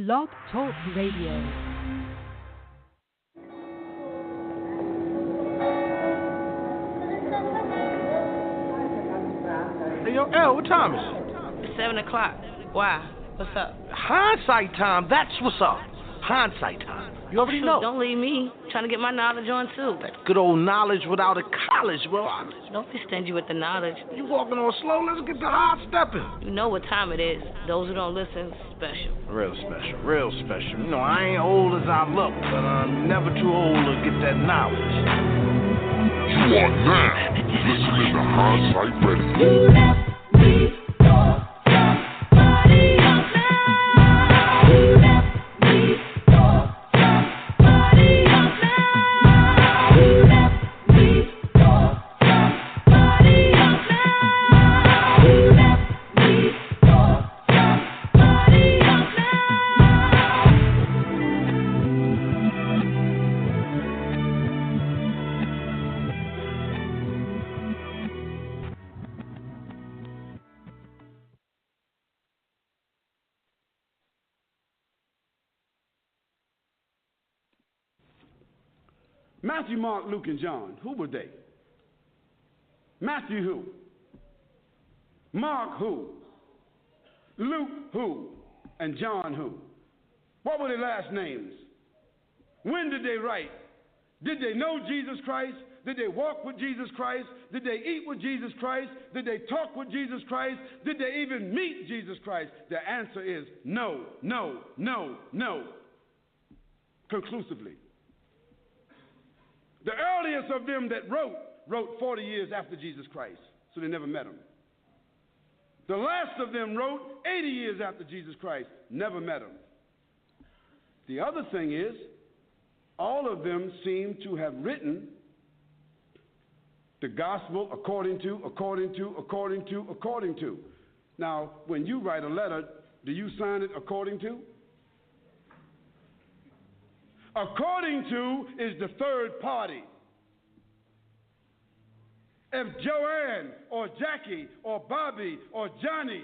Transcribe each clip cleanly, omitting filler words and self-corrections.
Blog Talk Radio. Hey, yo, L, what time is it? It's 7 o'clock. Why? What's up? Hindsight time, that's what's up. Hindsight time. You already know. Don't leave me. Trying to get my knowledge on, too. That good old knowledge without a college, bro. Don't be stingy with the knowledge. You walking on slow, let's get the hard stepping. You know what time it is. Those who don't listen, special. Real special, real special. You know, I ain't old as I look, but I'm never too old to get that knowledge. You are now listening to Hindsight Radio. Matthew, Mark, Luke, and John, who were they? Matthew who? Mark who? Luke who? And John who? What were their last names? When did they write? Did they know Jesus Christ? Did they walk with Jesus Christ? Did they eat with Jesus Christ? Did they talk with Jesus Christ? Did they even meet Jesus Christ? The answer is no, no, no, no. Conclusively. The earliest of them that wrote 40 years after Jesus Christ, so they never met him. The last of them wrote 80 years after Jesus Christ, never met him. The other thing is, all of them seem to have written the gospel according to. Now, when you write a letter, do you sign it according to? According to is the third party. If Joanne or Jackie or Bobby or Johnny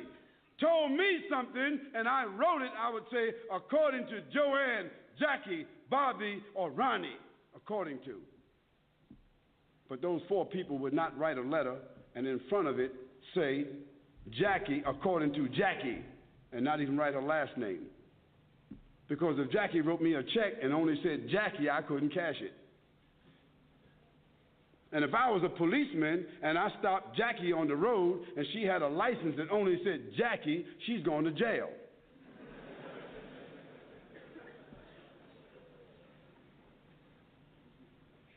told me something and I wrote it, I would say according to Joanne, Jackie, Bobby, or Ronnie, according to. But those four people would not write a letter and in front of it say Jackie according to Jackie and not even write her last name. Because if Jackie wrote me a check and only said Jackie, I couldn't cash it. And if I was a policeman and I stopped Jackie on the road and she had a license that only said Jackie, she's going to jail.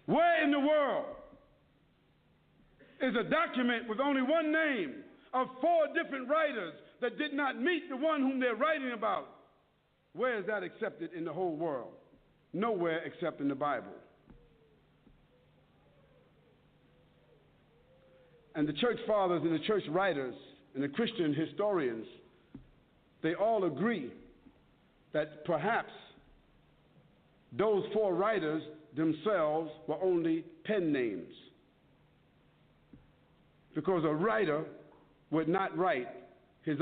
Where in the world is a document with only one name of four different writers that did not meet the one whom they're writing about? Where is that accepted in the whole world? Nowhere except in the Bible. And the church fathers and the church writers and the Christian historians, they all agree that perhaps those four writers themselves were only pen names. Because a writer would not write his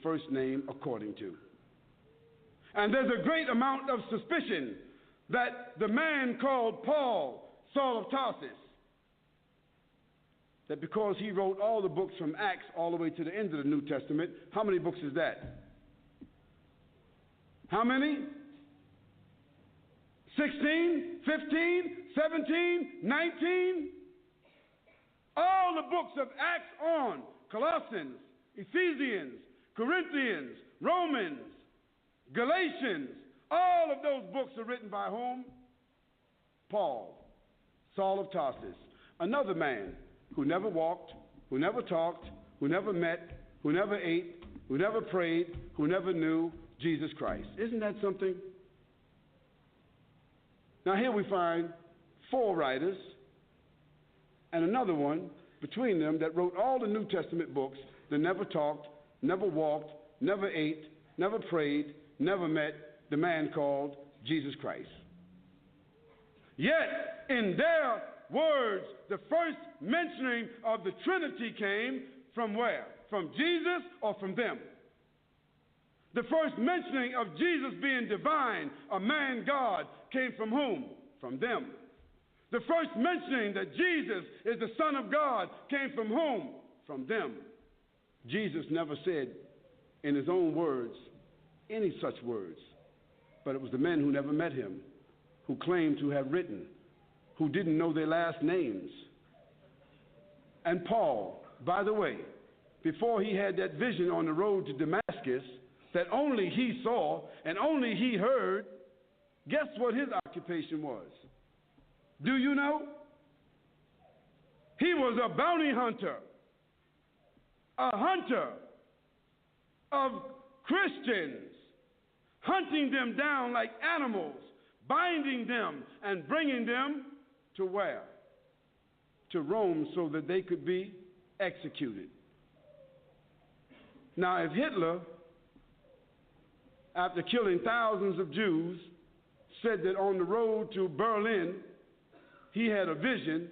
first name according to. And there's a great amount of suspicion that the man called Paul, Saul of Tarsus, that because he wrote all the books from Acts all the way to the end of the New Testament, how many books is that? How many? 16, 15, 17, 19? All the books of Acts on, Colossians, Ephesians, Corinthians, Romans, Galatians, all of those books are written by whom? Paul, Saul of Tarsus, another man who never walked, who never talked, who never met, who never ate, who never prayed, who never knew Jesus Christ. Isn't that something? Now here we find four writers and another one between them that wrote all the New Testament books that never talked, never walked, never ate, never prayed, never met the man called Jesus Christ. Yet, in their words, the first mentioning of the Trinity came from where? From Jesus or from them? The first mentioning of Jesus being divine, a man God, came from whom? From them. The first mentioning that Jesus is the Son of God came from whom? From them. Jesus never said in his own words any such words, but it was the men who never met him, who claimed to have written, who didn't know their last names. And Paul, by the way, before he had that vision on the road to Damascus that only he saw and only he heard, guess what his occupation was? Do you know? He was a bounty hunter, a hunter of Christians, hunting them down like animals, binding them and bringing them to where? To Rome, so that they could be executed. Now, if Hitler, after killing thousands of Jews, said that on the road to Berlin, he had a vision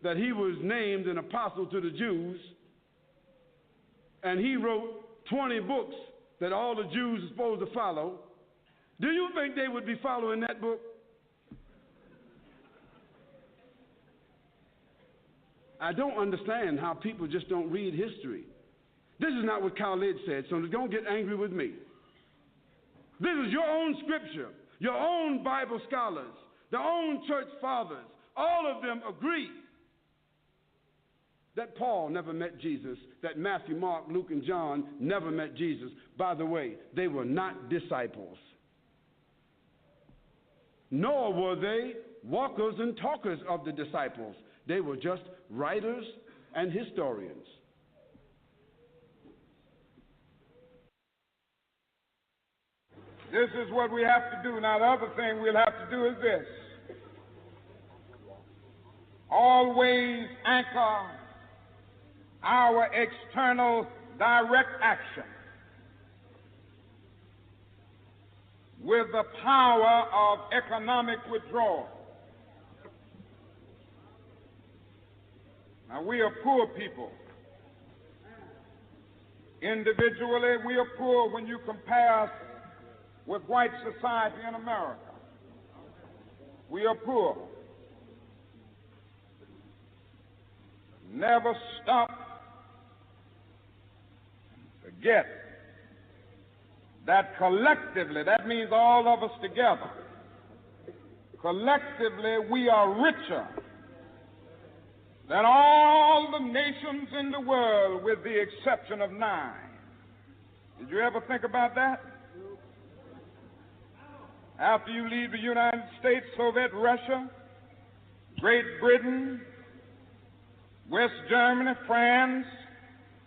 that he was named an apostle to the Jews, and he wrote 20 books that all the Jews are supposed to follow, do you think they would be following that book? I don't understand how people just don't read history. This is not what Khalid said, so don't get angry with me. This is your own scripture, your own Bible scholars, their own church fathers. All of them agree that Paul never met Jesus, that Matthew, Mark, Luke, and John never met Jesus. By the way, they were not disciples. Nor were they walkers and talkers of the disciples. They were just writers and historians. This is what we have to do. Now, the other thing we'll have to do is this. Always anchor our external direct action with the power of economic withdrawal. Now, we are poor people. Individually, we are poor when you compare us with white society in America. We are poor. Never stop and forget that collectively, that means all of us together, collectively we are richer than all the nations in the world with the exception of 9. Did you ever think about that? After you leave the United States, Soviet Russia, Great Britain, West Germany, France,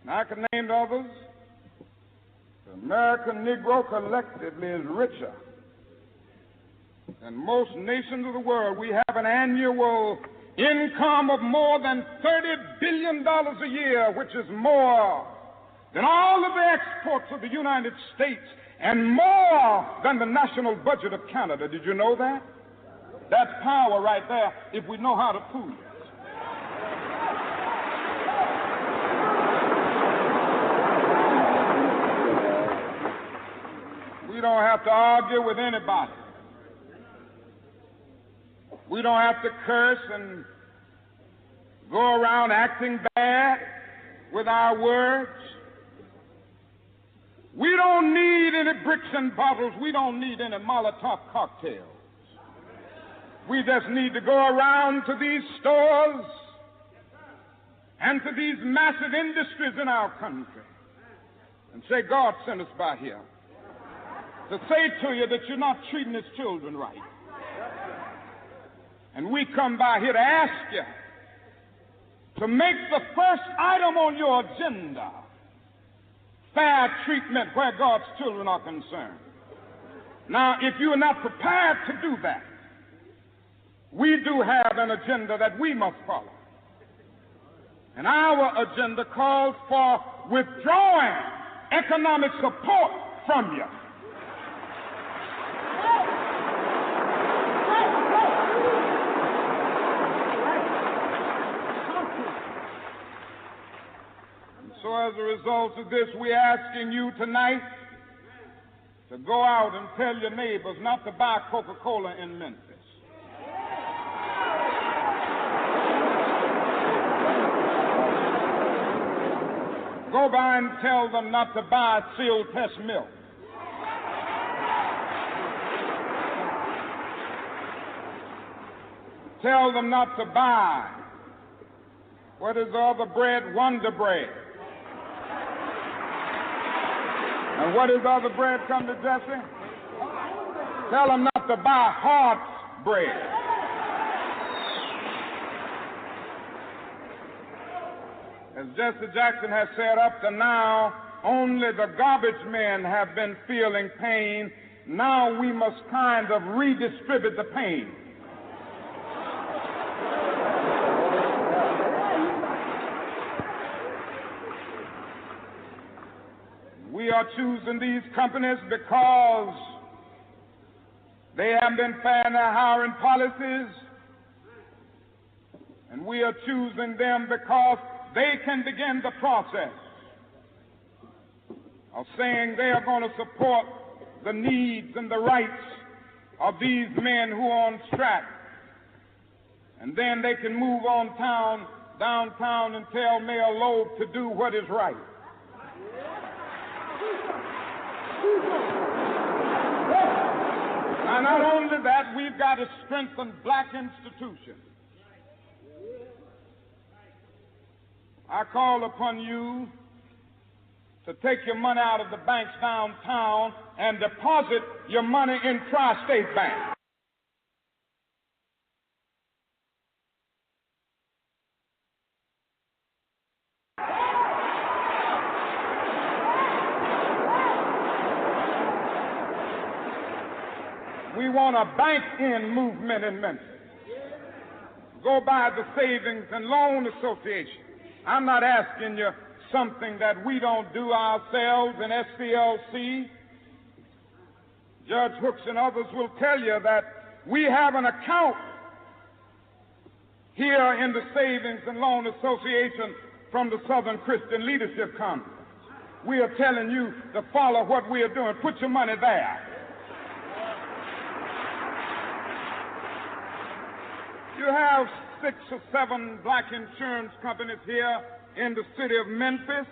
and I can name others, the American Negro collectively is richer than most nations of the world. We have an annual income of more than $30 billion a year, which is more than all of the exports of the United States and more than the national budget of Canada. Did you know that? That's power right there if we know how to prove it. We don't have to argue with anybody. We don't have to curse and go around acting bad with our words. We don't need any bricks and bottles. We don't need any Molotov cocktails. We just need to go around to these stores and to these massive industries in our country and say, God sent us by here to say to you that you're not treating his children right. And we come by here to ask you to make the first item on your agenda fair treatment where God's children are concerned. Now, if you are not prepared to do that, we do have an agenda that we must follow. And our agenda calls for withdrawing economic support from you. So as a result of this, we're asking you tonight to go out and tell your neighbors not to buy Coca-Cola in Memphis. Go by and tell them not to buy sealed test milk. Tell them not to buy, what is the other bread? Wonder Bread. And what is the other bread come to Jesse? Tell them not to buy Hart's bread. As Jesse Jackson has said, up to now, only the garbage men have been feeling pain. Now we must kind of redistribute the pain. We are choosing these companies because they have been fair in their hiring policies, and we are choosing them because they can begin the process of saying they are going to support the needs and the rights of these men who are on strike. And then they can move on downtown and tell Mayor Loeb to do what is right. Now, not only that, we've got to strengthen black institutions. I call upon you to take your money out of the banks downtown and deposit your money in Tri-State Bank. We want a bank-in movement in Memphis. Go by the Savings and Loan Association. I'm not asking you something that we don't do ourselves in SCLC. Judge Hooks and others will tell you that we have an account here in the Savings and Loan Association from the Southern Christian Leadership Conference. We are telling you to follow what we are doing. Put your money there. You have 6 or 7 black insurance companies here in the city of Memphis.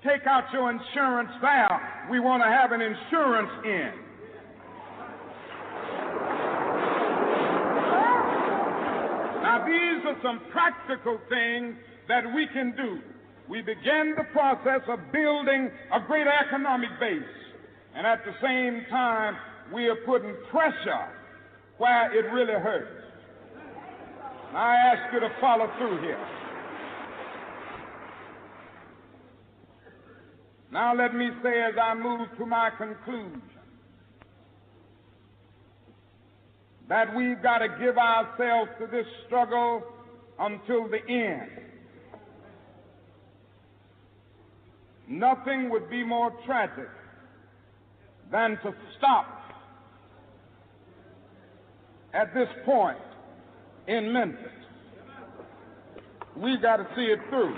Take out your insurance there. We want to have an insurance in. Now, these are some practical things that we can do. We begin the process of building a greater economic base, and at the same time, we are putting pressure where it really hurts. I ask you to follow through here. Now let me say as I move to my conclusion that we've got to give ourselves to this struggle until the end. Nothing would be more tragic than to stop at this point in Memphis. We've got to see it through.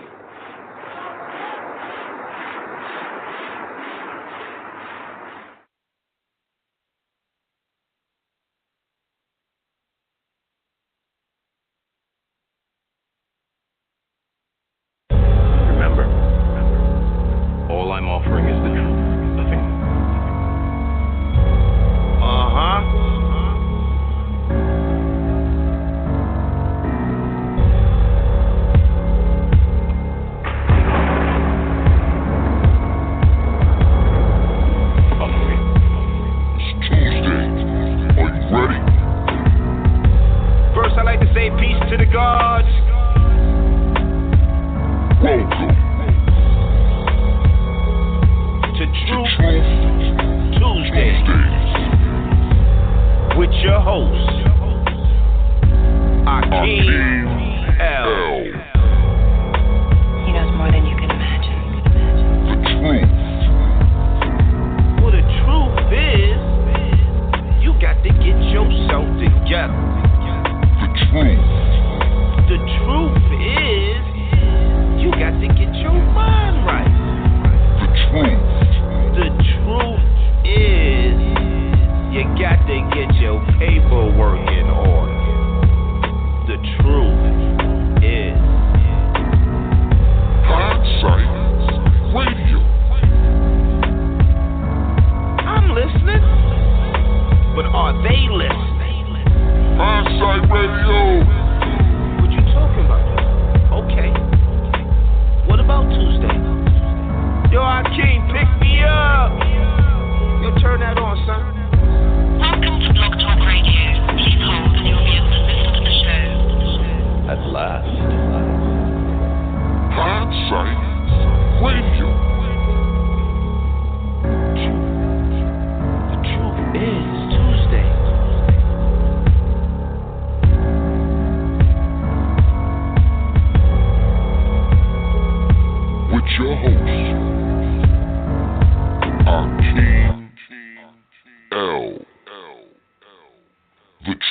Remember, all I'm offering is the truth, nothing more.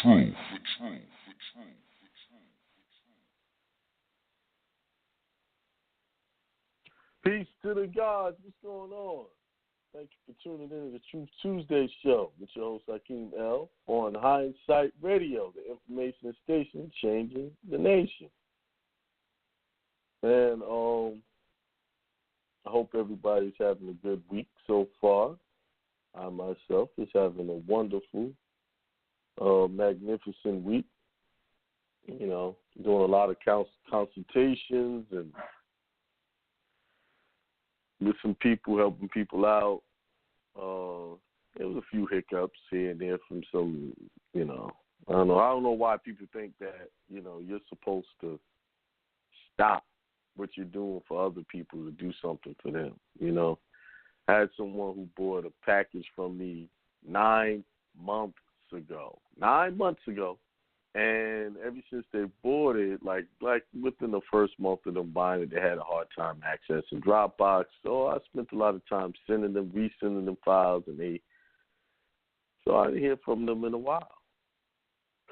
truth. Peace to the gods. What's going on? Thank you for tuning in to the Truth Tuesday show with your host Akiem L on Hindsight Radio, the information station changing the nation. And I hope everybody's having a good week so far. I myself is having a wonderful, magnificent week. You know, doing a lot of consultations and with some people, helping people out. There was a few hiccups here and there from some, you know, I don't know why people think that, you know, you're supposed to stop what you're doing for other people to do something for them, you know. I had someone who bought a package from me 9 months ago. 9 months ago. And ever since they bought it, like within the first month of them buying it, they had a hard time accessing Dropbox. So I spent a lot of time sending them, resending them files, and so I didn't hear from them in a while.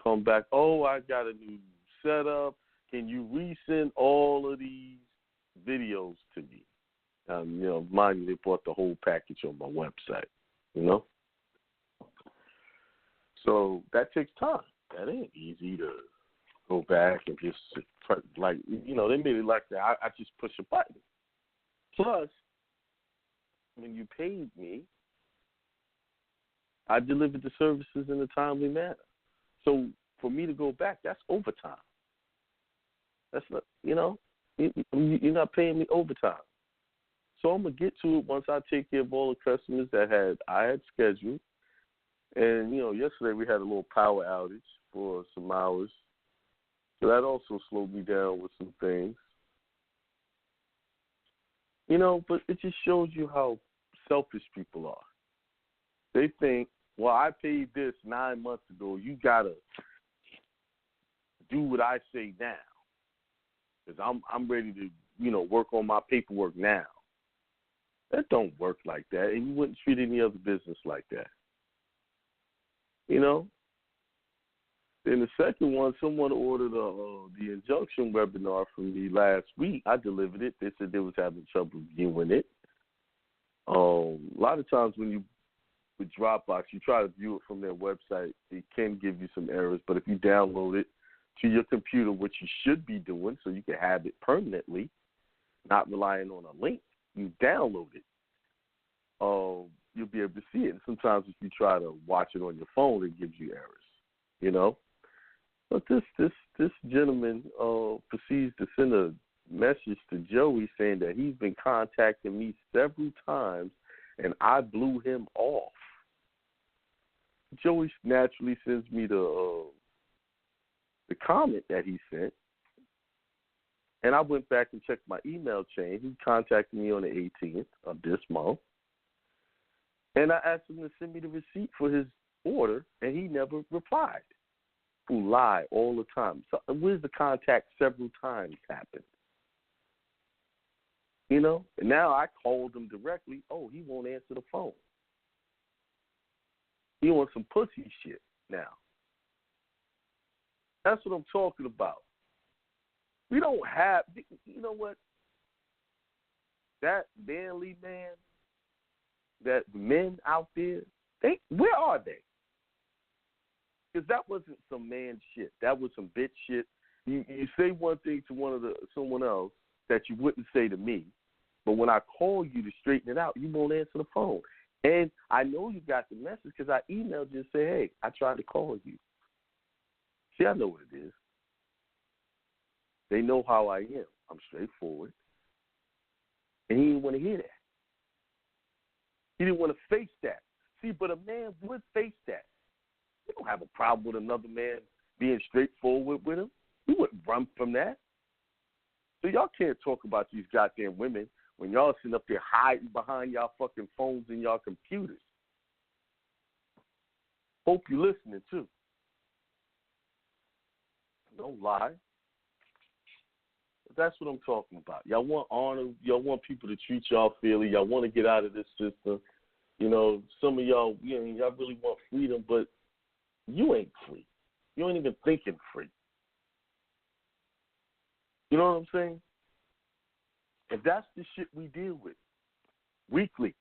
Come back, I got a new setup. Can you resend all of these videos to me? You know, mind you, they bought the whole package on my website, you know? So that takes time. That ain't easy to go back and just, like, you know, they made it like that. I just push a button. Plus, when you paid me, I delivered the services in a timely manner. So for me to go back, that's overtime. That's not, you know, you're not paying me overtime. So I'm going to get to it once I take care of all the customers that I had scheduled. And, you know, yesterday we had a little power outage for some hours. So that also slowed me down with some things. You know, but it just shows you how selfish people are. They think, well, I paid this 9 months ago. You got to do what I say now. Because I'm ready to, you know, work on my paperwork now. That don't work like that. And you wouldn't treat any other business like that. You know? Then the second one, someone ordered the injunction webinar from me last week. I delivered it. They said they was having trouble viewing it. A lot of times when you, with Dropbox, you try to view it from their website, it can give you some errors. But if you download it to your computer, which you should be doing so you can have it permanently, not relying on a link, you download it. You'll be able to see it. And sometimes if you try to watch it on your phone, it gives you errors, you know. But this gentleman proceeds to send a message to Joey saying that he's been contacting me several times and I blew him off. Joey naturally sends me the comment that he sent, and I went back and checked my email chain. He contacted me on the 18th of this month, and I asked him to send me the receipt for his order, and he never replied. Who lie all the time. So where's the contact several times happen? You know? And now I called him directly. Oh, he won't answer the phone. He wants some pussy shit now. That's what I'm talking about. We don't have, you know what? That manly man, that men out there, where are they? Because that wasn't some man shit. That was some bitch shit. You say one thing to someone else that you wouldn't say to me, but when I call you to straighten it out, you won't answer the phone. And I know you got the message because I emailed you and said, hey, I tried to call you. See, I know what it is. They know how I am. I'm straightforward. And he didn't want to hear that. He didn't want to face that. See, but a man would face that. You don't have a problem with another man being straightforward with him. You wouldn't run from that. So y'all can't talk about these goddamn women when y'all sitting up there hiding behind y'all fucking phones and y'all computers. Hope you're listening, too. Don't lie. But that's what I'm talking about. Y'all want honor. Y'all want people to treat y'all fairly. Y'all want to get out of this system. You know, some of y'all, y'all really want freedom, but you ain't free. You ain't even thinking free. You know what I'm saying? And that's the shit we deal with weekly,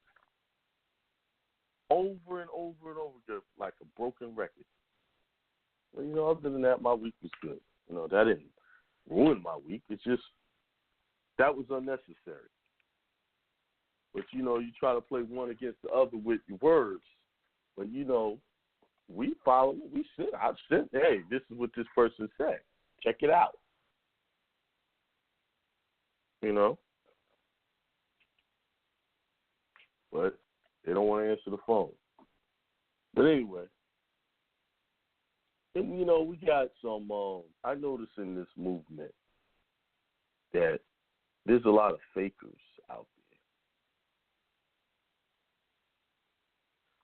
over and over and over again, like a broken record. Well, other than that, my week was good. That didn't ruin my week. It's just that was unnecessary. But, you try to play one against the other with your words. But, we follow it. We said, I've said, hey, this is what this person said. Check it out. But they don't want to answer the phone. But anyway, and, we got some, I noticed in this movement that there's a lot of fakers out there.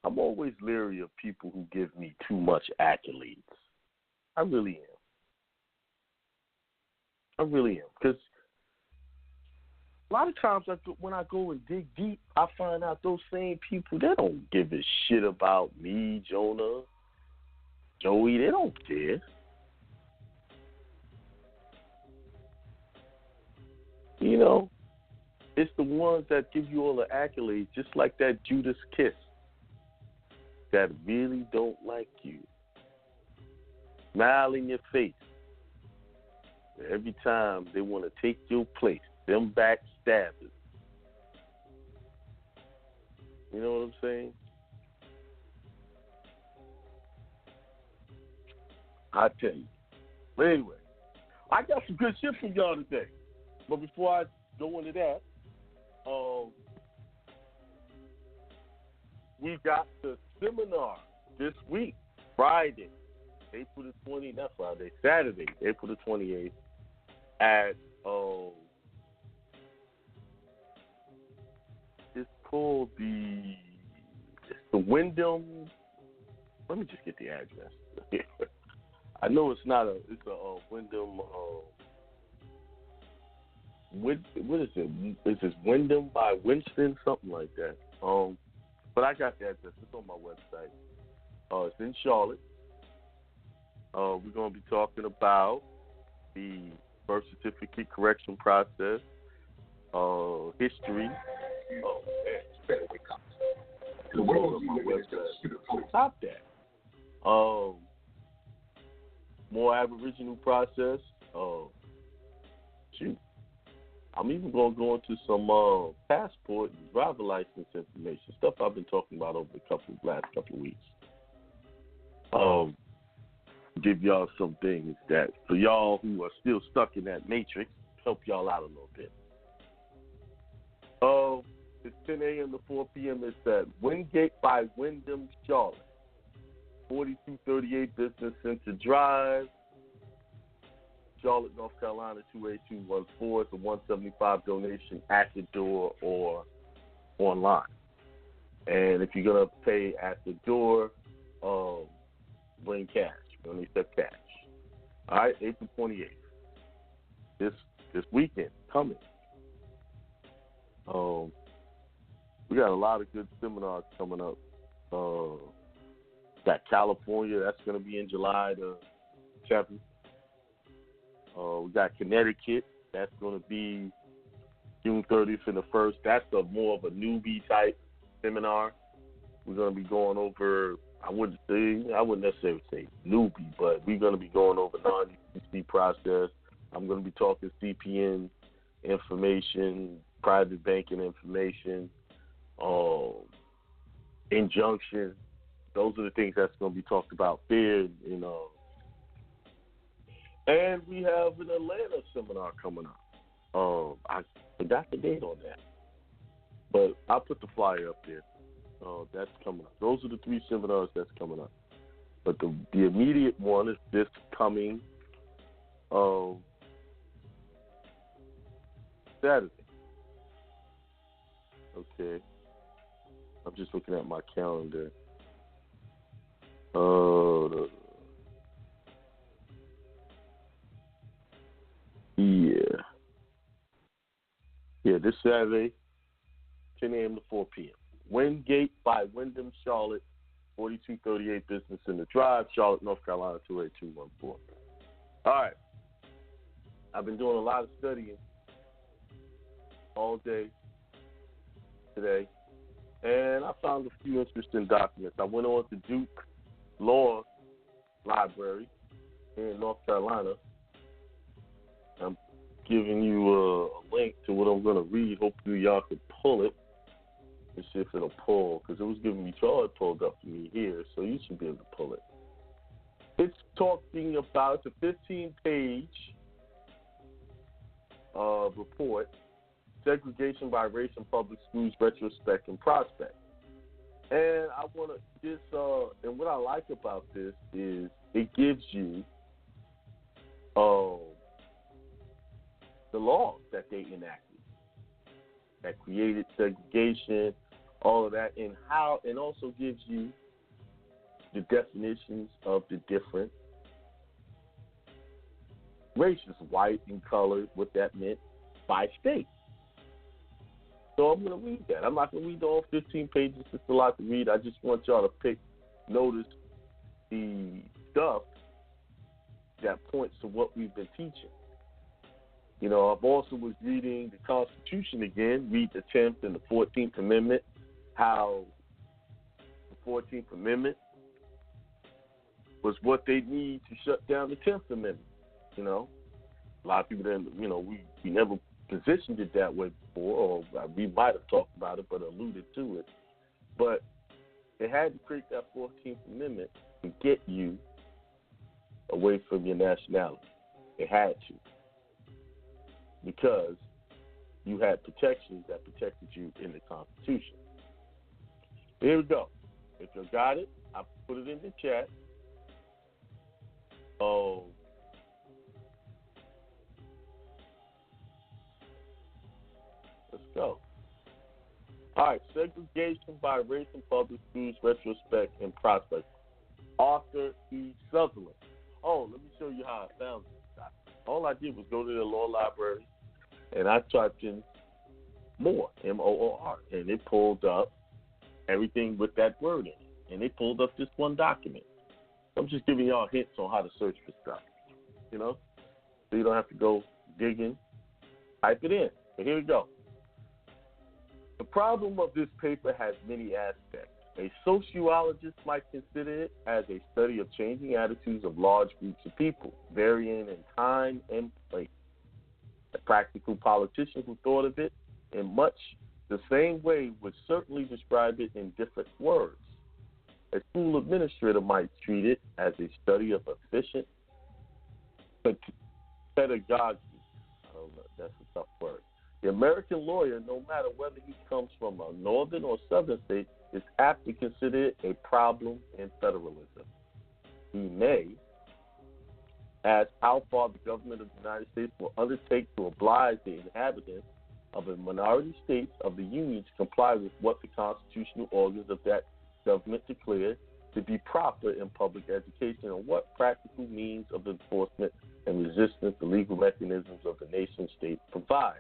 I'm always leery of people who give me too much accolades. I really am. Because a lot of times when I go and dig deep, I find out those same people, they don't give a shit about me, Jonah, Joey. They don't care. It's the ones that give you all the accolades, just like that Judas Kiss, that really don't like you. Smile in your face. Every time they want to take your place, them backstabbers. You know what I'm saying? I tell you. But anyway, I got some good shit from y'all today. But before I go into that, we got the seminar this week, Friday, April the 20th, not Friday, Saturday, April the 28th, at, it's called the Wyndham, let me just get the address. I know it's not it's a Wyndham, what is it? Is this Wyndham by Winston? Something like that. But I got the address. It's on my website. It's in Charlotte. We're going to be talking about the birth certificate correction process, history. The world on my website. Stop that. More Aboriginal process. Shoot. I'm even going to go into some passport and driver license information, stuff I've been talking about over the last couple of weeks. Give y'all some things that, for y'all who are still stuck in that matrix, help y'all out a little bit. It's 10 a.m. to 4 p.m. It's at Wingate by Wyndham, Charlotte. 4238 Business Center Drive, Charlotte, North Carolina, 28214. It's a $175 donation at the door or online. And if you're going to pay at the door, bring cash. We only accept cash. All right, April 28th. This weekend coming. We got a lot of good seminars coming up. Got California, that's going to be in July the 7th. We got Connecticut, that's going to be June 30th and the 1st. That's more of a newbie type seminar. We're going to be going over, I wouldn't necessarily say newbie, but we're going to be going over non-UCC process. I'm going to be talking CPN information, private banking information, injunction. Those are the things that's going to be talked about there, And we have an Atlanta seminar coming up. I forgot the date on that, but I'll put the flyer up there. That's coming up. Those are the 3 seminars that's coming up. But the immediate one is this coming Saturday. Okay. I'm just looking at my calendar. Yeah, this Saturday, 10 a.m. to 4 p.m. Wingate by Wyndham, Charlotte, 4238 Business in the Drive, Charlotte, North Carolina, 28214. All right. I've been doing a lot of studying all day today, and I found a few interesting documents. I went on to Duke Law Library here in North Carolina. I'm giving you a link to what I'm going to read. Hopefully y'all can pull it. Let's see if it'll pull, because it was giving me trouble. It pulled up for me here, so you should be able to pull it. It's talking about the 15-page report, Segregation by Race in Public Schools, Retrospect and Prospect. And I want to just, and what I like about this is it gives you the laws that they enacted that created segregation, all of that, and how, and also gives you the definitions of the different races, white and colored, what that meant by state. So I'm going to read that. I'm not going to read all 15 pages. It's a lot to read. I just want y'all to notice the stuff that points to what we've been teaching. You know, I've also was reading the Constitution again, read the 10th and the 14th Amendment, how the 14th Amendment was what they need to shut down the 10th Amendment. You know, a lot of people didn't, you know, we never positioned it that way before, or we might have talked about it but alluded to it. But they had to create that 14th Amendment to get you away from your nationality. They had to, because you had protections that protected you in the Constitution. Here we go. If you got it, I put it in the chat. Oh, let's go. All right, Segregation by Race in Public Schools, Retrospect and Prospect. Arthur E. Sutherland. Oh, let me show you how I found this. All I did was go to the law library, and I typed in Moor, M-O-O-R, and it pulled up everything with that word in it. And it pulled up this one document. I'm just giving y'all hints on how to search for stuff, you know, so you don't have to go digging. Type it in. But here we go. The problem of this paper has many aspects. A sociologist might consider it as a study of changing attitudes of large groups of people, varying in time and place. A practical politician who thought of it in much the same way would certainly describe it in different words. A school administrator might treat it as a study of efficient pedagogy. I don't know, that's a tough word. The American lawyer, no matter whether he comes from a northern or southern state, is apt to consider it a problem in federalism. He may ask how far the government of the United States will undertake to oblige the inhabitants of a minority states of the Union to comply with what the constitutional organs of that government declare to be proper in public education, and what practical means of enforcement and resistance the legal mechanisms of the nation state provide.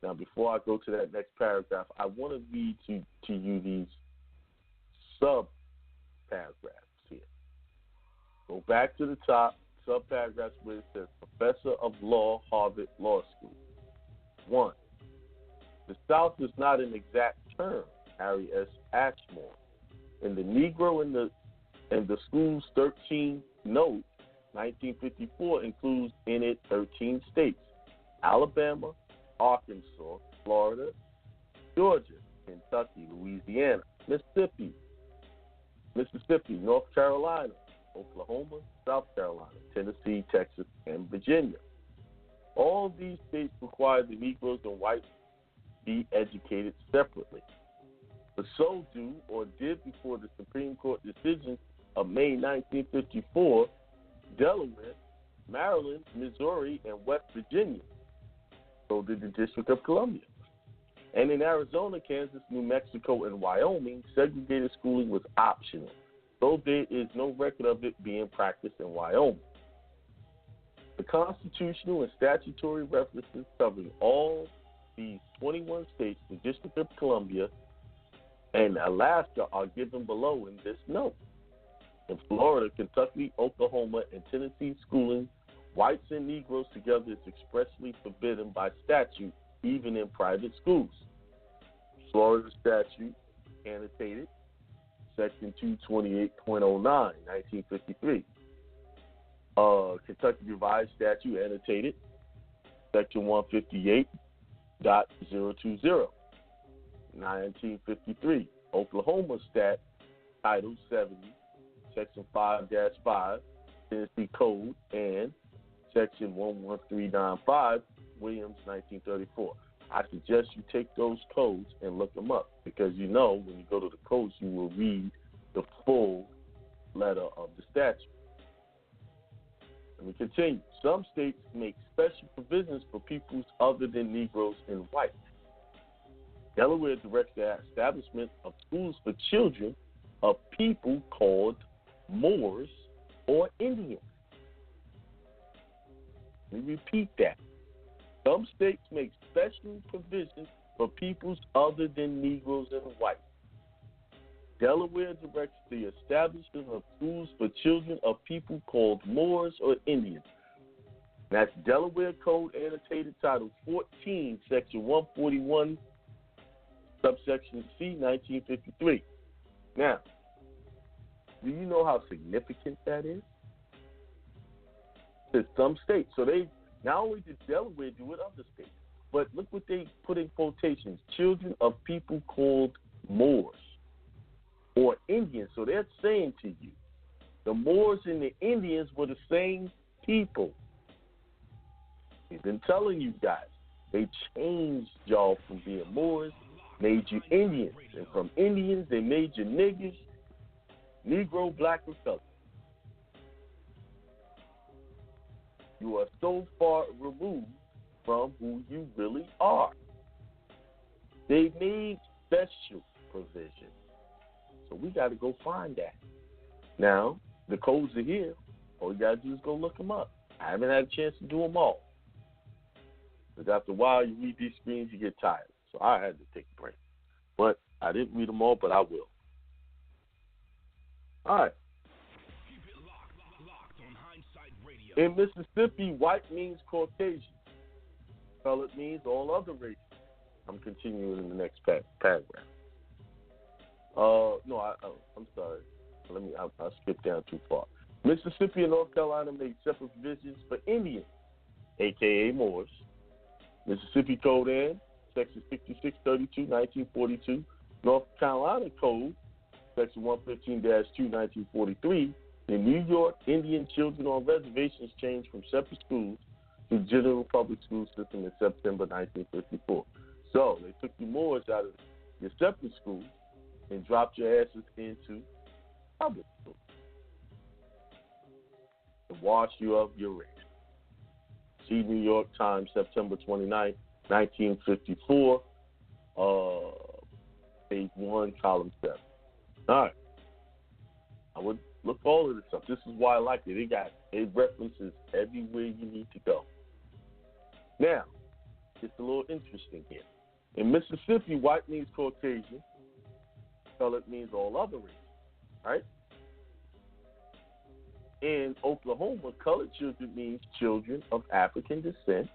Now, before I go to that next paragraph, I want to read to you these sub-paragraphs here. Go back to the top, sub-paragraphs where it says Professor of Law, Harvard Law School. 1. The South is not an exact term, Harry S. Ashmore. In the Negro in the school's 13 note, 1954 includes in it 13 states: Alabama, Arkansas, Florida, Georgia, Kentucky, Louisiana, Mississippi, North Carolina, Oklahoma, South Carolina, Tennessee, Texas, and Virginia. All these states require the Negroes and whites be educated separately. But so do, or did before the Supreme Court decision of May 1954, Delaware, Maryland, Missouri, and West Virginia. So did the District of Columbia. And in Arizona, Kansas, New Mexico, and Wyoming, segregated schooling was optional, though there is no record of it being practiced in Wyoming. The constitutional and statutory references covering all these 21 states, the District of Columbia, and Alaska are given below in this note. In Florida, Kentucky, Oklahoma, and Tennessee, schooling whites and Negroes together is expressly forbidden by statute, even in private schools. Florida statute, annotated, section 228.09, 1953. Kentucky revised statute, annotated, section 158.020, 1953. Oklahoma stat, title 70, section 5-5, Tennessee Code, and section 11395, Williams, 1934. I suggest you take those codes and look them up, because you know when you go to the codes, you will read the full letter of the statute. Let me continue. Some states make special provisions for peoples other than Negroes and whites. Delaware directs the establishment of schools for children of people called Moors or Indians. Let me repeat that. Some states make special provisions for peoples other than Negroes and whites. Delaware directs the establishment of schools for children of people called Moors or Indians. That's Delaware Code, annotated title 14, section 141, subsection C, 1953. Now, do you know how significant that is? To some states. So they, not only did Delaware do it, other states, but look what they put in quotations: children of people called Moors or Indians. So they're saying to you, the Moors and the Indians were the same people. He's been telling you guys. They changed y'all from being Moors, made you Indians. And from Indians, they made you niggers, Negro, black, or colored. You are so far removed from who you really are. They made special provision. So we got to go find that. Now, the codes are here. All you got to do is go look them up. I haven't had a chance to do them all. Because after a while, you read these screens, you get tired. So I had to take a break. But I didn't read them all, but I will. All right. In Mississippi, white means Caucasian. Colored means all other races. I'm continuing in the next paragraph. I'm sorry. I skipped down too far. Mississippi and North Carolina made separate provisions for Indians, a.k.a. Moors. Mississippi Code N, Section 6632, 1942. North Carolina Code, Section 115-2, 1943. In New York, Indian children on reservations changed from separate schools to general public school system in September 1954. So they took the Moors out of your separate schools and dropped your asses into public schools to wash you of your race. See New York Times, September 29, 1954, page 1, column 7. All right. I would look all of this up. This is why I like it. It references everywhere you need to go. Now, it's a little interesting here. In Mississippi, white means Caucasian. Colored means all other races, right? In Oklahoma, colored children means children of African descent.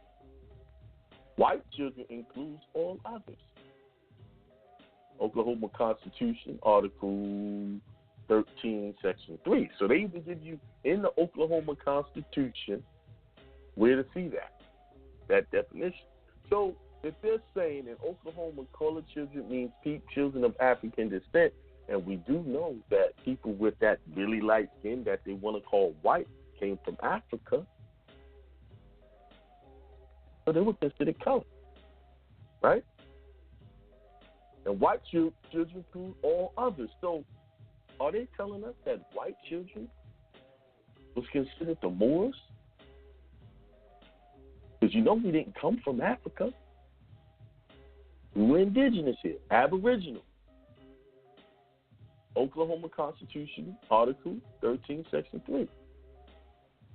White children includes all others. Oklahoma Constitution, Article 13, Section 3. So they even give you in the Oklahoma Constitution where to see that definition. So if they're saying in Oklahoma, colored children means children of African descent, and we do know that people with that really light skin that they want to call white came from Africa, so they were considered colored, right? And white children include all others. So are they telling us that white children was considered the Moors? Because you know we didn't come from Africa. We were indigenous here, aboriginal. Oklahoma Constitution, Article 13, Section 3.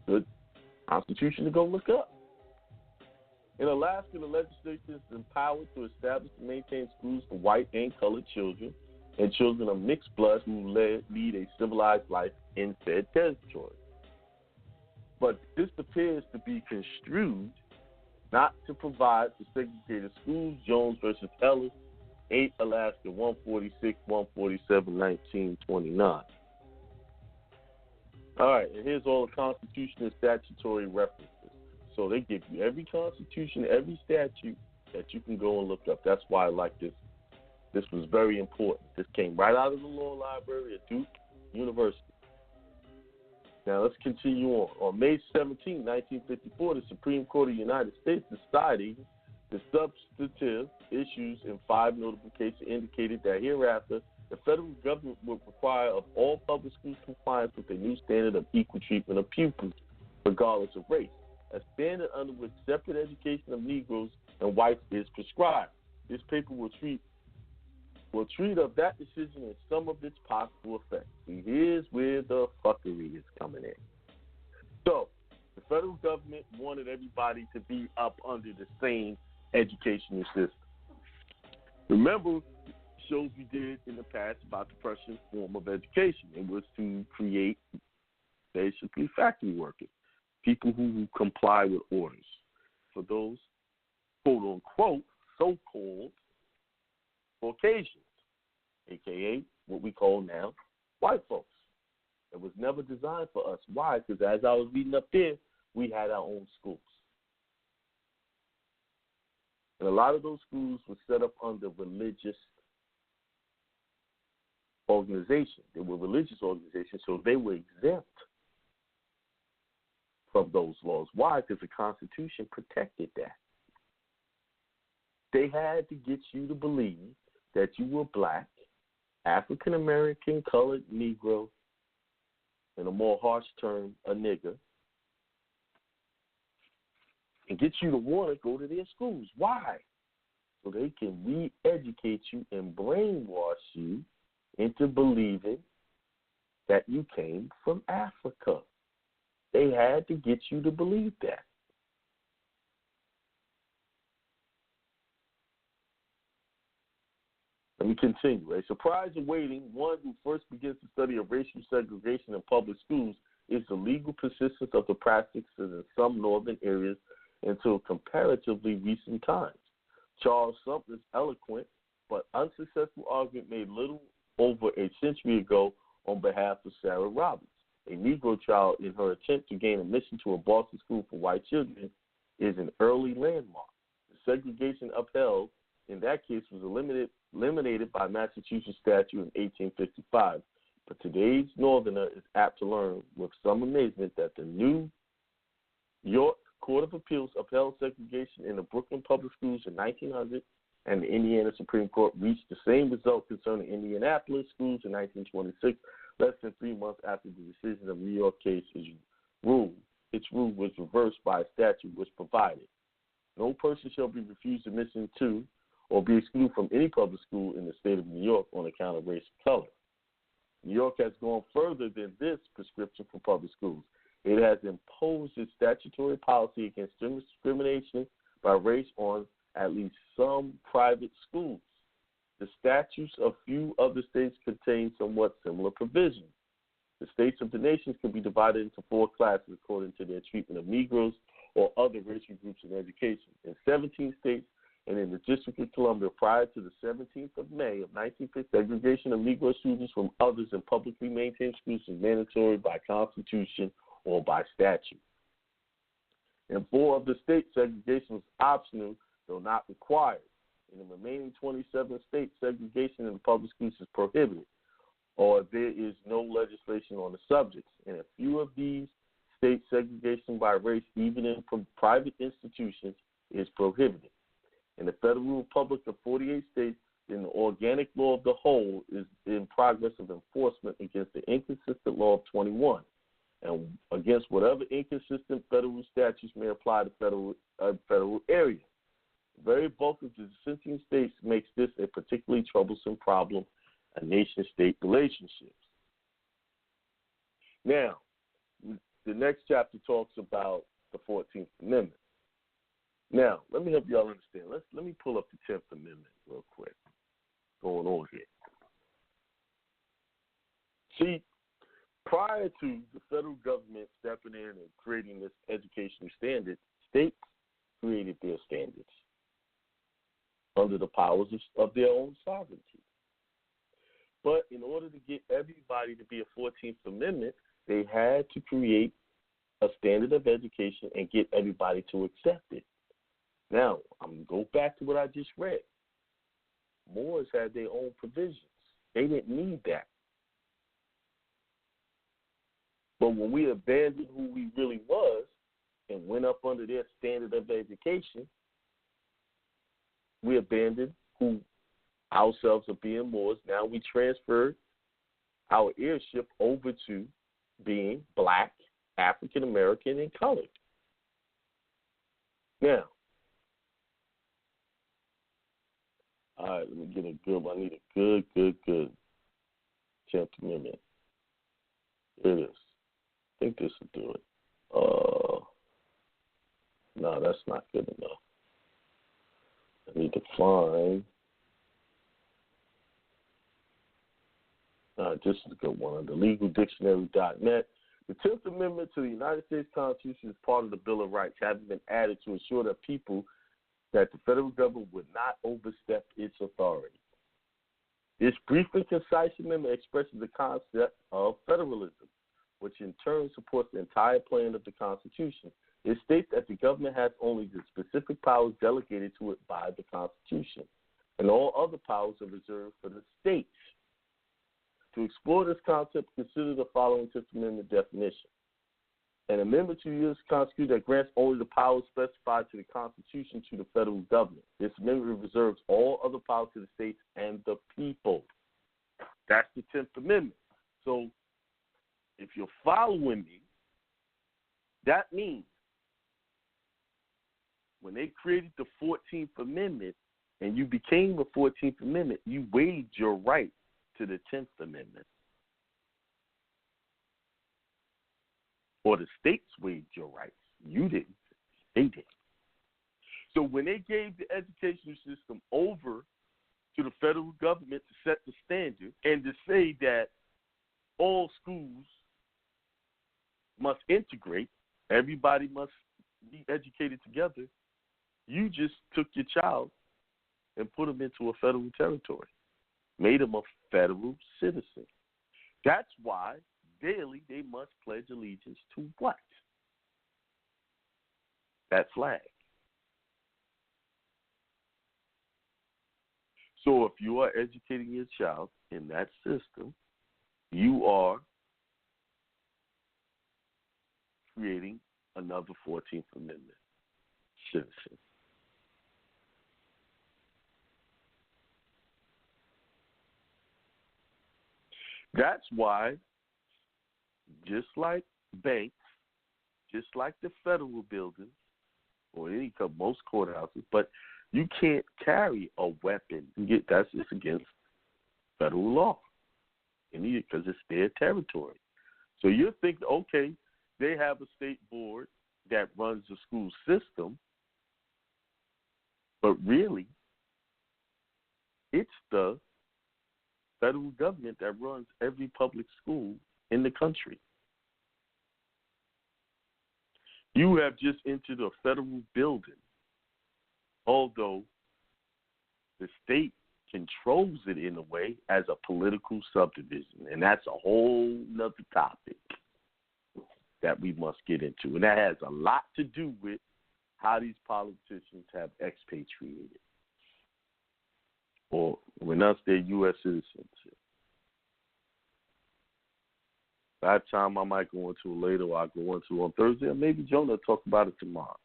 Good Constitution to go look up. In Alaska, the legislature is empowered to establish and maintain schools for white and colored children and children of mixed blood who lead a civilized life in said territory. But this appears to be construed not to provide for segregated schools. Jones versus Ellis, 8 Alaska 146, 147, 1929. All right, and here's all the Constitution and statutory references. So they give you every Constitution, every statute that you can go and look up. That's why I like this. This was very important. This came right out of the law library at Duke University. Now let's continue on. On May 17, 1954, the Supreme Court of the United States deciding the substantive issues in 5 notable cases indicated that hereafter the federal government would require of all public schools compliance with a new standard of equal treatment of pupils, regardless of race, a standard under which separate education of Negroes and whites is prescribed. This paper will treat of that decision and some of its possible effects. See, here's where the fuckery is coming in. So, the federal government wanted everybody to be up under the same educational system. Remember shows we did in the past about the Prussian form of education. It was to create basically factory workers, people who comply with orders. For those quote-unquote so-called Caucasians, a.k.a. what we call now white folks. It was never designed for us. Why? Because as I was reading up there, we had our own schools. And a lot of those schools were set up under religious organizations. They were religious organizations, so they were exempt from those laws. Why? Because the Constitution protected that. They had to get you to believe that you were black, African American, colored, Negro, in a more harsh term, a nigger, and get you to want to go to their schools. Why? So they can re-educate you and brainwash you into believing that you came from Africa. They had to get you to believe that. Let me continue. A surprise awaiting one who first begins the study of racial segregation in public schools is the legal persistence of the practices in some northern areas until comparatively recent times. Charles Sumner's eloquent but unsuccessful argument made little over a century ago on behalf of Sarah Roberts, a Negro child in her attempt to gain admission to a Boston school for white children, is an early landmark. The segregation upheld in that case was eliminated by Massachusetts statute in 1855, but today's Northerner is apt to learn with some amazement that the New York Court of Appeals upheld segregation in the Brooklyn public schools in 1900, and the Indiana Supreme Court reached the same result concerning Indianapolis schools in 1926, less than 3 months after the decision of the New York case is ruled. Its rule was reversed by a statute which provided no person shall be refused admission to or be excluded from any public school in the state of New York on account of race or color. New York has gone further than this prescription for public schools. It has imposed its statutory policy against discrimination by race on at least some private schools. The statutes of few other states contain somewhat similar provisions. The states of the nations can be divided into 4 classes according to their treatment of Negroes or other racial groups in education. In 17 states and in the District of Columbia prior to the 17th of May of 1950, segregation of Negro students from others in publicly maintained schools is mandatory by Constitution or by statute. In 4 of the states, segregation is optional, though not required. In the remaining 27 states, segregation in the public schools is prohibited, or there is no legislation on the subject. In a few of these states, segregation by race, even in private institutions, is prohibited. In the Federal Republic of 48 states, then the organic law of the whole is in progress of enforcement against the inconsistent law of 21, and against whatever inconsistent federal statutes may apply to federal area. The very bulk of the dissenting states makes this a particularly troublesome problem in nation-state relationships. Now, the next chapter talks about the 14th Amendment. Now, let me help y'all understand. Let me pull up the 10th Amendment real quick. Going on here. See, prior to the federal government stepping in and creating this educational standard, states created their standards under the powers of their own sovereignty. But in order to get everybody to be a 14th Amendment, they had to create a standard of education and get everybody to accept it. Now, I'm going to go back to what I just read. Moors had their own provisions. They didn't need that. But when we abandoned who we really was and went up under their standard of education, we abandoned who ourselves are being Moors. Now we transferred our heirship over to being black, African American, and colored. Now, all right, let me get a good one. I need a good 10th Amendment. Here it is. I think this will do it. No, that's not good enough. I need to find. This is a good one. TheLegalDictionary.net. The 10th Amendment to the United States Constitution is part of the Bill of Rights, having been added to ensure that the federal government would not overstep its authority. This brief and concise amendment expresses the concept of federalism, which in turn supports the entire plan of the Constitution. It states that the government has only the specific powers delegated to it by the Constitution, and all other powers are reserved for the states. To explore this concept, consider the following Fifth Amendment definition. An amendment to the U.S. Constitution that grants only the powers specified to the Constitution to the federal government. This amendment reserves all other powers to the states and the people. That's the 10th Amendment. So, if you're following me, that means when they created the 14th Amendment and you became a 14th Amendment, you waived your right to the 10th Amendment. Or the states waived your rights. You didn't. They did. So when they gave the educational system over to the federal government to set the standard and to say that all schools must integrate, everybody must be educated together, you just took your child and put them into a federal territory, made them a federal citizen. That's why daily they must pledge allegiance to what? That flag. So if you are educating your child in that system, you are creating another 14th Amendment citizen. That's why, just like banks, just like the federal buildings, or most courthouses, but you can't carry a weapon. That's just against federal law, because it's their territory. So you're thinking, okay, they have a state board that runs the school system, but really, it's the federal government that runs every public school in the country. You have just entered a federal building, although the state controls it in a way as a political subdivision, and that's a whole nother topic that we must get into. And that has a lot to do with how these politicians have expatriated, or when us, they're U.S. citizens. That time I might go into it later, or I'll go into it on Thursday, or maybe Jonah will talk about it tomorrow.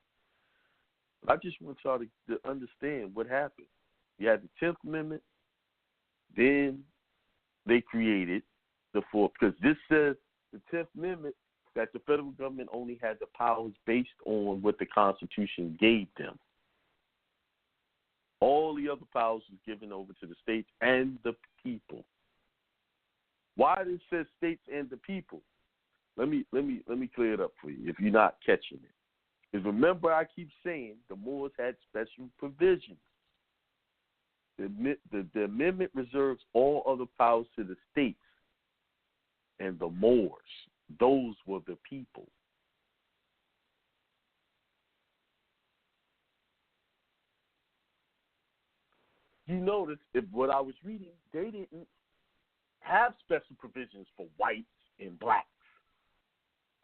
But I just want y'all to understand what happened. You had the 10th Amendment, then they created the 4th, because this says the 10th Amendment that the federal government only had the powers based on what the Constitution gave them. All the other powers was given over to the states and the people. Why does it say states and the people? Let me clear it up for you if you're not catching it. Because remember, I keep saying the Moors had special provisions. The amendment reserves all other powers to the states. and the Moors. Those were the people. You notice if what I was reading, they didn't have special provisions for whites and blacks,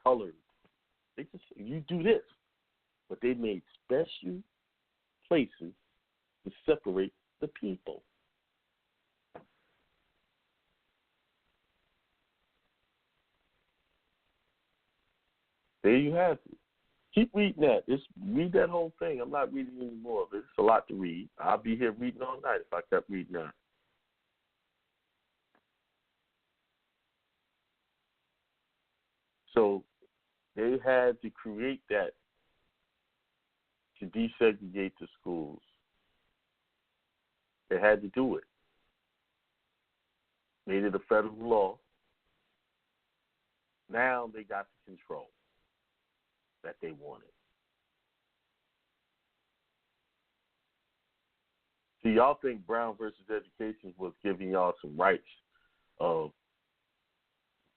colored. They just you do this, but they made special places to separate the people. There you have it. Keep reading that. Read that whole thing. I'm not reading any more of it. It's a lot to read. I'll be here reading all night if I kept reading that. So they had to create that to desegregate the schools. They had to do it. Made it a federal law. Now they got the control that they wanted. See, y'all think Brown versus Education was giving y'all some rights of,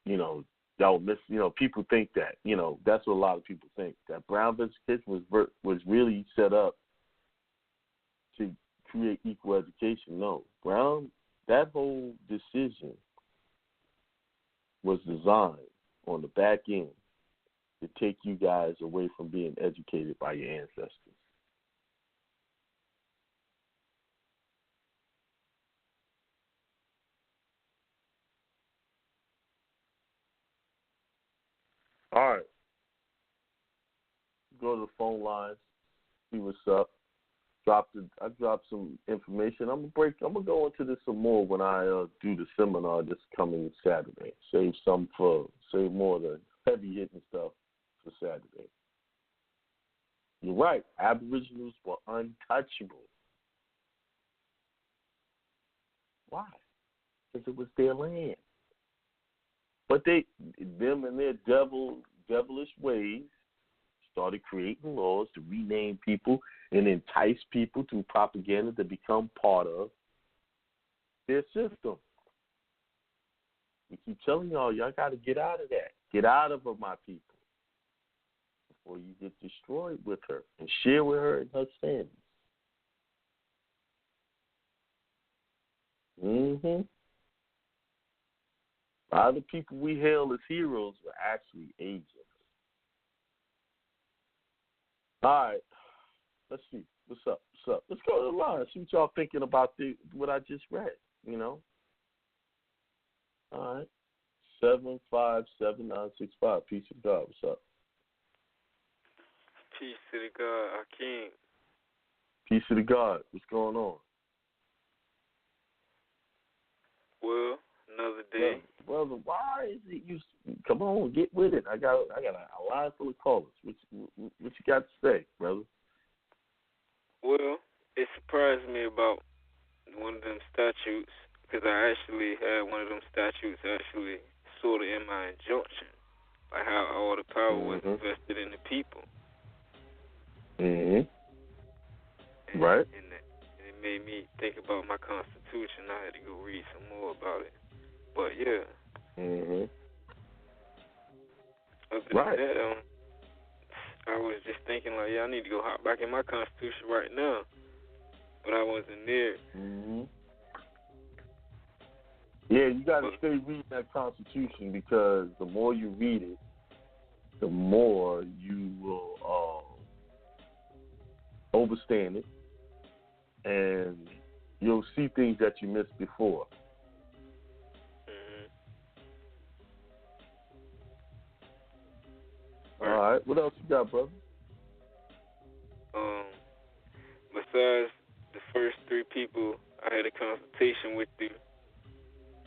y'all miss, people think that, that's what a lot of people think, that Brown versus Education was really set up to create equal education. No, Brown, that whole decision was designed on the back end to take you guys away from being educated by your ancestors. All right. Go to the phone lines, see what's up. I dropped some information. I'm gonna go into this some more when I do the seminar this coming Saturday. Save more of the heavy hitting stuff for Saturday. You're right. Aboriginals were untouchable. Why? Because it was their land. But them and their devilish ways started creating laws to rename people and entice people through propaganda to become part of their system. We keep telling y'all got to get out of that. Get out of her, my people, before you get destroyed with her and share with her in her sins. A lot of the people we hail as heroes were actually agents. All right. Let's see. What's up? Let's go to the line. See what y'all thinking about what I just read, All right. 757-965. Peace of God. What's up? Peace to the God, Akiem. Peace to the God. What's going on? Well, another day. Brother, why is it you? Come on, get with it. I got a line full of callers. What you got to say, brother? Well, it surprised me about one of them statutes because I actually had one of them statutes actually sort of in my injunction, like how all the power was invested in the people. Right. And it made me think about my Constitution. I had to go read some more about it. But yeah. Other than that, I was just thinking I need to go hop back in my Constitution right now. But I wasn't there. Yeah, you got to stay reading that Constitution because the more you read it, the more you will understand it, and you'll see things that you missed before. All right, what else you got, brother? Besides the first three people, I had a consultation with you.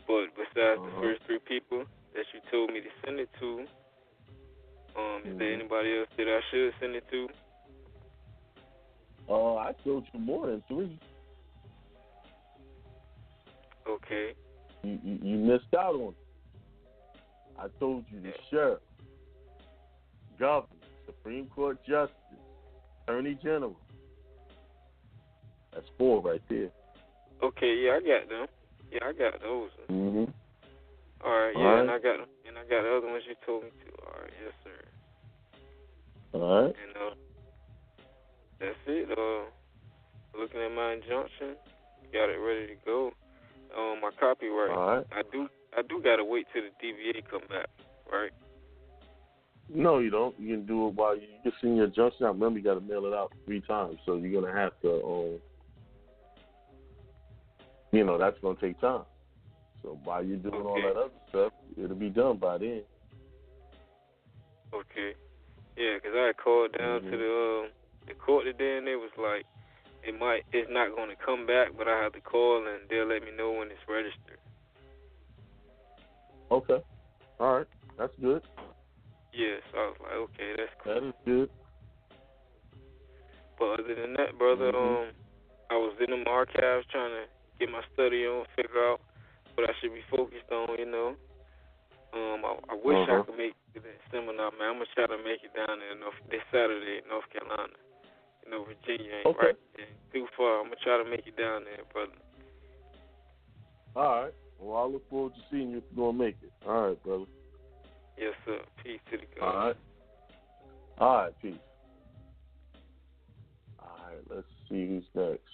But besides the first three people that you told me to send it to, is there anybody else that I should send it to? I told you more than three. Okay. You missed out on it. I told you the sheriff, governor, Supreme Court justice, attorney general. That's 4 right there. Okay, yeah, I got them. Yeah, I got those. All right, All yeah, right. and I got the other ones you told me to. All right, yes, sir. All right. And that's it. Looking at my injunction, got it ready to go. My copyright. All right. I do gotta wait till the DVA come back, right? No, you don't. You can do it while you can send your injunction out. Remember, you got to mail it out 3 times, so you're gonna have to, that's gonna take time. So while you're doing all that other stuff, it'll be done by then. Okay. Yeah, 'cause I had called down to the court today, and they was like, it's not going to come back, but I have to call, and they'll let me know when it's registered. Okay. All right. That's good. Yeah, so I was like, okay, that's cool. That is good. But other than that, brother, I was in the archives trying to get my study on, figure out what I should be focused on, I wish I could make it to that seminar, man. I'm going to try to make it down there this Saturday in North Carolina. Virginia ain't right too far. I'm going to try to make it down there, brother. All right. Well, I look forward to seeing you if you're going to make it. All right, brother. Yes, sir. Peace to the God. All right. All right, peace. All right, let's see who's next.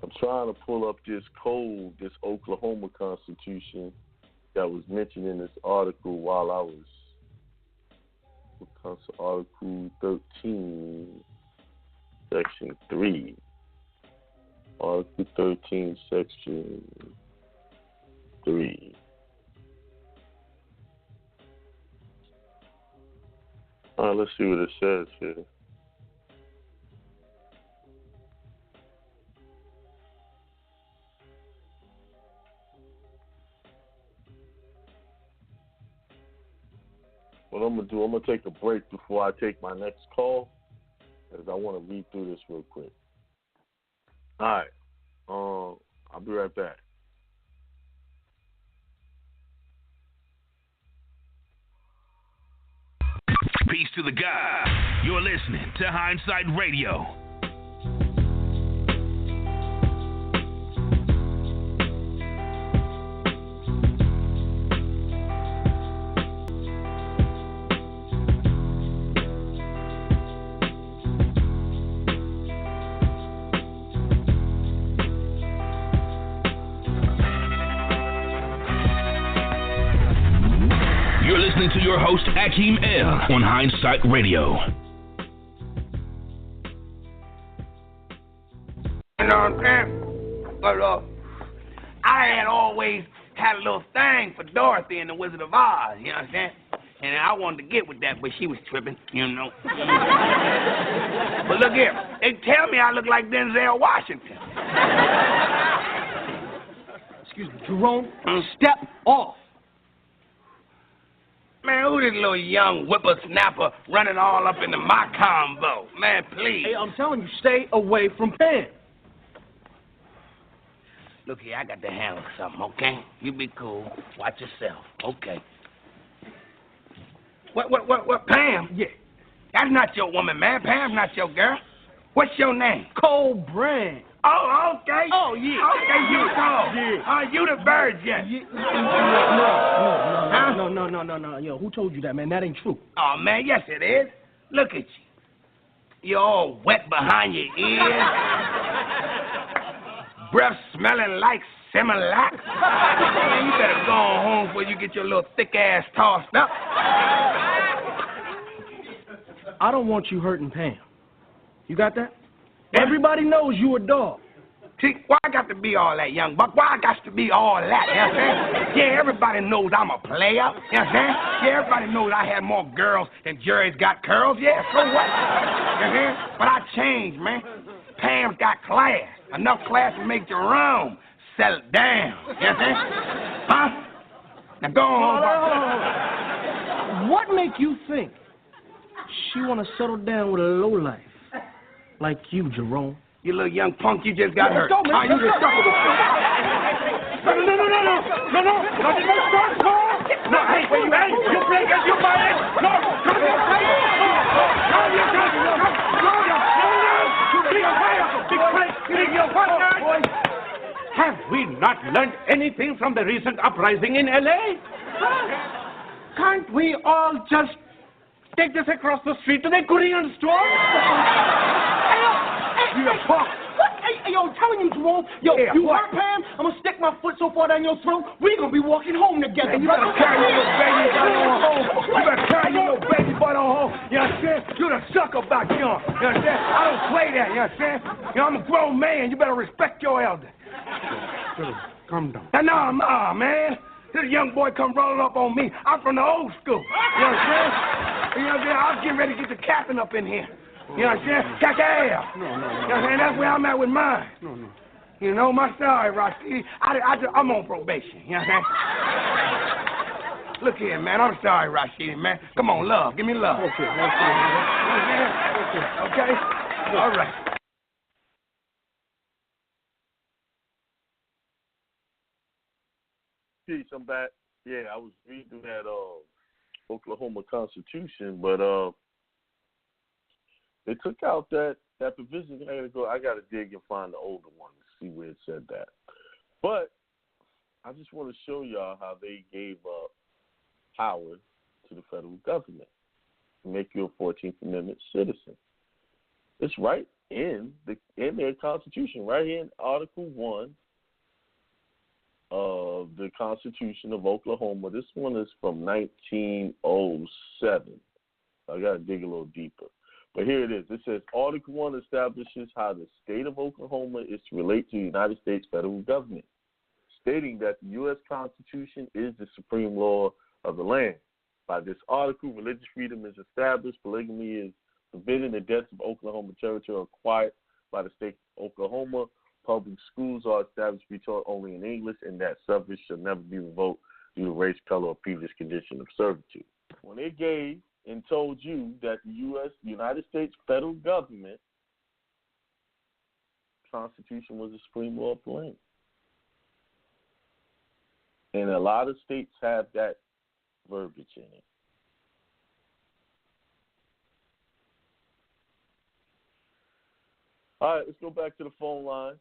I'm trying to pull up this code, this Oklahoma Constitution that was mentioned in this article while I was Article 13, Section 3. Article 13, Section 3. All right, let's see what it says here. What I'm going to do, I'm going to take a break before I take my next call, because I want to read through this real quick. All right. I'll be right back. Peace to the God. You're listening to Hindsight Radio. You're listening to your host, Akiem on Hindsight Radio. You know what I'm saying? But I had always had a little thing for Dorothy in the Wizard of Oz, you know what I'm saying? And I wanted to get with that, but she was tripping, you know. But look here, they tell me I look like Denzel Washington. Excuse me, Jerome, step off. Man, who this little young whippersnapper running all up into my combo? Man, please. Hey, I'm telling you, stay away from Pam. Look here, I got to handle something, okay? You be cool. Watch yourself, okay? What, Pam? Yeah. That's not your woman, man. Pam's not your girl. What's your name? Cole Brand. Oh, okay. Oh, yeah. Okay, you Cole. Yeah. You the virgin. Yeah. No. Yo, who told you that, man? That ain't true. Oh, man, yes, it is. Look at you. You're all wet behind your ears. Breath smelling like Similac. Man, you better go on home before you get your little thick ass tossed up. I don't want you hurting Pam. You got that? Everybody knows you a dog. See, why I got to be all that, young buck? Why I got to be all that, you know what I'm saying? Yeah, everybody knows I'm a player, you know what I'm saying? Yeah, everybody knows I had more girls than Jerry's got curls, yeah, so what? You know what I'm saying? But I changed, man. Pam's got class. Enough class to make Jerome settle down, you know what I'm saying? Huh? Now go on, buck. What make you think she want to settle down with a lowlife like you, Jerome? You little young punk, you just got hurt. Go, man. You just stuck with it. No. No, hey, you play against your body. No, come here, play. Have we not learned anything from the recent uprising in L.A.? Huh? Can't we all just take this across the street to the Korean store? Hey, yo, telling you, Jerome. Yo, Yeah, you what? hurt, Pam? I'm gonna stick my foot so far down your throat, we're gonna be walking home together. You better carry your little baby butt on home. You better carry your little baby butt on home. You understand? You're the sucker back here. You understand? I don't play that. You understand? You know, I'm a grown man. You better respect your elder. Calm down. Nah, man. This young boy come rolling up on me. I'm from the old school. You understand? You understand? I'm getting ready to get the captain up in here. You understand? Catch air. No. You understand? That's where I'm at with mine. No. You know, my sorry, Rashid. I'm on probation. You understand? Look here, man. I'm sorry, Rashid, man. Come on, love. Give me love. Okay. Okay? All right. Peace, I'm back. Yeah, I was reading that Oklahoma Constitution, but they took out that provision. I gotta dig and find the older one to see where it said that. But I just want to show y'all how they gave power to the federal government to make you a 14th Amendment citizen. It's right in their Constitution, right here in Article 1 of the Constitution of Oklahoma. This one is from 1907. I got to dig a little deeper. But here it is. It says, Article 1 establishes how the state of Oklahoma is to relate to the United States federal government, stating that the U.S. Constitution is the supreme law of the land. By this article, religious freedom is established, polygamy is forbidden, the deaths of Oklahoma territory are acquired by the state of Oklahoma. Public schools are established to be taught only in English, and that suffrage shall never be revoked due to race, color, or previous condition of servitude. When they gave and told you that the United States federal government Constitution was the supreme law of the land. And a lot of states have that verbiage in it. All right, let's go back to the phone line,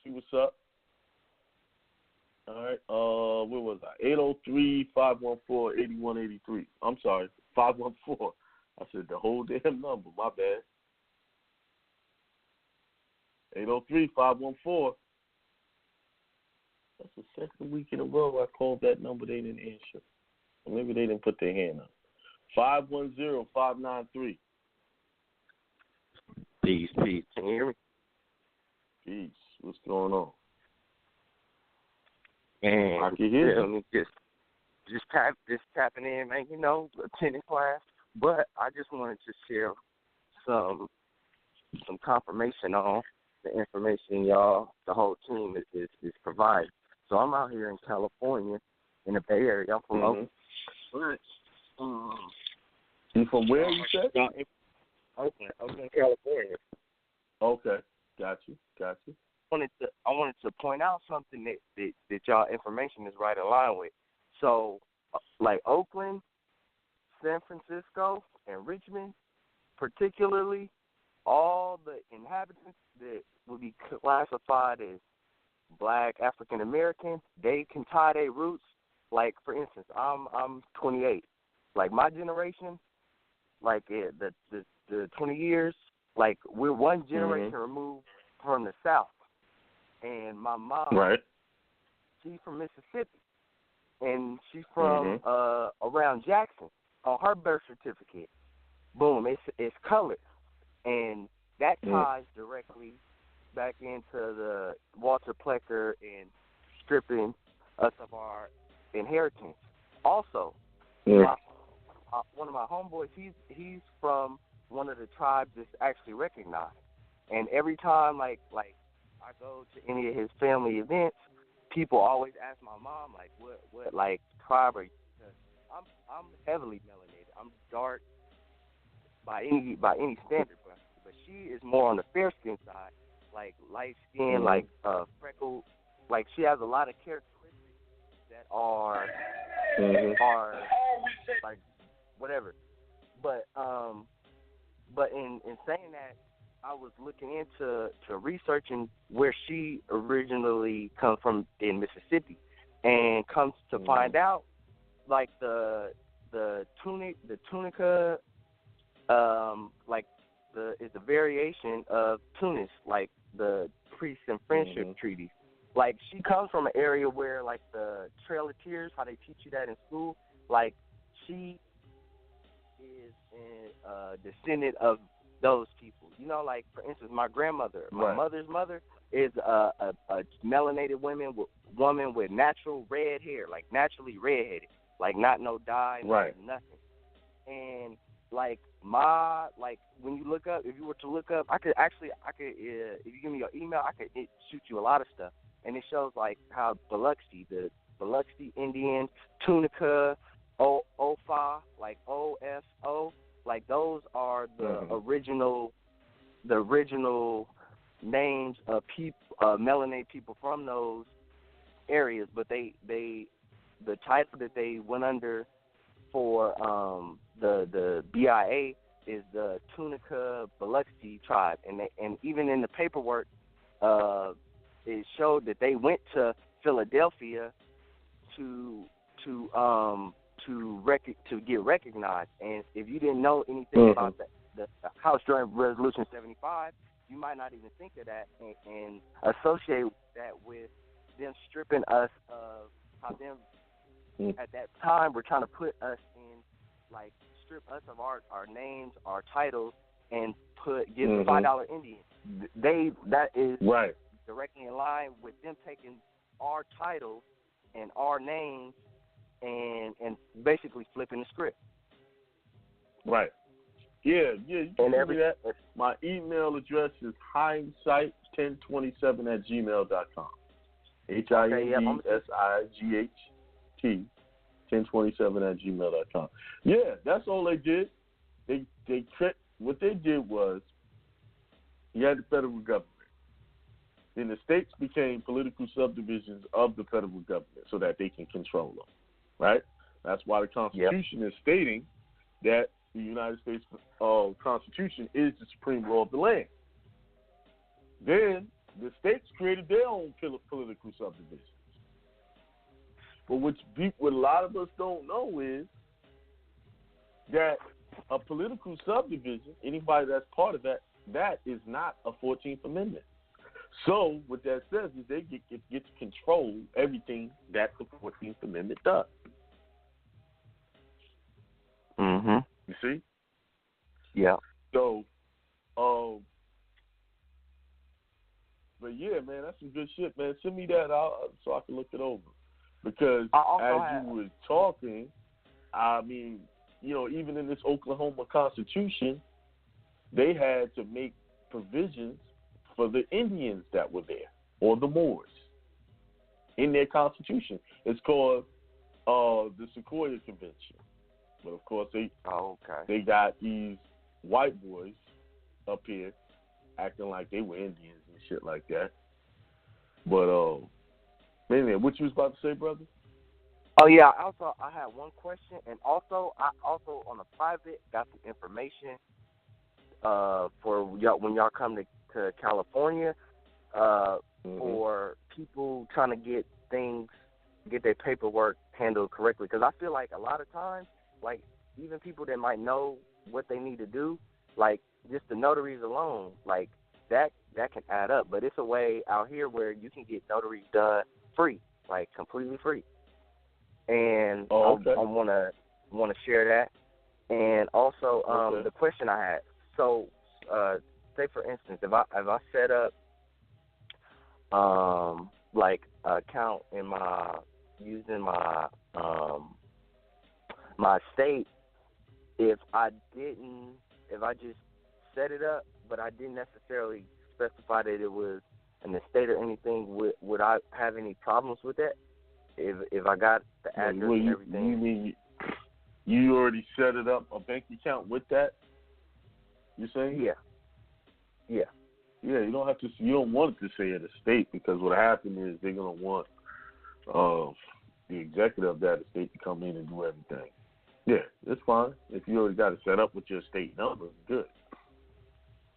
see what's up. All right, where was I? 803-514-8183. I'm sorry, 514. I said the whole damn number, my bad. 803-514. That's the second week in a row I called that number, they didn't answer. Or maybe they didn't put their hand up. 510-593. Peace. Can you hear me? Peace. What's going on? Man, I can hear you. Just tapping in, man. You know, attending class. But I just wanted to share some confirmation on the information y'all, the whole team is providing. So I'm out here in California, in the Bay Area. I'm from Oakland. You from where, you said? Oakland, California. Okay, got you. I wanted to point out something that y'all information is right in line with. So, like Oakland, San Francisco, and Richmond, particularly, all the inhabitants that would be classified as Black, African American, they can tie their roots. Like, for instance, I'm 28. Like, my generation, like the 20 years, like, we're one generation removed from the South. And my mom, she's from Mississippi, and she's from around Jackson. On her birth certificate, boom, it's colored, and that ties directly back into the Walter Plecker and stripping us of our inheritance. Also, one of my homeboys, he's from one of the tribes that's actually recognized, and every time like I go to any of his family events, people always ask my mom, like, what like, tribe are you? Because I'm heavily melanated. I'm dark by any standard, but she is more on the fair skin side, like light skin, like freckled. Like, she has a lot of characteristics that are like whatever. But in saying that, I was looking into researching where she originally comes from in Mississippi, and comes to find out, like the tunica, like is a variation of Tunis, like the Peace and Friendship Treaty. Like, she comes from an area where, like, the Trail of Tears, how they teach you that in school, like, she is a descendant of those people. You know, like, for instance, my grandmother, my mother's mother, is a melanated woman with natural red hair, like, naturally redheaded, like, not no dye, nothing. And, like, when you look up, if you were to look up, I could, if you give me your email, I could shoot you a lot of stuff. And it shows, like, how the Biloxi Indians, Tunica, Ofa, like OFO, like, those are the original names of melanated people from those areas. But the title that they went under for the BIA is the Tunica Biloxi tribe, and even in the paperwork, it showed that they went to Philadelphia to get recognized. And if you didn't know anything about the House Joint Resolution 75, you might not even think of that and associate that with them stripping us of how them at that time were trying to put us in, like, strip us of our names, our titles, and give the $5 Indian. That is directly in line with them taking our titles and our names and basically flipping the script. Right. Yeah, you can do that. My email address is hindsight1027@gmail.com. HINDSIGHT 1027@gmail.com. Yeah, that's all they did. What they did was, you had the federal government. Then the states became political subdivisions of the federal government so that they can control them, right? That's why the Constitution is stating that the United States Constitution is the supreme law of the land. Then the states created their own political subdivisions. But what a lot of us don't know is that a political subdivision, anybody that's part of that is not a 14th Amendment. So what that says is they get to control everything that the 14th Amendment does. You see? Yeah. So, but yeah, man, that's some good shit, man. Send me that out so I can look it over. Because as you were talking, I mean, you know, even in this Oklahoma Constitution, they had to make provisions for the Indians that were there, or the Moors, in their Constitution. It's called the Sequoia Convention. But of course, they got these white boys up here acting like they were Indians and shit like that. But man, what you was about to say, brother? Oh yeah, I had one question, and also I on a private got some information for y'all when y'all come to California for people trying to get their paperwork handled correctly. Because I feel like a lot of times, like, even people that might know what they need to do, like, just the notaries alone, like, that can add up. But it's a way out here where you can get notaries done free, like, completely free. And I want to share that. And also the question I had. So, say for instance, if I set up like an account using my state, if I just set it up, but I didn't necessarily specify that it was in the state or anything, would I have any problems with that? If I got the address and everything. You mean you already set it up, a bank account with that? You saying? Yeah. Yeah, you don't have to. You don't want it to say at a state, because what happened is they're gonna want the executive of that state to come in and do everything. Yeah, it's fine. If you already got it set up with your state number, it's good.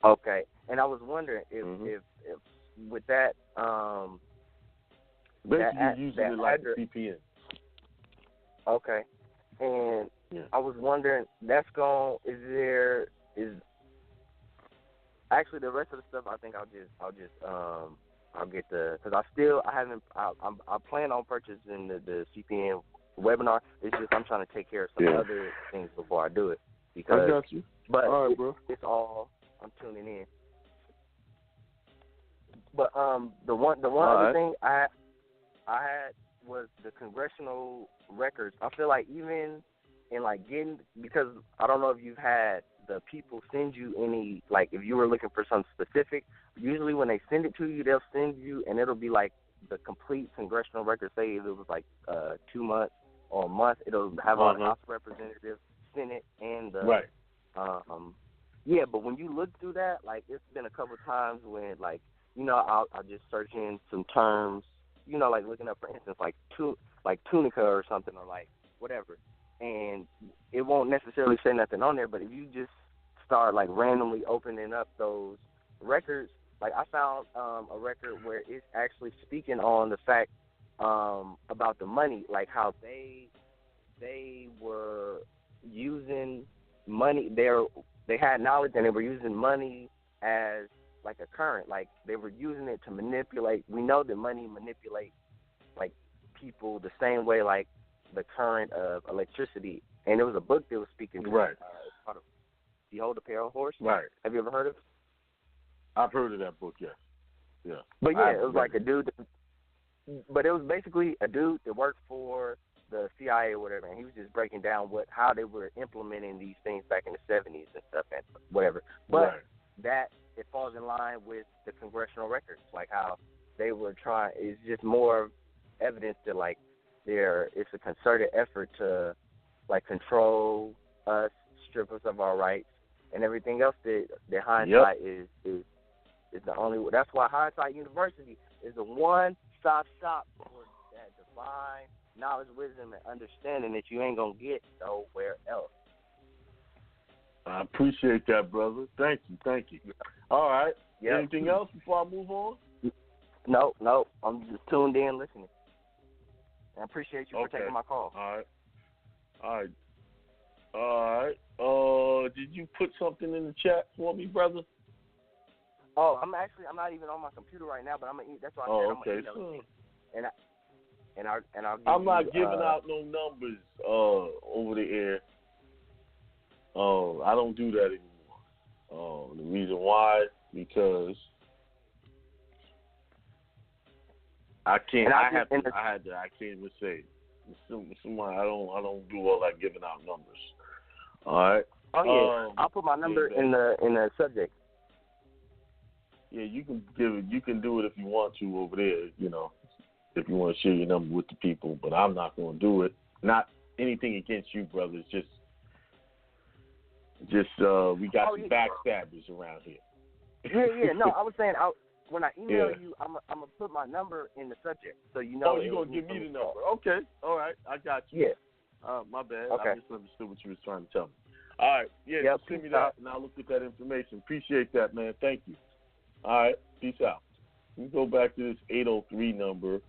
Okay, and I was wondering if with that basically using it like a CPN. Okay, and I was wondering actually the rest of the stuff I think I'll get because I plan on purchasing the CPN webinar. It's just I'm trying to take care of some other things before I do it. Because, I got you. But all right, bro. It's all I'm tuning in. But the one other thing I had was the congressional records. I feel like even in like getting, because I don't know if you've had the people send you any, like if you were looking for something specific, usually when they send it to you, they'll send you and it'll be like the complete congressional record. Say if it was like 2 months or a month, it'll have all the House representatives, Senate, and the but when you look through that, like it's been a couple times when like, you know, I'll just search in some terms, you know, like looking up for instance like tunica or something or like whatever, and it won't necessarily say nothing on there, but if you just start like randomly opening up those records, like I found a record where it's actually speaking on the fact about the money, like how they were using money. They had knowledge and they were using money as like a current, like they were using it to manipulate. We know that money manipulates like people the same way like the current of electricity. And there was a book that was speaking to right. It's called Behold the Pale Horse. Right. Have you ever heard of it? I've heard of that book, yes. Yeah. But yeah, it was like a dude. But it was basically a dude that worked for the CIA or whatever, and he was just breaking down how they were implementing these things back in the 70s and stuff and whatever. But that it falls in line with the congressional records, like how they were trying. It's just more evidence that like it's a concerted effort to like control us, strip us of our rights, and everything else. That hindsight is the only. That's why Hindsight University is the one-stop shop for that divine knowledge, wisdom, and understanding that you ain't gonna get nowhere else. I appreciate that, brother. Thank you. All right. Anything else before I move on? No. I'm just tuned in, listening. I appreciate you for taking my call. All right. Did you put something in the chat for me, brother? Oh, I'm not even on my computer right now, but I'm gonna eat. That's why I said I'm gonna email it. And I'll I'm not giving out no numbers over the air. I don't do that anymore. The reason why, because I can't. I can't even say it. I don't do all that giving out numbers. All right. Oh yeah. I'll put my number in the subject. Yeah, you can give it. You can do it if you want to over there. You know, if you want to share your number with the people, but I'm not going to do it. Not anything against you, brother. It's just we got some backstabbers around here. Yeah. No, I was saying when I email you, I'm gonna put my number in the subject, so you know. Oh, you're gonna give me the number? Okay, all right, I got you. Yeah. My bad. Okay. I misunderstood what you was trying to tell me. All right, just send me that, and I'll look at that information. Appreciate that, man. Thank you. All right, peace out. We go back to this 803 number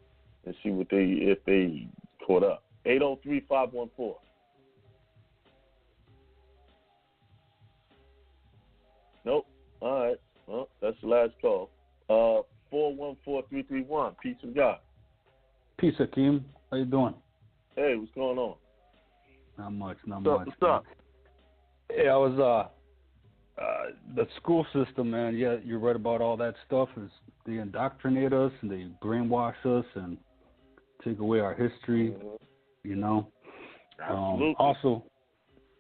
and see if they caught up. 803-514. Nope. All right. Well, that's the last call. 414-331. Peace of God. Peace, Akiem. How you doing? Hey, what's going on? Not much. What's up? Yeah, I was the school system, man. Yeah, you're right about all that stuff. Is they indoctrinate us and they brainwash us and take away our history. You know. Absolutely. Also,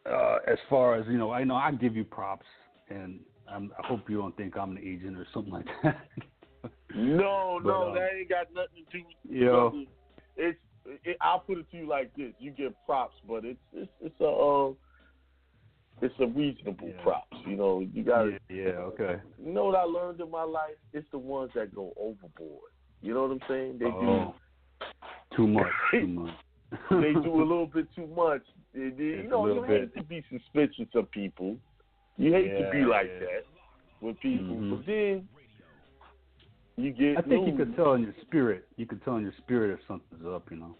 as far as I know I give you props, and I hope you don't think I'm an agent or something like that. No, that ain't got nothing to do with it. I'll put it to you like this: you get props, but it's a reasonable props. You know, you got to. Yeah. Okay. You know what I learned in my life? It's the ones that go overboard. You know what I'm saying? They do too much. They do a little bit too much. You hate to be suspicious of people. You hate to be like that. with people. Mm-hmm. But then you get I think news. you could tell in your spirit. You could tell in your spirit if something's up, you know.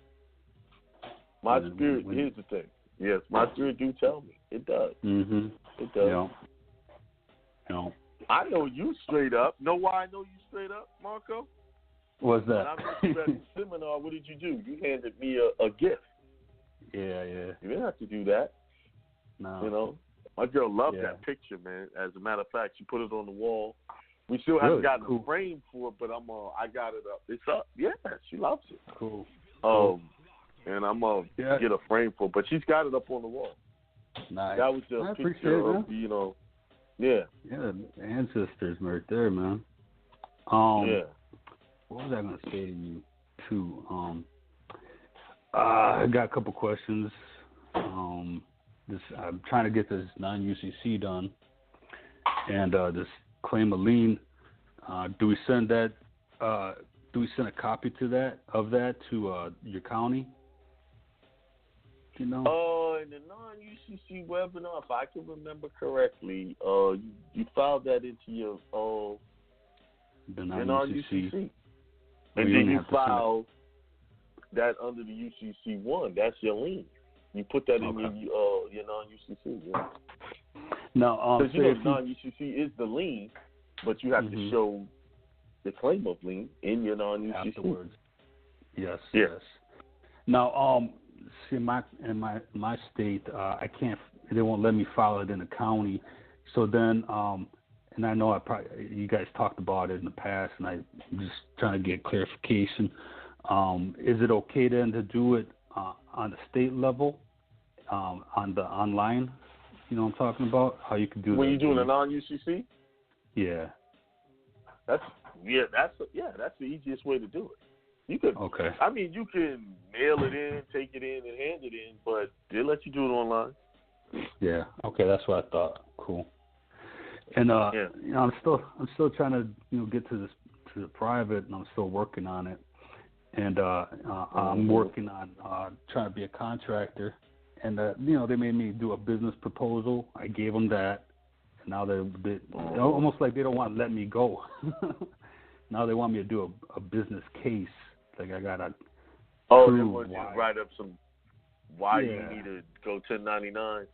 My spirit, here's the thing. Yes, my spirit do tell me. It does. Mm-hmm. It does. Yeah. Yeah. I know you straight up. Know why I know you straight up, Marco? What's that? When I met you at the seminar, what did you do? You handed me a gift. Yeah. You didn't have to do that. No. You know, my girl loved that picture, man. As a matter of fact, she put it on the wall. We still haven't gotten a frame for it, but I got it up. It's up. Yeah, she loves it. Cool. And I'm gonna get a frame for it, but she's got it up on the wall. Nice. That was a picture of, you know, yeah, ancestors right there, man. yeah. What was I gonna say to you too? I got a couple questions. I'm trying to get this non-UCC done, and this claim of lien. Do we send that? Do we send a copy to that to your county? You know? In the non-UCC webinar, if I can remember correctly, you filed that into your non-UCC. And then you file that under the UCC one. That's your lien. You put that in your non-UCC. Yeah. Now, because non-UCC is the lien, but you have to show the claim of lien in your non-UCC. Afterwards. Yes. Yeah. Yes. Now, see, in my state, I can't. They won't let me file it in the county. So then, and I know you guys talked about it in the past, and I'm just trying to get clarification. Is it okay then to do it on the state level, on the online? You know what I'm talking about? How you can do when you're doing a non-UCC? Yeah. That's the easiest way to do it. You could. Okay. I mean, you can mail it in, take it in, and hand it in, but they let you do it online. Yeah. Okay, that's what I thought. Cool. And you know, I'm still trying to get to the private, and I'm still working on it. And I'm working on trying to be a contractor. And they made me do a business proposal. I gave them that. And now they're almost like they don't want to let me go. Now they want me to do a business case. Like I gotta. They want you to write up some why you need to go 1099.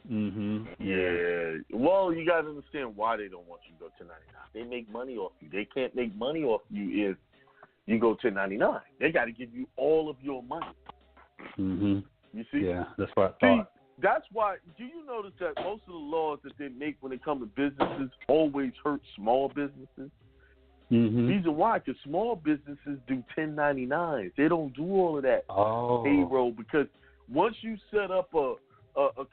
Mhm. Yeah. Well, you gotta understand why they don't want you to go 1099. They make money off you. They can't make money off you if you go 1099. They got to give you all of your money. Mhm. You see? Yeah, that's what I thought. That's why. Do you notice that most of the laws that they make when it comes to businesses always hurt small businesses? Mm-hmm. Reason why? Because small businesses do 1099s. They don't do all of that payroll, because once you set up a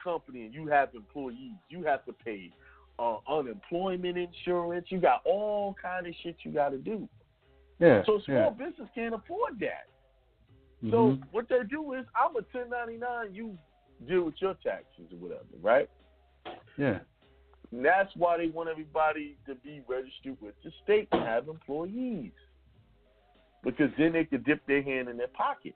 company and you have employees, you have to pay unemployment insurance. You got all kind of shit you got to do. Yeah. So small business can't afford that. Mm-hmm. So what they do is, I'm a 1099. You deal with your taxes or whatever, right? Yeah. And that's why they want everybody to be registered with the state and have employees, because then they could dip their hand in their pocket.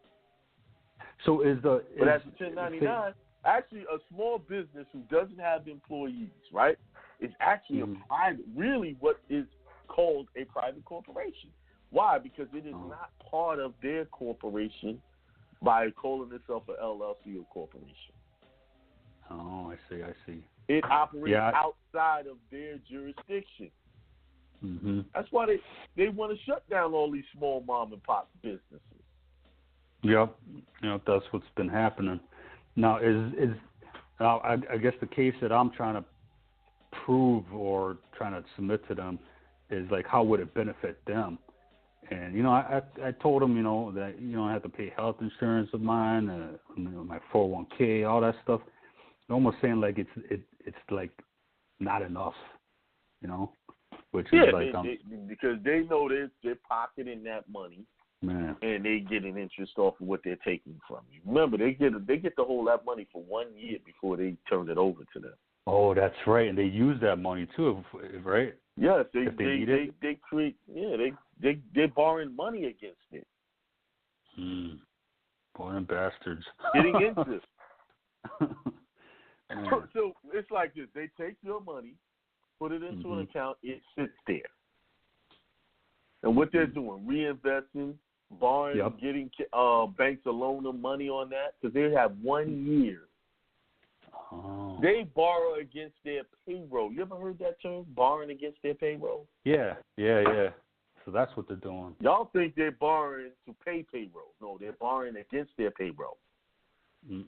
So but as a 1099, actually a small business who doesn't have employees, right, is actually a private, really what is called a private corporation. Why? Because it is not part of their corporation by calling itself an LLC or corporation. Oh, I see. It operates outside of their jurisdiction. Mm-hmm. That's why they want to shut down all these small mom and pop businesses. Yep, that's what's been happening. Now, I guess the case that I'm trying to prove or trying to submit to them is like, how would it benefit them? And I told them that I have to pay health insurance of mine, my 401k, all that stuff. I'm almost saying like it's like not enough, which is like because they know they're pocketing that money, man, and they get an interest off of what they're taking from you. Remember, they get to hold that money for 1 year before they turn it over to them. Oh, that's right, and they use that money too, right? Yes, they create. Yeah, they're borrowing money against it. Born bastards. Getting interest. So it's like this: they take your money, put it into an account, it sits there. And what they're doing, reinvesting, borrowing, getting banks to loan them money on that, because they have 1 year. Oh. They borrow against their payroll. You ever heard that term, borrowing against their payroll? Yeah. So that's what they're doing. Y'all think they're borrowing to pay payroll. No, they're borrowing against their payroll.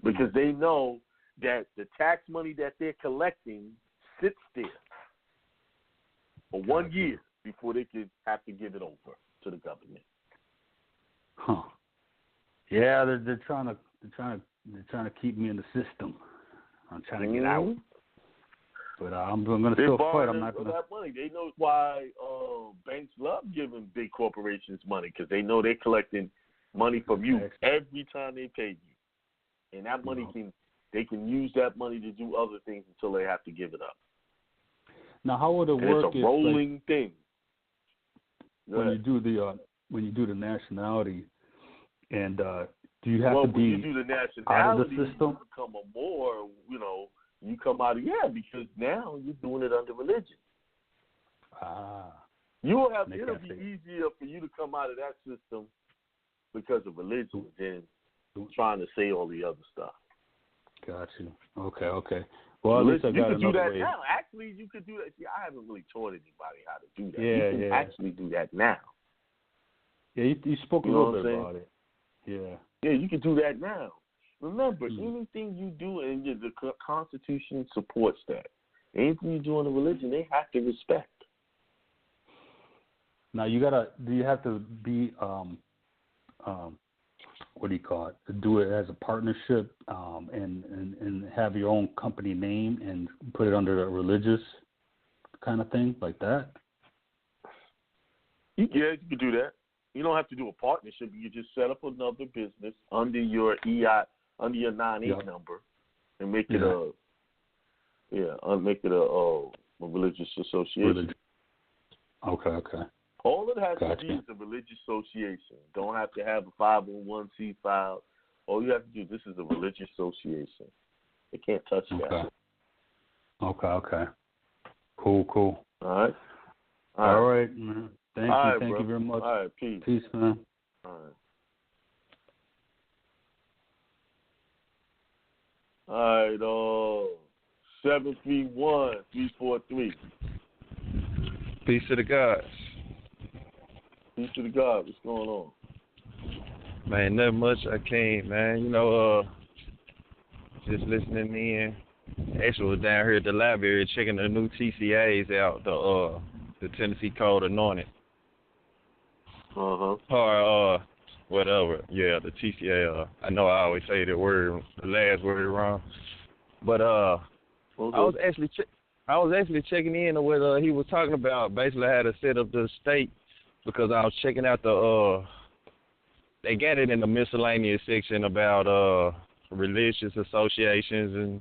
Because they know that the tax money that they're collecting sits there for 1 year before they could have to give it over to the government. Huh. Yeah, they're trying to keep me in the system. I'm trying to get out. But I'm going to still fight. I'm not going to. That money. They know why banks love giving big corporations money, because they know they're collecting money from you every time they pay you, and that money they can use that money to do other things until they have to give it up. Now, how would it work? It's a rolling thing. When you do the nationality, and do you have to be when you do the nationality, out of the system? You become a Moor, you come out of, because now you're doing it under religion. It'll be easier for you to come out of that system because of religion than trying to say all the other stuff. Got you. Okay. Well, at least I got another way. Now. Actually, you could do that. See, I haven't really taught anybody how to do that. You can actually do that now. Yeah, you spoke a little bit about it. Yeah. Yeah, you can do that now. Remember, anything you do, and the Constitution supports that. Anything you do in a religion, they have to respect. Now, do you have to be, what do you call it? To do it as a partnership, and have your own company name and put it under a religious kind of thing like that? Yeah, you can do that. You don't have to do a partnership. You can just set up another business under your EI, under your 9-8 number, and make it a religious association. Okay. All it has to be is a religious association. Don't have to have a 501c file. All you have to do, this is a religious association. They can't touch that. Okay. Cool. All right. All right, man. Thank you very much. All right, peace. Peace, man. All right. 731-343. Peace to the gods. Peace to the God. What's going on? Man, nothing much. I came, man. Just listening in. Actually, was down here at the Delaware checking the new TCAs out, the Tennessee Code Anointed. Or whatever. Yeah, the TCA. I know I always say the last word wrong, but I was actually checking in on what he was talking about. Basically, how to set up the state, because I was checking out they got it in the miscellaneous section about religious associations, and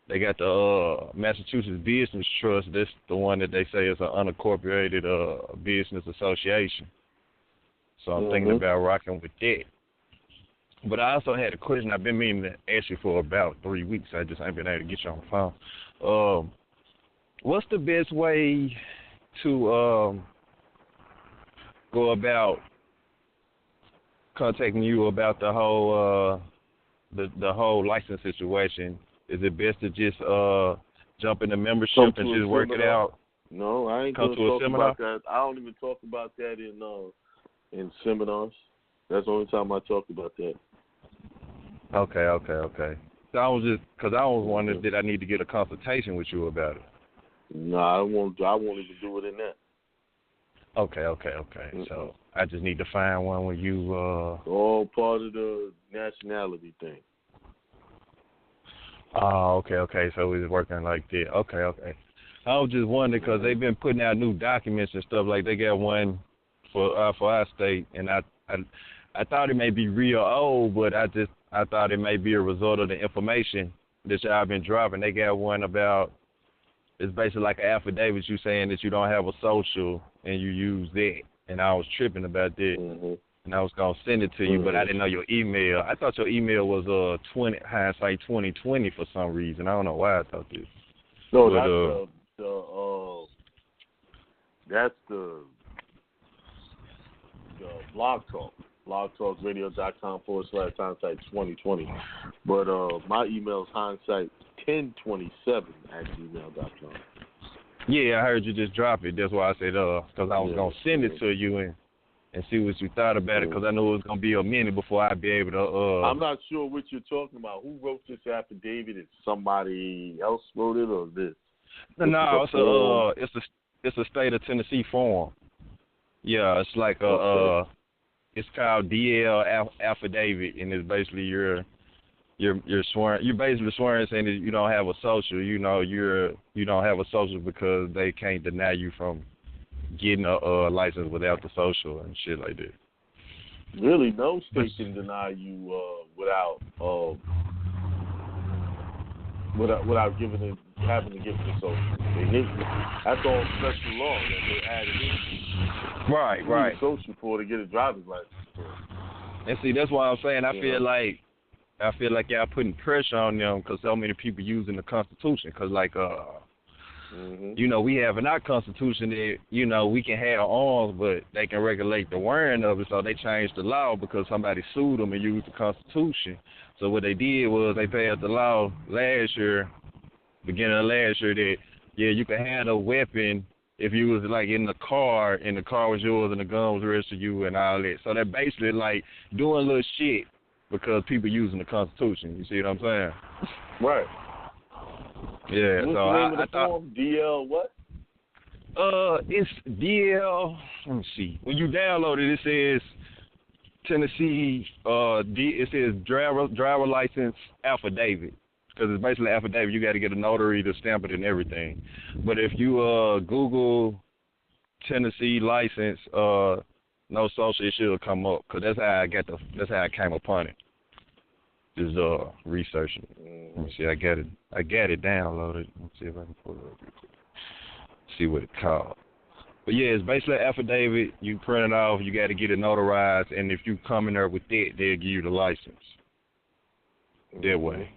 they got the Massachusetts Business Trust. That's the one that they say is an unincorporated business association. So I'm thinking about rocking with that. But I also had a question I've been meaning to ask you for about 3 weeks. I just ain't been able to get you on the phone. What's the best way to go about contacting you about the whole the whole license situation? Is it best to just jump in the membership and just work it out? No, I ain't going to talk about that. I don't even talk about that in seminars. That's the only time I talk about that. Okay. So I was wondering, did I need to get a consultation with you about it? No, I won't even do it in that. Okay. So I just need to find one where you all part of the nationality thing. Oh, okay. So it's working like that. Okay. I was just wondering because they've been putting out new documents and stuff. Like they got one for our state, and I thought it may be real old, but I thought it may be a result of the information that y'all been dropping. They got one about, it's basically like an affidavit you saying that you don't have a social and you use that. And I was tripping about that. And I was going to send it to you, but I didn't know your email. I thought your email was hindsight 2020 for some reason. I don't know why I thought this. No, that's That's the Blog Talk. blogtalkradio.com/hindsight2020. But my email is hindsight1027@gmail.com. Yeah, I heard you just drop it. That's why I said, because I was going to send it to you and see what you thought about it, because I knew it was going to be a minute before I'd be able to. I'm not sure what you're talking about. Who wrote this affidavit? If somebody else wrote it or this? No, it's a state of Tennessee form. Yeah, it's like it's called DL affidavit, and it's basically you're swearing. You're basically swearing saying that you don't have a social. You don't have a social because they can't deny you from getting a license without the social and shit like that. Really, no state can deny you without having to give it a social. That's all special law that they added in. Right. You need a social for to get a driver's license. And see, that's why I'm saying I feel like y'all putting pressure on them because so many people using the Constitution. Because we have in our Constitution that we can have arms, but they can regulate the wearing of it. So they changed the law because somebody sued them and used the Constitution. So what they did was they passed the law beginning of last year, that you can have a weapon if you was like in the car and the car was yours and the gun was registered to you and all that. So they're basically like doing little shit because people using the Constitution. You see what I'm saying? Right. Yeah. What's so the name of the I form? DL what? It's DL. Let me see. When you download it, it says Tennessee. It says driver license affidavit. Because it's basically an affidavit. You got to get a notary to stamp it and everything. But if you Google Tennessee license, no social, it should come up. Because that's how I came upon it. Just researching it. Let me see. I got it downloaded. Let's see if I can pull it up real quick. See what it's called. But yeah, it's basically an affidavit. You print it off. You got to get it notarized. And if you come in there with that, they'll give you the license. That way.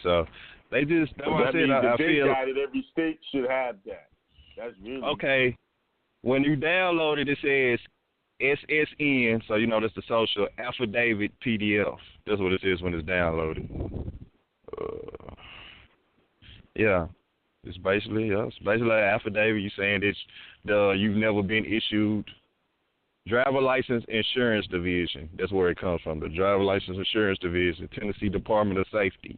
So they just. That's what I said. I feel guy that every state should have that. That's really okay. When you download it, it says SSN. So that's the social affidavit PDF. That's what it says when it's downloaded. It's basically an affidavit. You saying that you've never been issued driver license insurance division. That's where it comes from. The driver license insurance division, Tennessee Department of Safety.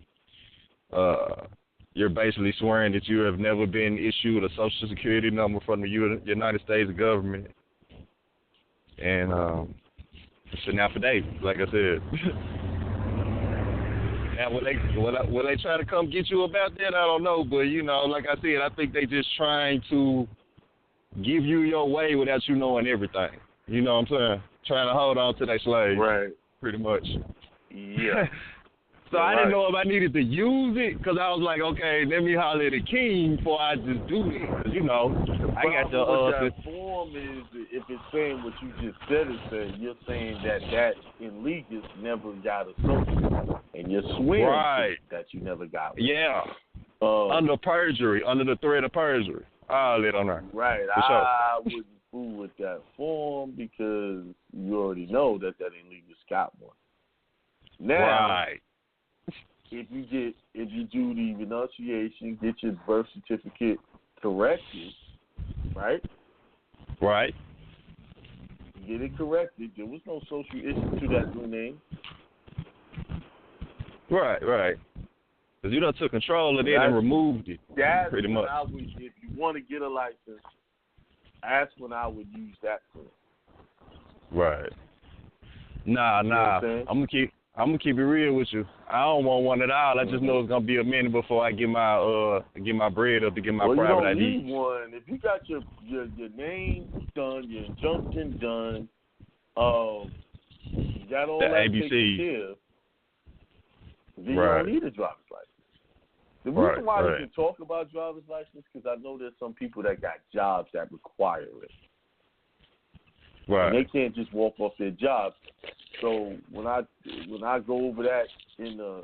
You're basically swearing that you have never been issued a Social Security number from the United States government, and it's an affidavit, like I said. Now, will they try to come get you about that? I don't know, but like I said, I think they just trying to give you your way without you knowing everything. You know what I'm saying? Trying to hold on to their slaves, right? Pretty much. Yeah. So I didn't know if I needed to use it because I was like, okay, let me holler at the king before I just do it. Because, I got the that form is, if it's saying what you just said, you're saying that illegal never got a social, and you're swearing that you never got one. Yeah. Under perjury, under the threat of perjury. I'll let on there. Right. I wouldn't fool with that form because you already know that illegal got one. Now, if you do the renunciation, get your birth certificate corrected, right? Right. Get it corrected. There was no social issue to that new name. Right. Because you done took control of it and removed it. That's pretty much. If you want to get a license, that's when I would use that for. Right. Nah. I'm gonna keep it real with you. I don't want one at all. I just know it's gonna be a minute before I get my bread up to get my private ID. You don't need one. If you got your name done, your injunction done, you got all that taken care of, then you don't need a driver's license. The reason why you can talk about driver's license because I know there's some people that got jobs that require it. Right. And they can't just walk off their jobs. So when I go over that in the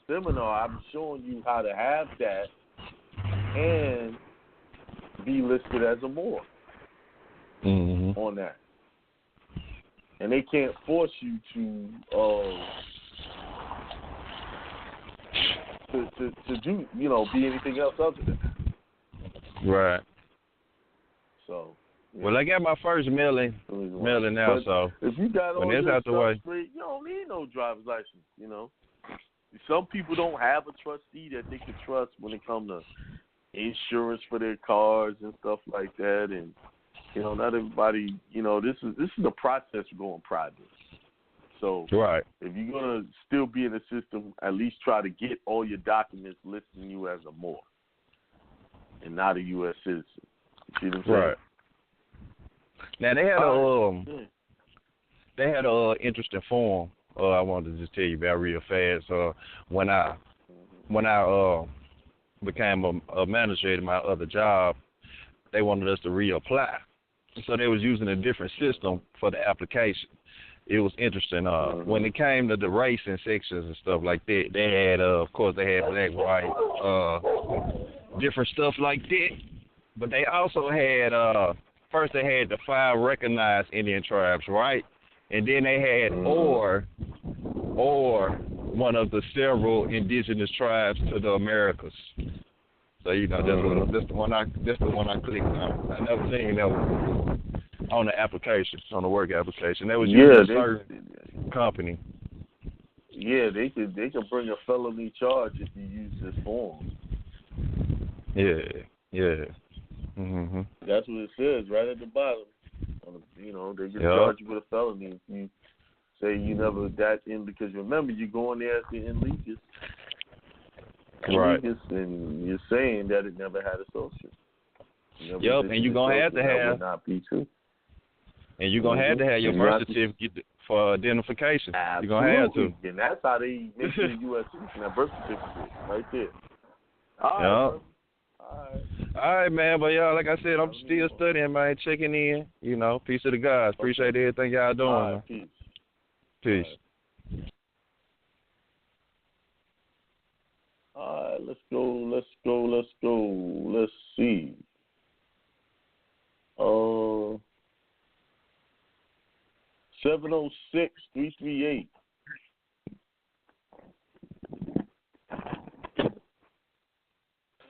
seminar, I'm showing you how to have that and be listed as a Moor. on that. And they can't force you to do, be anything else other than that. Right. So. Yeah. Well, I got my first mailing now, but so if you got all when it's your out the stuff way, straight, you don't need no driver's license. Some people don't have a trustee that they can trust when it comes to insurance for their cars and stuff like that, and not everybody. This is a process of going private. So right. If you're gonna still be in the system, at least try to get all your documents listing you as a Moor and not a U.S. citizen. See what I'm saying? Right. Now they had a interesting form. I wanted to just tell you about real fast. When I became a manager at my other job, they wanted us to reapply. So they was using a different system for the application. It was interesting. When it came to the racing sections and stuff like that, they had, of course, they had black, white, different stuff like that. But they also had, first they had the 5 recognized Indian tribes, right? And then they had or one of the several indigenous tribes to the Americas. So that's the one I clicked on. I never seen that one on the application, on the work application. That was using a certain company. Yeah, they could bring a felony charge if you use this form. Yeah. That's what it says right at the bottom. They just charge you with a felony if you say you never got in, because remember, you're going there as the illegal. Right. And you're saying that it never had a social. Yep, and you're going to have to have. Would not be true. And you're going to have to have your birth certificate for identification. Absolutely. You're going to have to. And that's how they make you a U.S. citizen, that birth certificate, right there. All right. All right, man. But y'all, like I said, I'm still studying, man. Checking in. Peace to the guys. Appreciate everything y'all doing. All right, peace. All right, let's go. Let's see.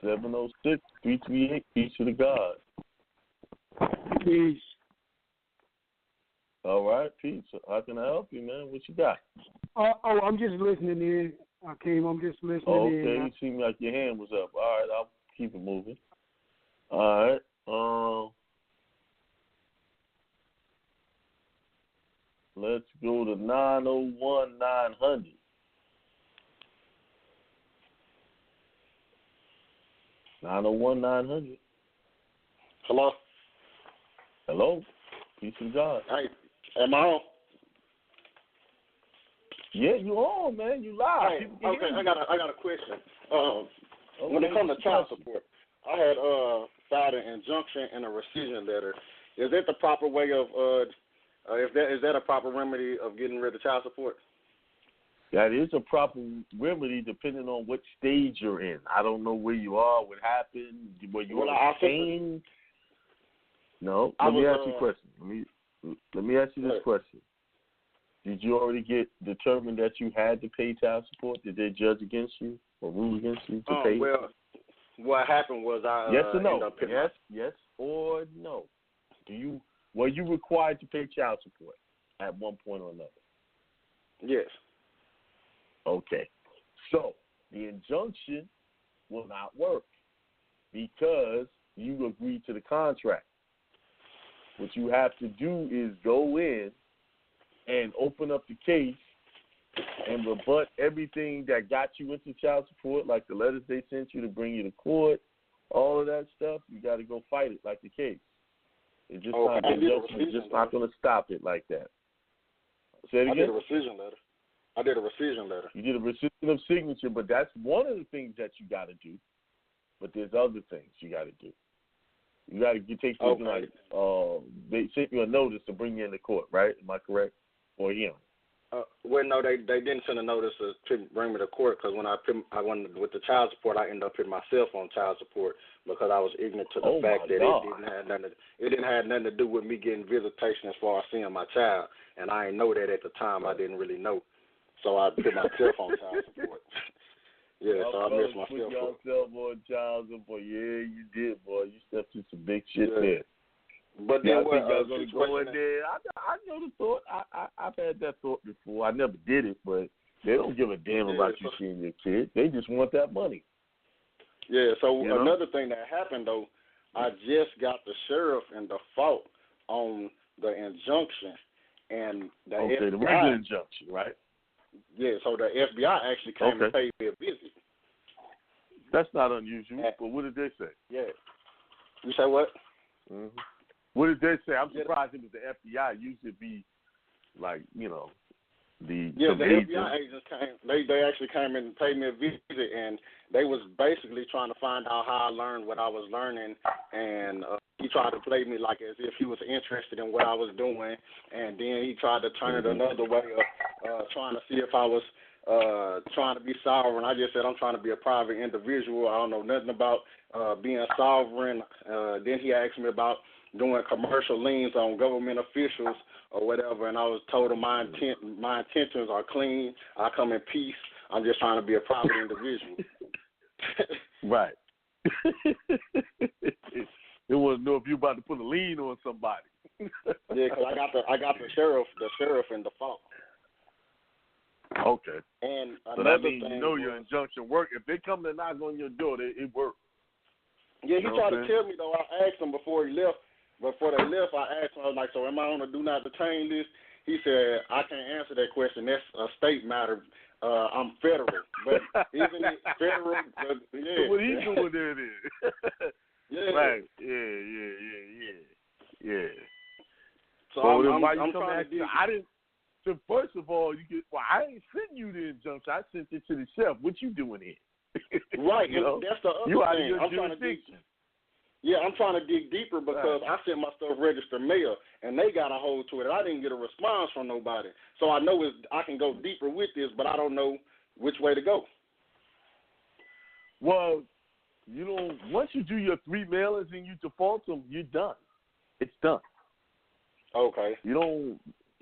706-338. Peace to the God. Peace. All right, peace. How can I help you, man? What you got? I'm just listening in. I'm just listening in. Okay, you seem like your hand was up. All right, I'll keep it moving. All right. Let's go to 901-900. Hello. Peace and God. Hey, am I on? Yeah, you on, man. You live. Hey, okay, I got a question. When it comes to child support, I had filed an injunction and a rescission letter. Is that the proper way of is that a proper remedy of getting rid of child support? That is a proper remedy depending on what stage you're in. I don't know where you are, what happened, were you paying? No. Let me ask you a question. Let me ask you this question. Did you already get determined that you had to pay child support? Did they judge against you or rule against you to pay? Well, what happened was yes or no? Yes or no? Were you required to pay child support at one point or another? Yes. Okay. So the injunction will not work because you agreed to the contract. What you have to do is go in and open up the case and rebut everything that got you into child support, like the letters they sent you to bring you to court, all of that stuff. You got to go fight it like the case. It's just not going to stop it like that. Say it again. I did a rescission letter. You did a rescission of signature, but that's one of the things that you got to do. But there's other things you got to do. You got to take something like they sent you a notice to bring you into court, right? Am I correct? For a hearing. Well, no, they didn't send a notice to bring me to court because when I went with the child support, I ended up putting myself on child support because I was ignorant to the fact that it didn't have nothing to do with me getting visitation as far as seeing my child, and I didn't know that at the time. I didn't really know, so I put myself on child support. Yeah, so I messed myself up. Yourself on child support. Yeah, you did, boy. You stepped into some big shit there. But then I think I was going to go in there. I know the thought. I've had that thought before. I never did it, but they don't give a damn about you seeing your kid. They just want that money. Yeah, so another thing that happened, though, I just got the sheriff in default on the injunction. And the FBI, the regular injunction, right? Yeah, so the FBI actually came and paid me a visit. That's not unusual, but what did they say? Yeah. You say what? Mm-hmm. What did they say? I'm surprised it was the FBI. Usually it'd be like, the FBI agents came. They actually came and paid me a visit, and they was basically trying to find out how I learned what I was learning, and he tried to play me like as if he was interested in what I was doing, and then he tried to turn it another way of trying to see if I was trying to be sovereign. I just said I'm trying to be a private individual. I don't know nothing about being sovereign. Then he asked me about doing commercial liens on government officials or whatever, and I was told my intentions are clean. I come in peace. I'm just trying to be a private individual. Right. It wasn't know if you about to put a lien on somebody. Yeah, because I got the sheriff in default. Okay. And so that means your injunction work. If they come to knock on your door, it works. Yeah, he tried to tell me though. I asked him before he left. Before they left, I asked him, I was like, so am I on a do not detain list? He said, I can't answer that question. That's a state matter. I'm federal. But isn't it federal? Yeah. What he doing there then? Yeah. Right. Yeah. So I'm trying to do. I didn't. So first of all, I ain't sent you the injunction. I sent it to the sheriff. What you doing here? Right. That's the other you thing. Out of your I'm jurisdiction. I'm trying to dig deeper because I sent my stuff registered mail, and they got a hold to it. I didn't get a response from nobody. So I know I can go deeper with this, but I don't know which way to go. Well, once you do your 3 mailers and you default them, you're done. It's done. Okay.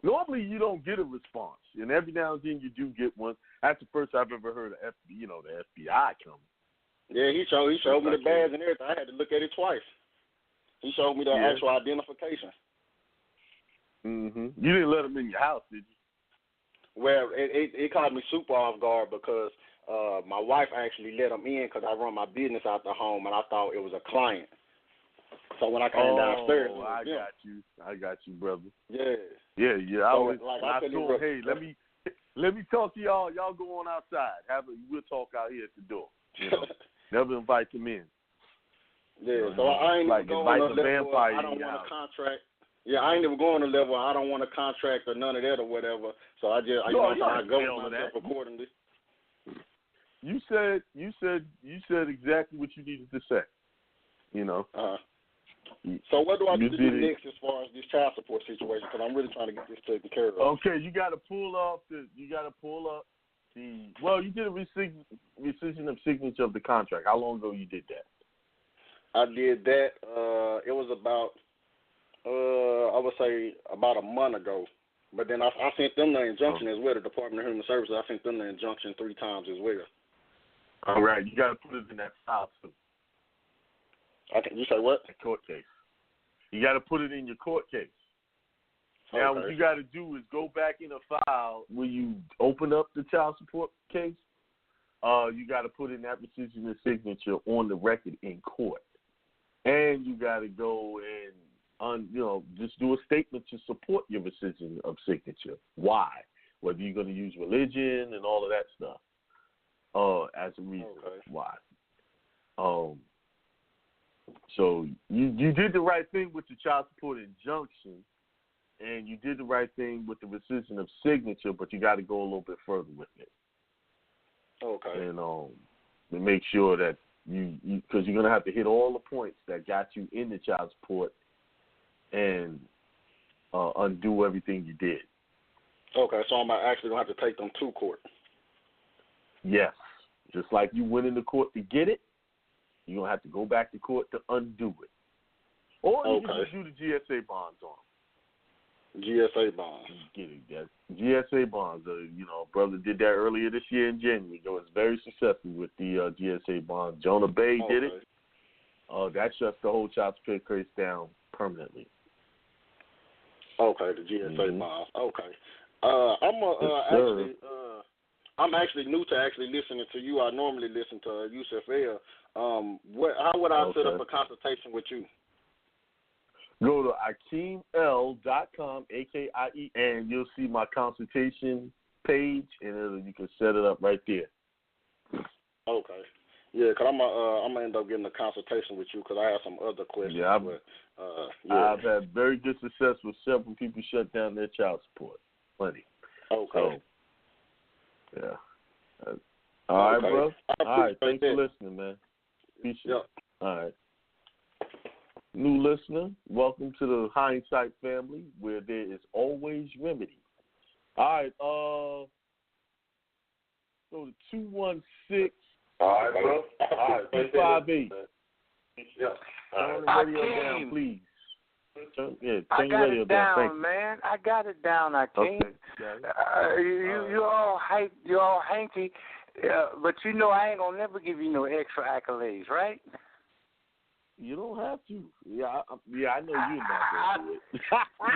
Normally you don't get a response, and every now and then you do get one. That's the first I've ever heard of the FBI come. Yeah, he showed me the badge and everything. I had to look at it twice. He showed me the actual identification. Mm-hmm. You didn't let him in your house, did you? Well, it caught me super off guard because my wife actually let him in because I run my business out the home, and I thought it was a client. So when I came downstairs, I got you, brother. Yeah. Yeah. I told him, hey, let me talk to y'all. Y'all go on outside. We'll talk out here at the door. Never invite them in. Yeah, so I ain't like even going on the level. I don't want a contract. Yeah, I ain't even going to the level. I don't want a contract or none of that or whatever. So I go myself accordingly. You said exactly what you needed to say. So what do I need to do next as far as this child support situation? Because I'm really trying to get this taken care of. Okay, you got to pull up the. Well, you did a rescission of signature of the contract. How long ago you did that? I did that. It was about, I would say about a month ago. But then I sent them the injunction as well. The Department of Human Services. I sent them the injunction 3 times as well. All right, you got to put it in that file too. You say what? A court case. You got to put it in your court case. Now, what you got to do is go back in a file where you open up the child support case. You got to put in that rescission and signature on the record in court, and you got to go and just do a statement to support your rescission of signature. Why? Whether you're going to use religion and all of that stuff as a reason why. So you did the right thing with the child support injunction, and you did the right thing with the rescission of signature, but you got to go a little bit further with it. Okay. And to make sure that because you're going to have to hit all the points that got you in the child support and undo everything you did. Okay, so I'm actually going to have to take them to court. Yes. Just like you went into court to get it, you're going to have to go back to court to undo it. Or you can just do the GSA bonds on them. GSA bonds. Get it, guys. GSA bonds. Brother did that earlier this year in January. He was very successful with the GSA bonds. Jonah Bay did it. That shuts the whole child support case down permanently. Okay, the GSA bonds. Okay. I'm actually new to actually listening to you. I normally listen to Yusuf L. How would I set up a consultation with you? Go to AkiemL.com, AKIE, and you'll see my consultation page, and you can set it up right there. Okay. Yeah, because I'm gonna end up getting a consultation with you because I have some other questions. Yeah, I've had very good success with several people shut down their child support. Plenty. Okay. So, yeah. All right, bro. All right. Thanks for listening, man. Appreciate it. All right. New listener, welcome to the Hindsight family, where there is always remedy. All right. So the 216. All right, bro. All right. 258. Yeah. Turn the radio down, please. Turn your radio down. Thank you. Man. I got it down, Akiem. Okay. You all hype, you all hanky, but you know I ain't gonna never give you no extra accolades, right? You don't have to. Yeah, I know you're not going to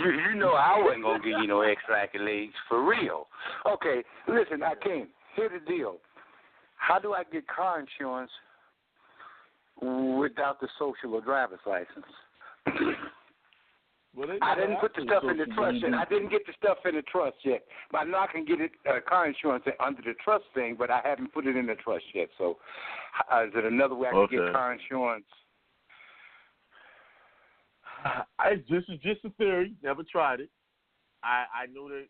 do it. You know I wasn't going to give you no extra accolades, for real. Okay, listen, Akiem, here's the deal. How do I get car insurance without the social or driver's license? I didn't put the stuff in the trust yet. I didn't get the stuff in the trust yet. But I know I can get it car insurance under the trust thing, but I haven't put it in the trust yet. So is there another way I can get car insurance? This is just a theory. Never tried it. I know that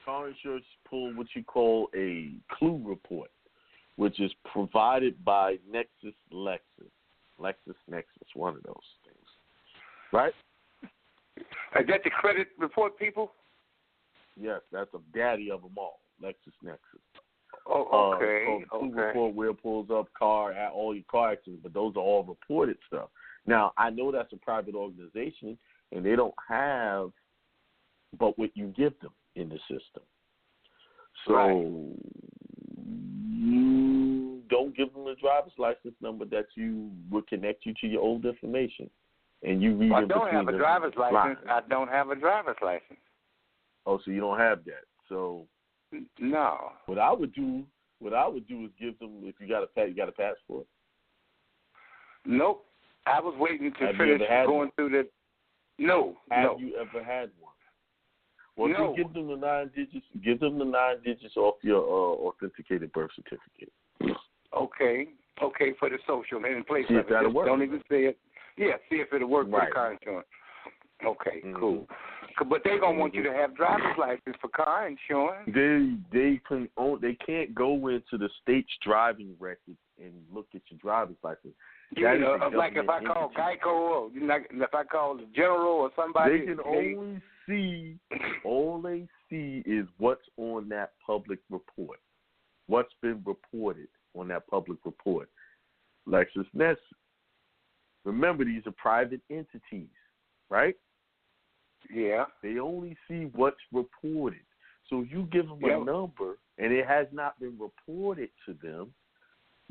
car insurance pull what you call a clue report, which is provided by LexisNexis, one of those things, right? Is that the credit report, people? Yes, that's a daddy of them all, LexisNexis. Oh, okay. Clue report where it pulls up all your car accidents, but those are all reported stuff. Now, I know that's a private organization, and they don't have but what you give them in the system. So you don't give them a driver's license number that would connect you to your old information. And you read I don't have a driver's license. I don't have a driver's license. Oh, so you don't have that. So no. What I would do is give them, if you got a passport. Nope. I was waiting to finish going through the. No. Have you ever had one? Well, no. Give them the 9 digits. Give them the 9 digits off your authenticated birth certificate. Okay, for the social and in place see of if that'll work. Don't even say it. Yeah, see if it'll work for the car insurance. Okay, cool. But they're gonna want you to have driver's license for car insurance. They can't go into the state's driving record and look at your driver's license. Like if I call Geico or if I call the General or somebody, they can only see. All they see is what's on that public report. What's been reported on that public report. LexisNexis. Remember, these are private entities, right? Yeah. They only see what's reported. So you give them a number, and it has not been reported to them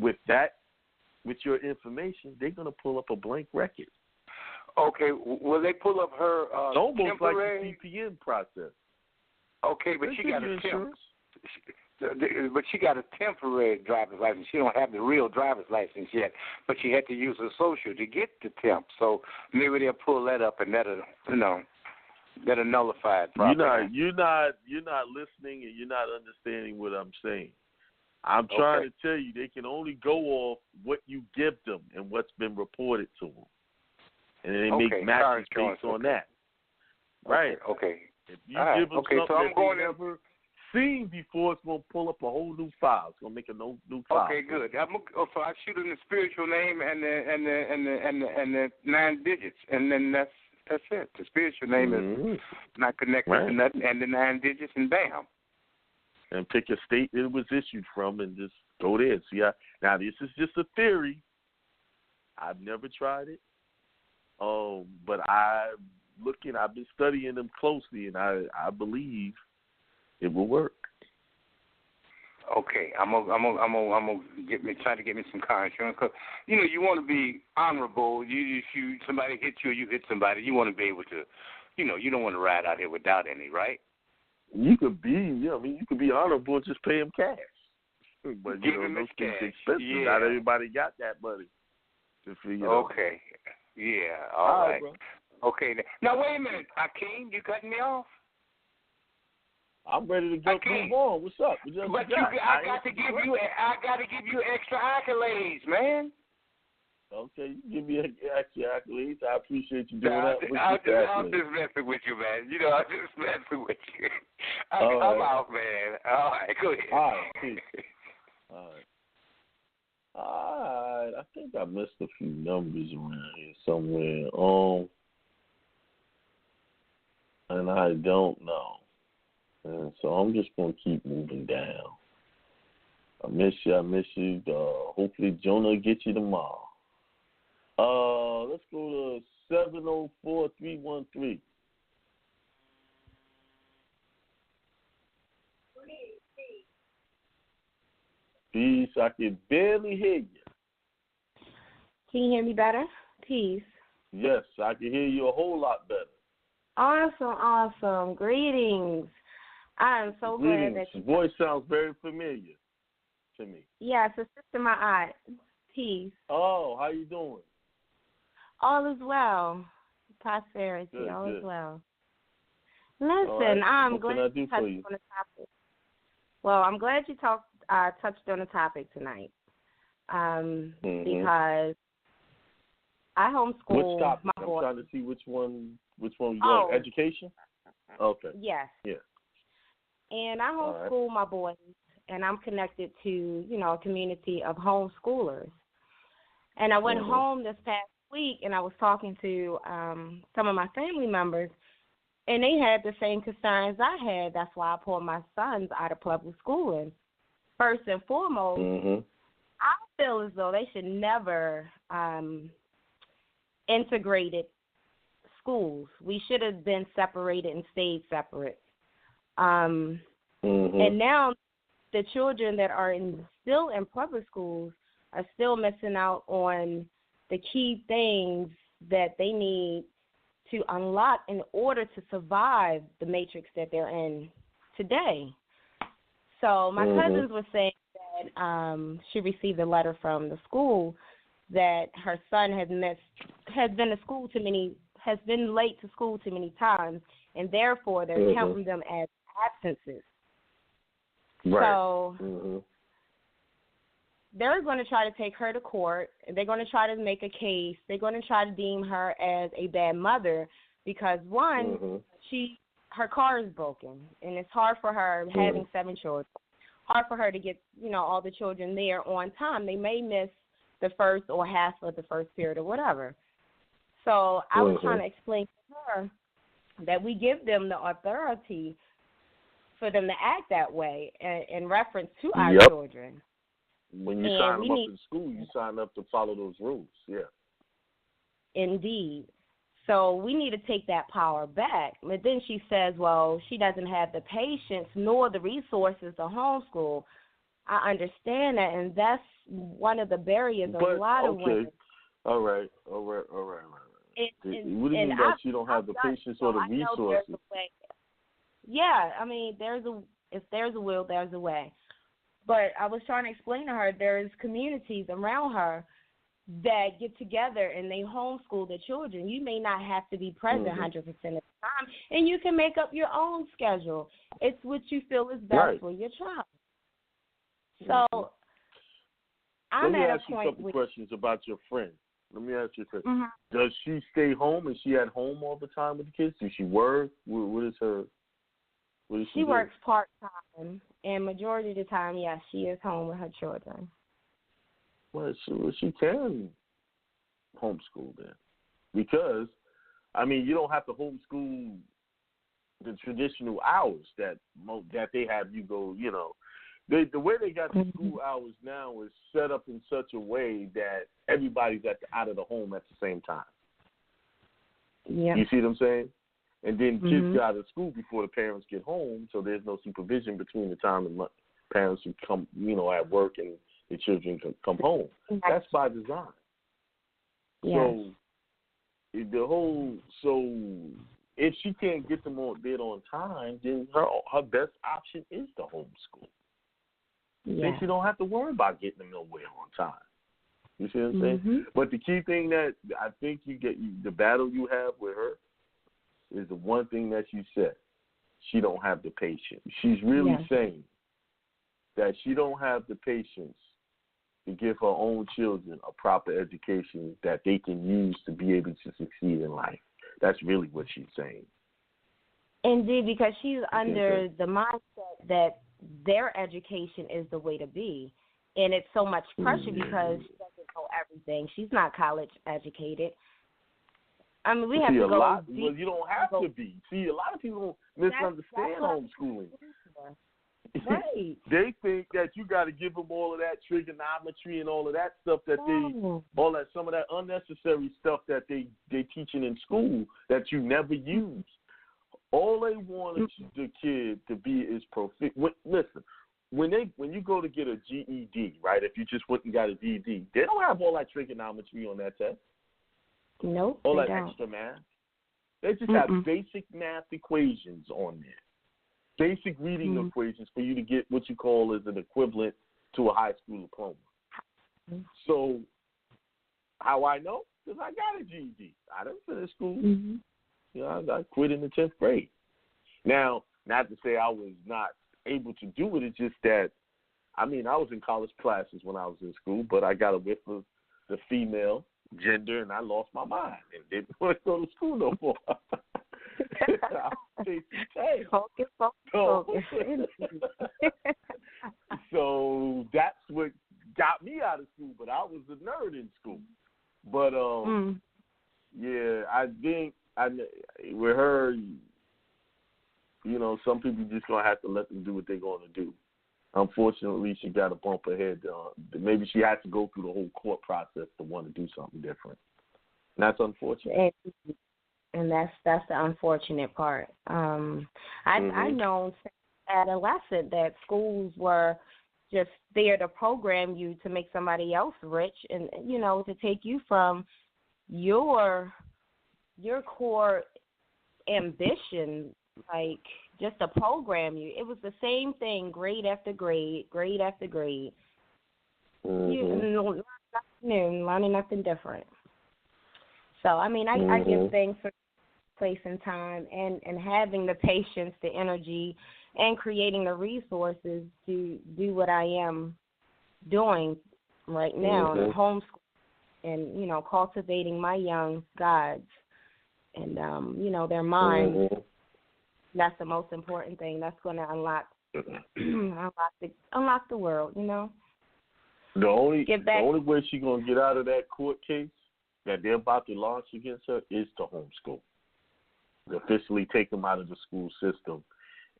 with your information, they're going to pull up a blank record. Okay. Will they pull up her it's almost temporary? like the CPN process. Okay, but she got a But she got a temporary driver's license. She don't have the real driver's license yet, but she had to use her social to get the temp. So maybe they'll pull that up, and that'll nullify it. You're not listening, and you're not understanding what I'm saying. I'm trying to tell you they can only go off what you give them and what's been reported to them, and they make matches based on that. Right? Okay. If you give them something that they never seen before, it's going to pull up a whole new file. It's going to make a new file. Okay, good. So I shoot in the spiritual name and the 9 digits, and then That's it. The spiritual name is not connected to nothing, and the 9 digits, and bam. And pick a state it was issued from, and just go there. See, now this is just a theory. I've never tried it, but I've been studying them closely, and I believe it will work. Okay, I'm gonna try to get me some car insurance, because you want to be honorable. If somebody hits you, or you hit somebody, you want to be able to, you don't want to ride out here without any, right? You could be, you could be honorable and just pay him cash. But Give him those things cash. expensive. Yeah. Not everybody got that money. Okay. Yeah. All right. Bro. Okay. Now wait a minute, Akiem, you cutting me off? I'm ready to go move on. What's up? I got to give you extra accolades, man. Okay, you give me extra accolades. I appreciate you doing that. I'm just messing with you, man. I'm just messing with you. I'm out, man. All right, go ahead. All right, peace. All right. I think I missed a few numbers around here somewhere. And I don't know. And so I'm just going to keep moving down. I miss you. Hopefully Jonah will get you tomorrow. Let's go to 704-313. Peace. I can barely hear you. Can you hear me better? Peace. Yes, I can hear you a whole lot better. Awesome. Greetings. I am so glad that your voice sounds very familiar to me. Yes, it's Sister my aunt. Peace. Oh, how you doing? All is well. Prosperity. Good, all good. is well. Listen, I'm glad you touched on the topic. Well, I'm glad you touched on the topic tonight. Because I homeschool which topic? my boy. I'm trying to see which one we go. Education? Okay. Yes. Yeah. And I homeschool my boys, and I'm connected to, a community of homeschoolers. And I went home this past week, and I was talking to some of my family members, and they had the same concerns I had. That's why I pulled my sons out of public schooling. First and foremost, I feel as though they should never integrated schools. We should have been separated and stayed separate. And now the children that are still in public schools are still missing out on the key things that they need to unlock in order to survive the matrix that they're in today. So my cousins were saying that she received a letter from the school that her son has been late to school too many times, and therefore they're counting them as absences. Right. So they're going to try to take her to court. They're going to try to make a case. They're going to try to deem her as a bad mother because, one, her car is broken, and it's hard for her having 7 children. Hard for her to get, all the children there on time. They may miss the first or half of the first period or whatever. So I was trying to explain to her that we give them the authority for them to act that way in reference to our children. When you sign them up in school, you sign up to follow those rules, Indeed. So we need to take that power back. But then she says, well, she doesn't have the patience nor the resources to homeschool. I understand that, and that's one of the barriers of a lot of women. All right. What do you mean that you don't have the patience or the resources? Yeah, I mean, if there's a will, there's a way. But I was trying to explain to her there's communities around her that get together and they homeschool their children. You may not have to be present 100% of the time, and you can make up your own schedule. It's what you feel is best for your child. So I'm at a point. Let me ask you a couple questions about your friend. Let me ask you a question. Does she stay home? Is she at home all the time with the kids? Does she work? What is her? What does she do? Works part-time, and majority of the time, yes, she is home with her children. Well, she can homeschool then, because I mean, you don't have to homeschool the traditional hours that they have you go, you know. The way they got the school hours now is set up in such a way that everybody's out of the home at the same time. Yeah. You see what I'm saying? And then kids get out of school before the parents get home, so there's no supervision between the time the parents who come, you know, at work and the children can come home. That's by design. Yes. So if she can't get them on bed on time, then her best option is to homeschool. Then she don't have to worry about getting them nowhere on time. You see what I'm saying? But the key thing that I think the battle you have with her is the one thing that you said. She don't have the patience. She's really saying that she don't have the patience to give her own children a proper education that they can use to be able to succeed in life. That's really what she's saying. Indeed, because she's under the mindset that their education is the way to be. And it's so much pressure because she doesn't know everything. She's not college educated. I mean, we have to go deep. Well, you don't have to be. See, a lot of people misunderstand homeschooling. Right. They think that you got to give them all of that trigonometry and all of that stuff some of that unnecessary stuff that they teaching in school that you never use. All they want the kid to be is proficient. Listen, when you go to get a GED, right? If you just went and got a GED, they don't have all that trigonometry on that test. Nope. All that don't. extra math. They just have basic math equations on there. Basic reading equations for you to get what you call as an equivalent to a high school diploma. So, how I know? Because I got a GED. I didn't finish school. You know, I quit in the 10th grade. Now, not to say I was not able to do it. It's just that, I mean, I was in college classes when I was in school, but I got a whiff of the female gender, and I lost my mind and didn't want to go to school no more. So that's what got me out of school, but I was a nerd in school. But yeah, I think with her, you know, some people just gonna have to let them do what they're gonna do. Unfortunately, she got a bump ahead. Maybe she had to go through the whole court process to want to do something different. And that's unfortunate. And that's the unfortunate part. I know since adolescent that schools were just there to program you to make somebody else rich, and you know, to take you from your core ambition, like just to program you. It was the same thing, grade after grade, grade after grade. You learning nothing different. So, I mean, I give thanks for place and time and having the patience, the energy, and creating the resources to do what I am doing right now in homeschool and, you know, cultivating my young gods and, you know, their minds. That's the most important thing. That's going to unlock the world, you know. The only way she's going to get out of that court case that they're about to launch against her is to homeschool. Officially take them out of the school system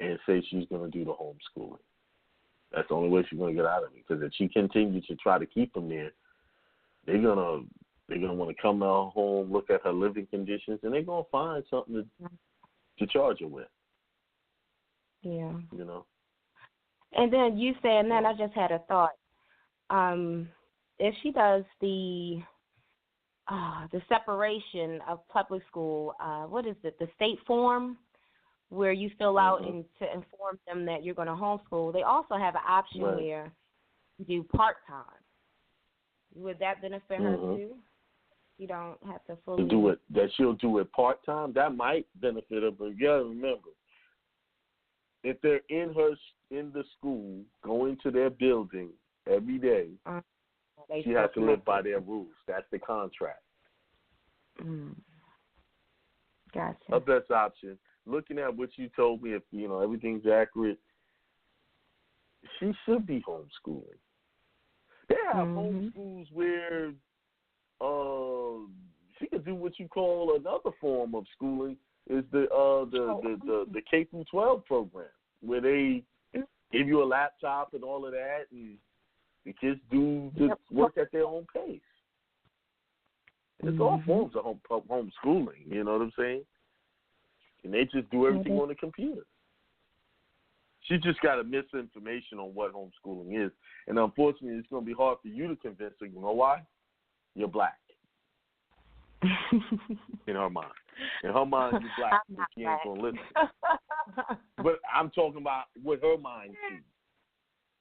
and say she's going to do the homeschooling. That's the only way she's going to get out of it. Because if she continues to try to keep them there, they're gonna want to come out home, look at her living conditions, and they're going to find something to charge her with. Yeah. You know. And then you saying that, I just had a thought. If she does the separation of public school, what is it, the state form, where you fill out and to inform them that you're going to homeschool, they also have an option where you do part-time. Would that benefit her too? You don't have to fully do it. That she'll do it part-time, that might benefit her, but you got to remember, if they're in the school, going to their building every day, she has to live by their rules. That's the contract. Gotcha. Her best option, looking at what you told me, if you know everything's accurate, she should be homeschooling. They have homeschools where she could do what you call another form of schooling is the K through 12 program, where they give you a laptop and all of that, and the kids do the work at their own pace. It's all forms of homeschooling, you know what I'm saying? And they just do everything on the computer. She just got a misinformation on what homeschooling is. And unfortunately, it's going to be hard for you to convince her. You know why? You're black. In her mind. In her mind, you're black. So she ain't going to listen. But I'm talking about what her mind sees.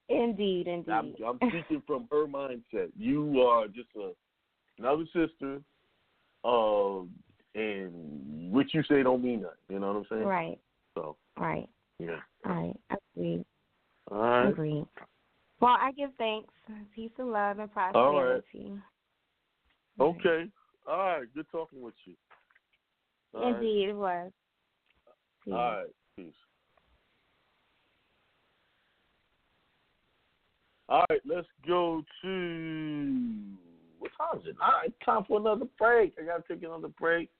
Indeed. I'm speaking from her mindset. You are just another sister, and what you say don't mean nothing. You know what I'm saying? Right. So. Right. Yeah. Right. Agreed. All right. Agreed. Well, I give thanks. Peace and love and prosperity. All right. Okay. All right. Good talking with you. All Indeed, it was. Peace. All right. Peace. All right. Let's go to, what time is it? All right. Time for another break. I got to take another break.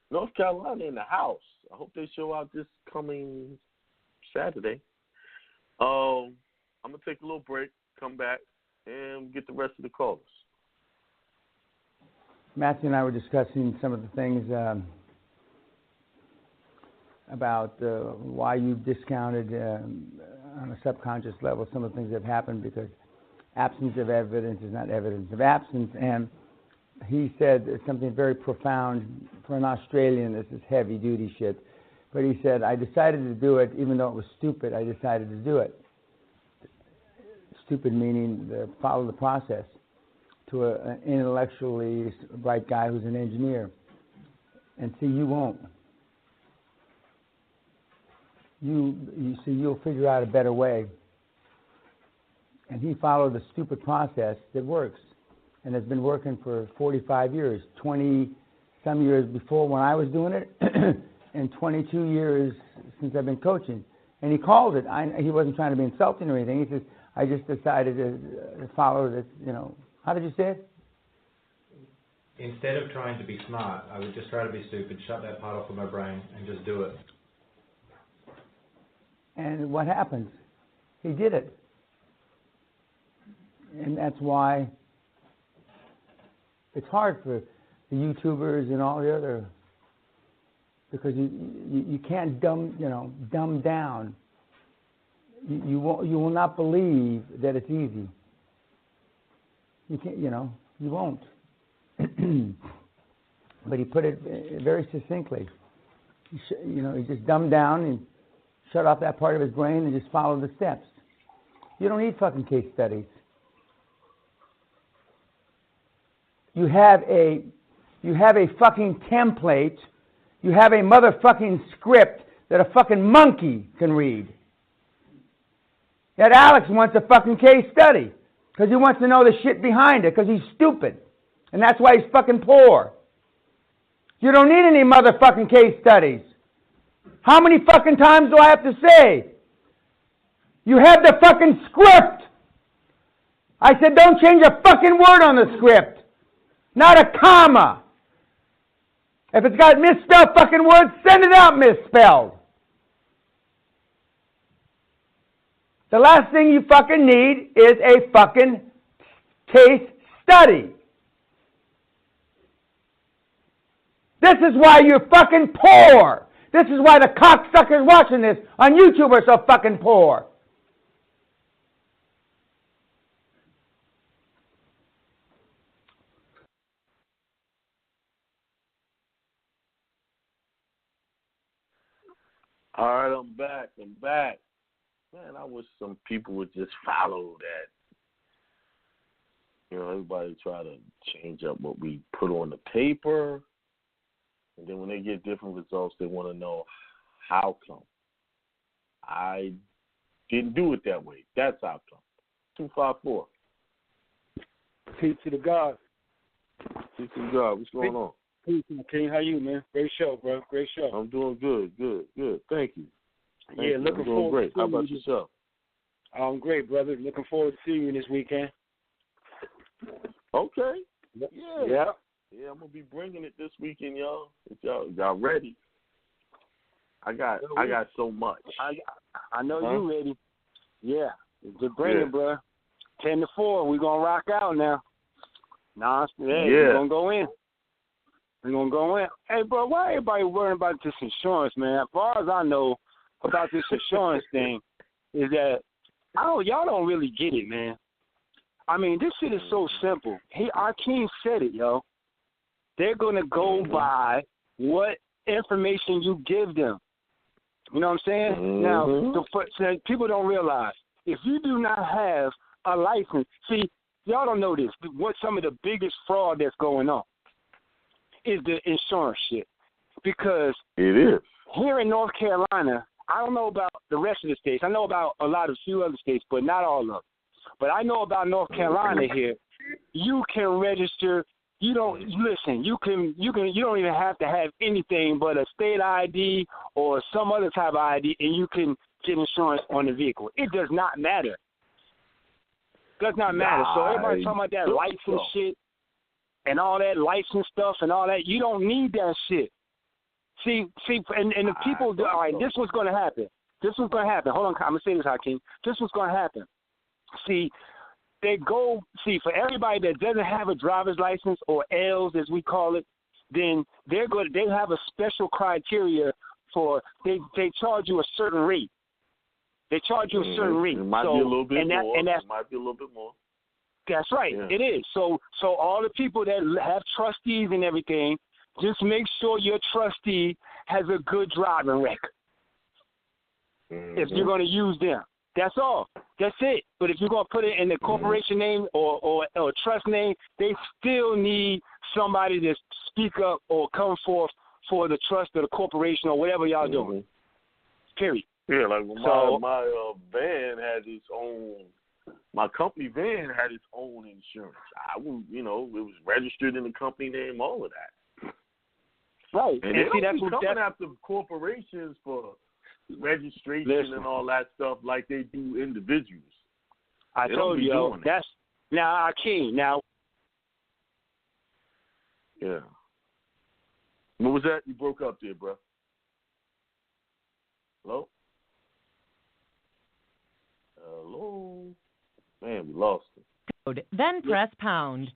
North Carolina in the house. I hope they show out this coming Saturday. I'm going to take a little break, come back, and get the rest of the callers. Matthew and I were discussing some of the things about why you discounted on a subconscious level some of the things that have happened, because absence of evidence is not evidence of absence. And he said something very profound. For an Australian, this is heavy-duty shit. But he said, I decided to do it, even though it was stupid, I decided to do it. Stupid meaning follow the process to an intellectually bright guy who's an engineer. And see, you won't. You see, you'll figure out a better way. And he followed a stupid process that works and has been working for 45 years, 20-some years before when I was doing it, and 22 years since I've been coaching. And he called it. He wasn't trying to be insulting or anything. He says, I just decided to follow this, you know. How did you say it? Instead of trying to be smart, I would just try to be stupid, shut that part off of my brain, and just do it. And what happens? He did it. And that's why it's hard for the YouTubers and all the other, because you can't dumb down. You will not believe that it's easy. You can't, you won't. But he put it very succinctly. He just dumbed down and shut off that part of his brain and just followed the steps. You don't need fucking case studies. You have a fucking template. You have a motherfucking script that a fucking monkey can read. That Alex wants a fucking case study because he wants to know the shit behind it because he's stupid. And that's why he's fucking poor. You don't need any motherfucking case studies. How many fucking times do I have to say? You have the fucking script. I said don't change a fucking word on the script. Not a comma. If it's got misspelled fucking words, send it out misspelled. The last thing you fucking need is a fucking case study. This is why you're fucking poor. This is why the cocksuckers watching this on YouTube are so fucking poor. All right, I'm back. Man, I wish some people would just follow that. Everybody try to change up what we put on the paper. And then when they get different results, they want to know how come. I didn't do it that way. That's how come. 254. Peace to the God. Peace to the God. What's going on? Peace, King. How you, man? Great show, bro. Great show. I'm doing good. Thank you. Looking forward. Great. How about yourself? I'm great, brother. Looking forward to seeing you this weekend. Okay. Yeah, I'm gonna be bringing it this weekend, y'all. If y'all ready. I got so much. I know you ready. Yeah, just bring it, bro. 10-4, we gonna rock out now. We're gonna go in. We're gonna go in. Hey, bro, why everybody worrying about this insurance, man? As far as I know about this insurance thing, is that y'all don't really get it, man. I mean, this shit is so simple. Akiem said it, yo. They're gonna go by what information you give them. You know what I'm saying? Now, people don't realize if you do not have a license, see, y'all don't know this. What some of the biggest fraud that's going on is the insurance shit. Because it is here in North Carolina, I don't know about the rest of the states. I know about a few other states, but not all of them. But I know about North Carolina here. You can register. You don't you don't even have to have anything but a state ID or some other type of ID, and you can get insurance on the vehicle. It does not matter. Does not matter. So everybody talking about that license shit and all that license stuff and all that. You don't need that shit. See, and the people. All right, this was going to happen. Hold on, I'm gonna say this, Akiem. This was going to happen. See. For everybody that doesn't have a driver's license, or L's as we call it, then they have a special criteria for they charge you a certain rate. They charge you a certain rate. It might be a little bit more. And it might be a little bit more. That's right. Yeah. It is. So all the people that have trustees and everything, just make sure your trustee has a good driving record. If you're going to use them. That's all. That's it. But if you're going to put it in the corporation name or trust name, they still need somebody to speak up or come forth for the trust or the corporation or whatever y'all doing. Period. Yeah, like my van had its own. My company van had its own insurance. It was registered in the company name, all of that. Right. And see, that's coming after corporations for registration and all that stuff like they do individuals. I told you, that's now Akiem. Now, yeah. What was that? You broke up there, bro. Hello? Hello? Man, we lost him. Then press pound.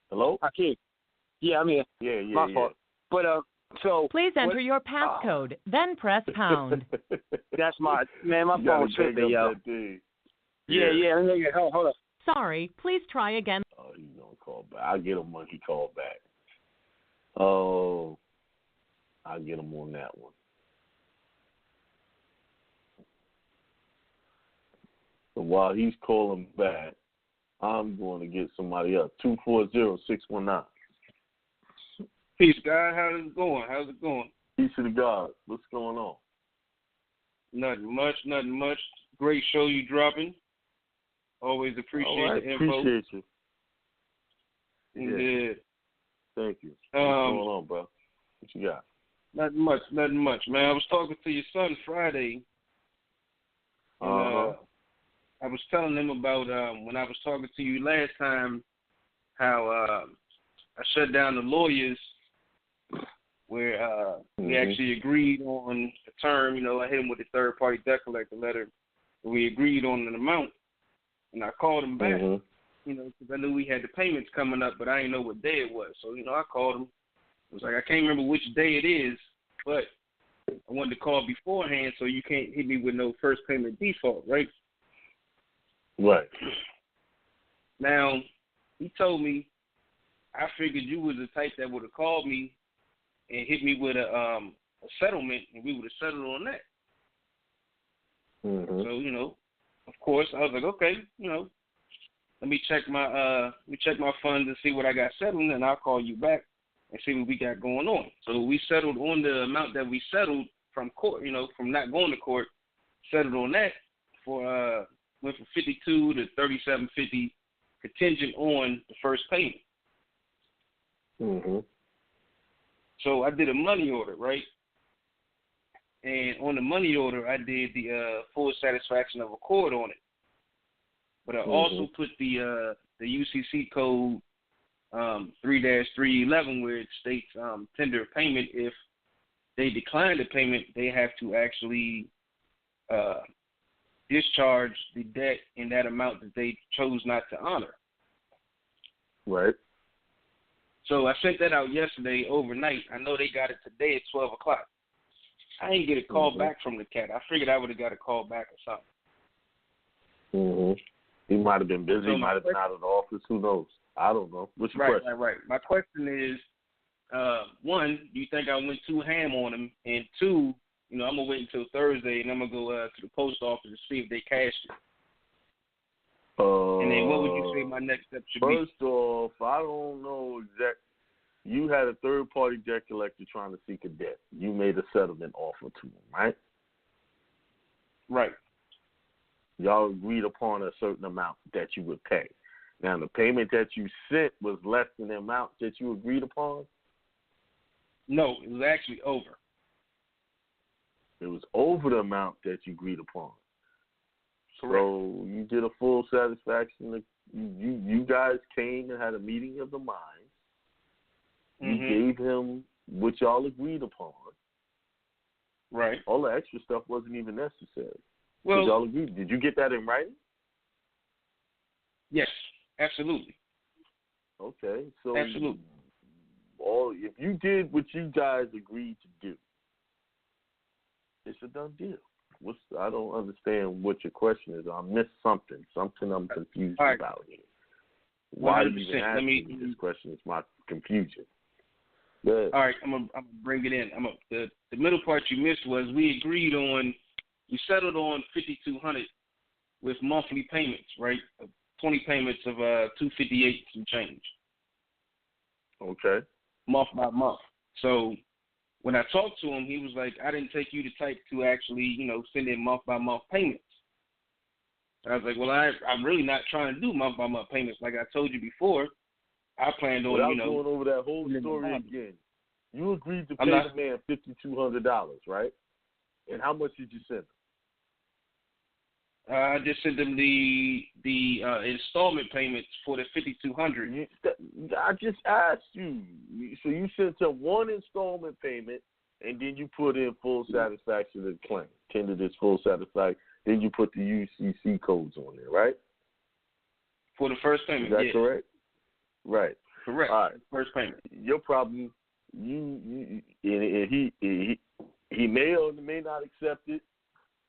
Hello? Akiem. Yeah, I'm here. Yeah. My fault. But so please enter your passcode, then press pound. That's my phone tripping, yo. Yeah. Hold up. Sorry, please try again. Oh, he's gonna call back. I'll get him when he called back. Oh, I'll get him on that one. So while he's calling back, I'm going to get somebody else. 240-619. Peace, guy. How's it going? Peace to the God. What's going on? Nothing much. Great show you dropping. Always appreciate the info. Appreciate you. Yeah. Thank you. What's going on, bro? What you got? Nothing much, man. I was talking to your son Friday. And, I was telling him about when I was talking to you last time, how I shut down the lawyers where we actually agreed on a term. I hit him with a third-party debt collector letter. We agreed on an amount, and I called him back, because I knew we had the payments coming up, but I didn't know what day it was. So, I called him. I was like, I can't remember which day it is, but I wanted to call beforehand so you can't hit me with no first payment default, right? Right. Now, he told me, I figured you was the type that would have called me and hit me with a settlement, and we would have settled on that. So, of course, I was like, okay, let me check my funds and see what I got settled, and I'll call you back and see what we got going on. So we settled on the amount that we settled from court, from not going to court, settled on that for went from $52 to $37.50 contingent on the first payment. So I did a money order, right? And on the money order, I did the full satisfaction of a court on it. But I also put the UCC code 3-311 where it states tender payment. If they decline the payment, they have to actually discharge the debt in that amount that they chose not to honor. Right. So I sent that out yesterday overnight. I know they got it today at 12 o'clock. I didn't get a call back from the cat. I figured I would have got a call back or something. He might have been busy. So He might have been out of the office. Who knows? I don't know. What's your question? Right. My question is, one, do you think I went too ham on him? And two, I'm going to wait until Thursday, and I'm going to go to the post office to see if they cashed it. And then what would you say my next step should be? First off, I don't know exactly. You had a third-party debt collector trying to seek a debt. You made a settlement offer to him, right? Right. Y'all agreed upon a certain amount that you would pay. Now, the payment that you sent was less than the amount that you agreed upon? No, it was actually over. It was over the amount that you agreed upon. Correct. So you did a full satisfaction. You guys came and had a meeting of the minds. You gave him what y'all agreed upon. Right. All the extra stuff wasn't even necessary. Well, y'all agreed. Did you get that in writing? Yes, absolutely. Okay, so absolutely. If you did what you guys agreed to do, it's a done deal. I don't understand what your question is. I missed something. Something I'm confused about here. Why are you even asking me this question? It's my confusion. All right, I'm gonna bring it in. The middle part you missed was we settled on $5,200 with monthly payments, right? 20 payments of $258 and change. Okay. Month by month. So when I talked to him, he was like, I didn't take you the type to actually, send in month by month payments. I was like, well, I'm really not trying to do month by month payments like I told you before. I planned on, without going over that whole story again. You agreed to pay the man $5,200, right? And how much did you send him? I just sent him the installment payments for the $5,200. I just asked you. So you sent him one installment payment, and then you put in full satisfaction of the claim. Tendered this full satisfaction. Then you put the UCC codes on there, right? For the first payment, is that correct? Right. Correct. All right. First payment. Your problem. He may or may not accept it.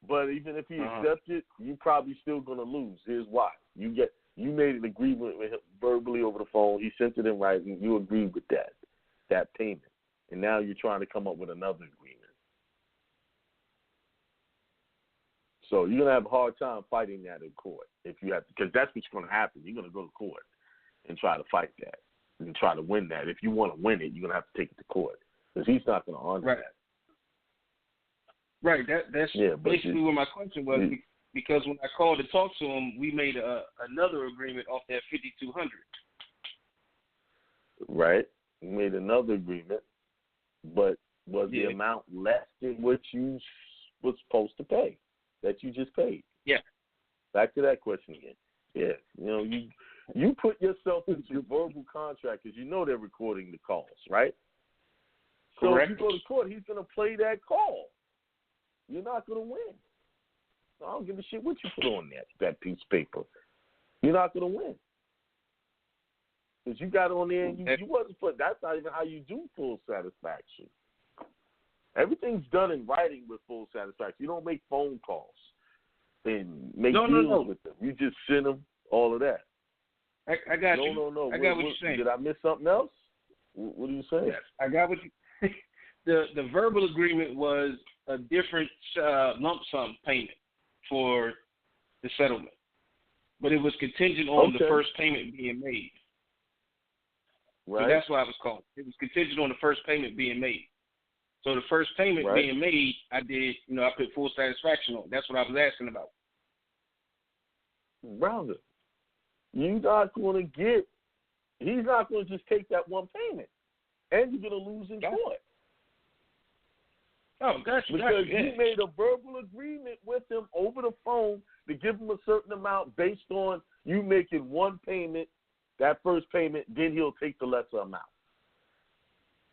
But even if he accepts it, you're probably still going to lose. Here's why. You made an agreement with him verbally over the phone. He sent it in writing. You agreed with that payment. And now you're trying to come up with another agreement. So you're going to have a hard time fighting that in court if you have to, because that's what's going to happen. You're going to go to court and try to fight that and try to win that. If you want to win it, you're going to have to take it to court because he's not going to honor that. Right, that's basically what my question was, because when I called to talk to him, we made another agreement off that $5,200. Right, we made another agreement, but was the amount less than what you was supposed to pay, that you just paid? Yeah. Back to that question again. Yeah, you put yourself into a verbal contract because you know they're recording the calls, right? So Correct. if you go to court, he's going to play that call. You're not going to win. I don't give a shit what you put on that piece of paper. You're not going to win. Because you got on there and you wasn't put, that's not even how you do full satisfaction. Everything's done in writing with full satisfaction. You don't make phone calls and make deals with them. You just send them all of that. I got you. No. I got what you're saying. Did I miss something else? What are you saying? Yes, I got what you The verbal agreement was a different lump sum payment for the settlement, but it was contingent on the first payment being made. Right. So that's why I was calling. It was contingent on the first payment being made. So the first payment being made, I did, I put full satisfaction on. That's what I was asking about. Brother, he's not going to just take that one payment, and you're going to lose in court. Oh, gotcha. Because you made a verbal agreement with him over the phone to give him a certain amount based on you making one payment that first payment, then he'll take the lesser amount.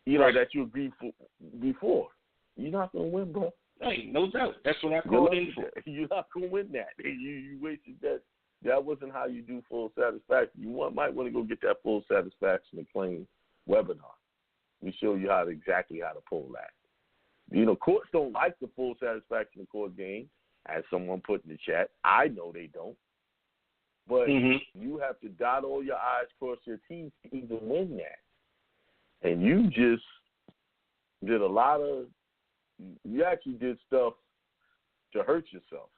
You know, that you agreed for before. You're not going to win, bro. Hey, no doubt. That's what I called in for. You're not going to win that. You wasted that. That wasn't how you do full satisfaction. You might want to go get that full satisfaction and claim webinar. We show you exactly how to pull that. You know, courts don't like the full satisfaction of court game, as someone put in the chat. I know they don't. But you have to dot all your I's, cross your T's to even win that. And you just did you actually did stuff to hurt yourself.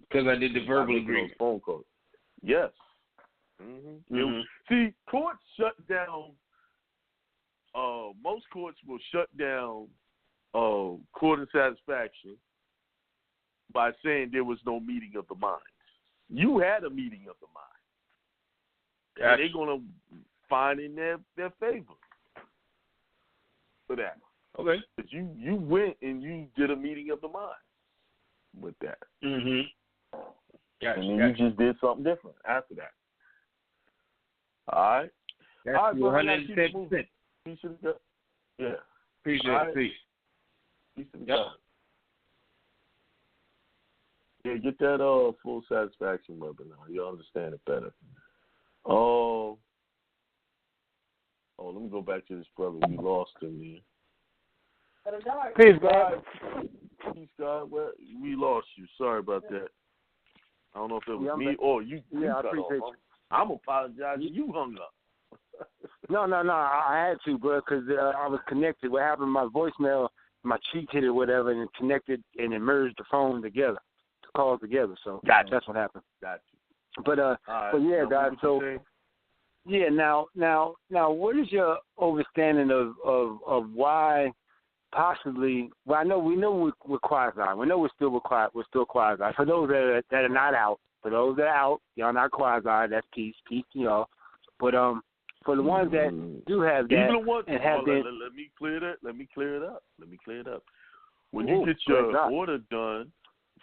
Because I did the verbal agreement. Phone calls. Yes. See, courts shut down. Most courts will shut down court of satisfaction by saying there was no meeting of the minds. You had a meeting of the minds. And they're going to find in their favor for that. Okay. Because you went and you did a meeting of the minds with that. Gotcha, and then you just did something different after that. All right? That's all right, bro. 110%. Yeah. Appreciate right. it. Peace. Peace to the God. Yeah, get that full satisfaction webinar. You'll understand it better. Oh, let me go back to this brother. We lost him here. Peace, God. Peace, God. Well, we lost you. Sorry about that. I don't know if it was me or you. Yeah, I cut appreciate off. you. I'm apologizing. You hung up. No, I had to, bro, because I was connected. What happened? My voicemail, my cheek hit it, whatever, and it connected and it merged the phone together, the calls together. So that's what happened. Got you. But but yeah, guys. So yeah, now, what is your understanding of why possibly? Well, we know we're quasi. We know we're still quasi. For those that are not out, for those that are out, y'all not quasi. That's peace to y'all. But for the ones that do have that, even the ones, and have been, let me clear it up. When you get your order done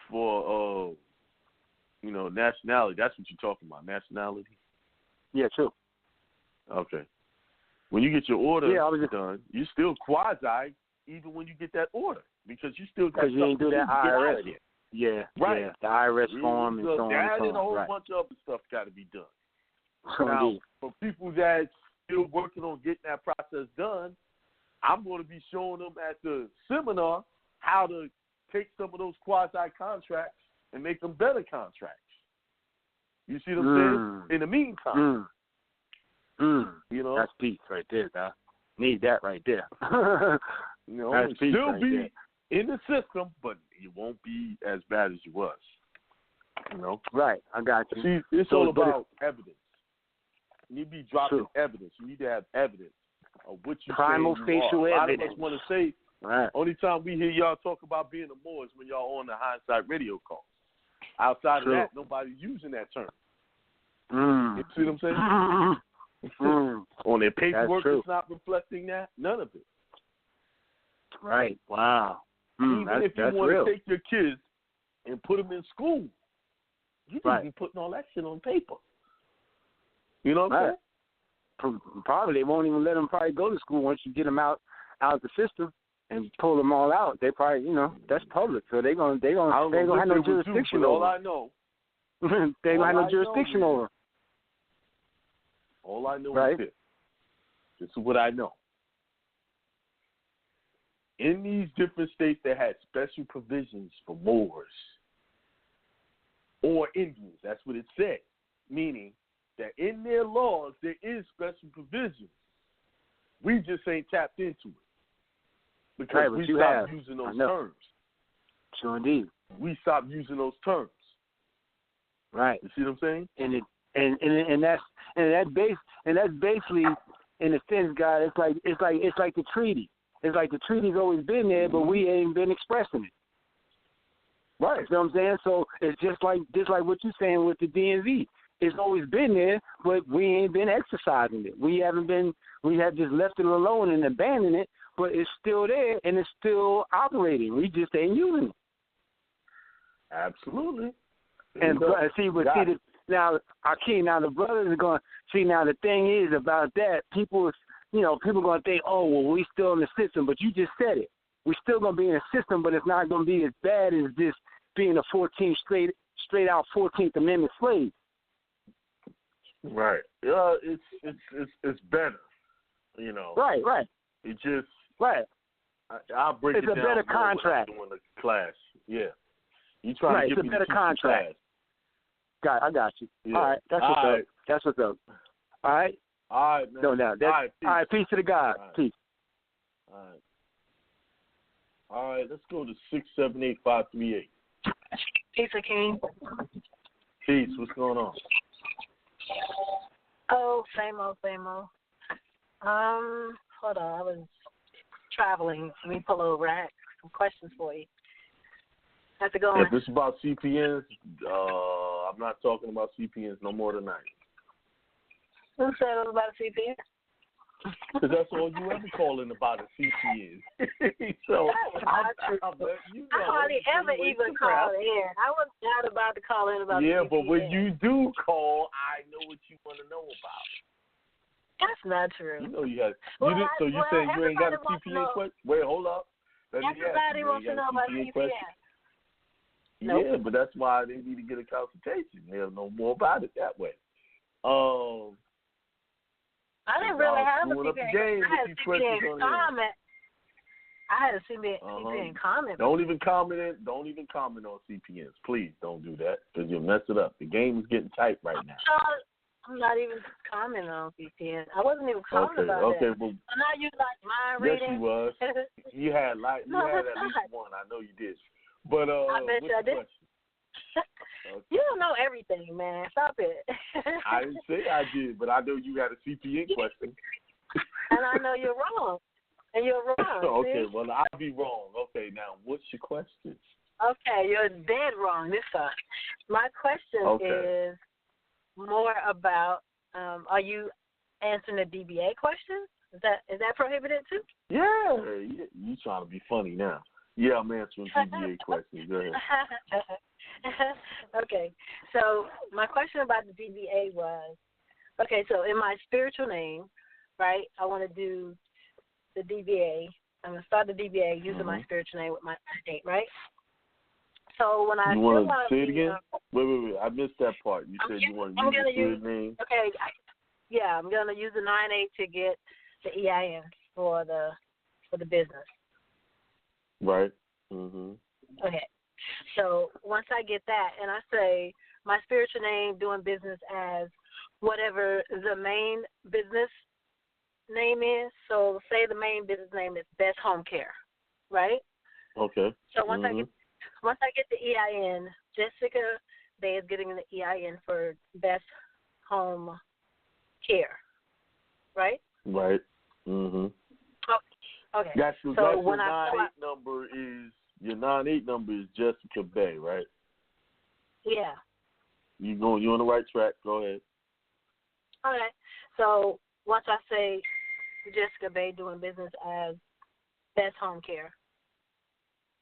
for nationality, that's what you're talking about, nationality. Yeah, true. Okay. When you get your order done, you're still quasi even when you get that order because you still got you ain't do that IRS yet. Yeah, right. Yeah, the IRS form and so on and so on. And a whole bunch of other stuff got to be done. Now, for people that's still working on getting that process done, I'm going to be showing them at the seminar how to take some of those quasi-contracts and make them better contracts. You see what I'm saying? In the meantime. You know? That's peace right there, guy. Need that right there. That's still right be there. In the system, but it won't be as bad as it was. You know? Right, I got you. See, it's all about evidence. You need to be dropping evidence. You need to have evidence of what you primal facial evidence. A lot evidence. of us want to say, only time we hear y'all talk about being a Moor is when y'all on the hindsight radio call. Outside of that, nobody's using that term. You see what I'm saying? On their paperwork, it's not reflecting that. None of it. Right. Wow. Even if you want to take your kids and put them in school, you need to be putting all that shit on paper. You know what I'm saying? Probably they won't even let them probably go to school once you get them out of the system and pull them all out. They probably, that's public, so they gonna have no jurisdiction over. All I know, they gonna have no jurisdiction over. All I know is this. This is what I know. In these different states that had special provisions for Moors or Indians, that's what it said, meaning that in their laws there is special provisions. We just ain't tapped into it because we stopped using those terms. Sure, indeed. We stopped using those terms. Right. You see what I'm saying? And that's basically, in a sense, God. It's like the treaty. It's like the treaty's always been there, but we ain't been expressing it. Right. You know what I'm saying? So it's just like what you're saying with the DMV. It's always been there, but we ain't been exercising it. We have just left it alone and abandoned it, but it's still there and it's still operating. We just ain't using it. Absolutely. And Akiem, now the brothers are going. See, now the thing is about that, people going to think, oh, well, we still in the system, but you just said it. We're still going to be in the system, but it's not going to be as bad as just being a 14 straight out 14th Amendment slave. Right. Yeah, it's better. You know. Right. It just right. I'll break it's it down. It's a better contract. When I'm doing the class. Yeah. You trying to it's get a me better to contract. I got you. Yeah. All right. That's what's up. That's what's up. All right. All right, man. No, now. All right. Peace to the God. All right. Peace. All right. Let's go to 678-538. Peace, Akiem. Peace. What's going on? Oh, same old. Hold on. I was traveling. Let me pull over. I had some questions for you. How's it going? If this is about CPNs, I'm not talking about CPNs no more tonight. Who said it was about CPN? Because that's all you ever calling about a CPN. So I hardly ever even call in. I was not about to call in about yeah, CPN. but when you do call, I know what you want to know about. That's not true. You know you had. So you saying you ain't got a CPN question? Wait, hold up. Everybody wants to know about CPN. Nope. Yeah, but that's why they need to get a consultation. They'll know more about it that way. I didn't really have a CPN. I had a CPN comment. I had a CPN comment. Don't even comment on CPNs. Please don't do that because you'll mess it up. The game is getting tight right now. I'm not even commenting on CPN. I wasn't even commenting about that. Well, so now you like mind reading? Yes, you was. You had at least one. I know you did. But I bet you I did. Okay. You don't know everything, man. Stop it. I didn't say I did, but I know you had a CPN question. And I know you're wrong. And you're wrong. Okay, see? well, I'll be wrong. Okay, now, what's your question? Okay, you're dead wrong this time. My question is more about, are you answering the DBA question? Is that prohibited too? Yeah. You trying to be funny now. Yeah, I'm answering DBA questions. Go ahead. Okay, so my question about the DBA was, okay, so in my spiritual name, right, I want to do the DBA. I'm going to start the DBA using my spiritual name with my date, right? So when I want to say it again? Wait. I missed that part. You said you want to use your spirit name? Okay, I'm going to use the 9-8 to get the EIN for the business. Right. Mm-hmm. Okay. So once I get that and I say my spiritual name doing business as whatever the main business name is, so say the main business name is Best Home Care, right? Okay. So once I get the EIN, Jessica Bay is getting the EIN for Best Home Care, right? Right. Mm-hmm. Okay. That's so your when 9-8 number is your 9-8 number is Jessica Bay, right? Yeah. You're on the right track. Go ahead. Okay. So once I say Jessica Bay doing business as Best Home Care,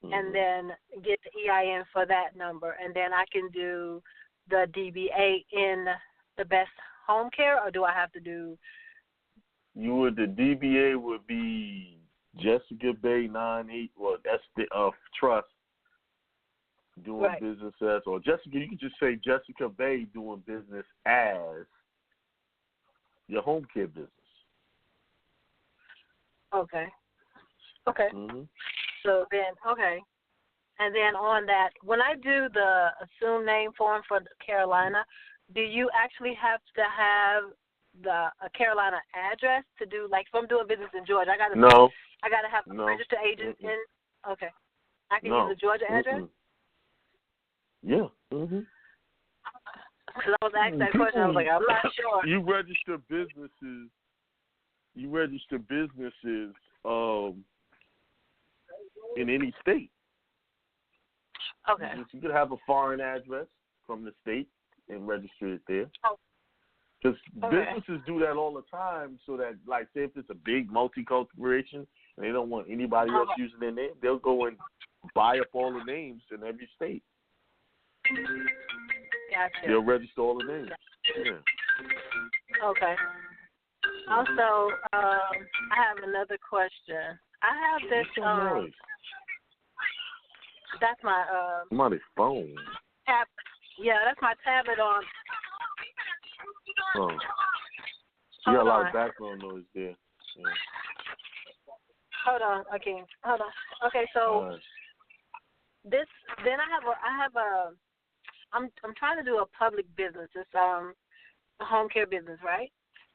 and then get the EIN for that number, and then I can do the DBA in the Best Home Care, or do I have to do? The DBA would be Jessica Bay 9-8. Well, that's the trust doing business as, or Jessica. You can just say Jessica Bay doing business as your home care business. Okay. Mm-hmm. So then, and then on that, when I do the assumed name form for Carolina, do you actually have to have a Carolina address to do, like if I'm doing business in Georgia, I gotta have a registered agent in. Okay, I can use a Georgia address. Yeah. Because I was asked that question, I was like, I'm not sure. You register businesses in any state. Okay. You could have a foreign address from the state and register it there. Because businesses do that all the time, so that, like, say if it's a big multi-corporation and they don't want anybody else using their name, they'll go and buy up all the names in every state. Gotcha. They'll register all the names. Yeah. Okay. Also, I have another question. I have this. That's my somebody's phone. tab. Yeah, that's my tablet on. Oh. You got a lot of background noise there. Yeah. Hold on. Okay. Hold on. Okay. So this. Then I'm trying to do a public business. It's a home care business, right?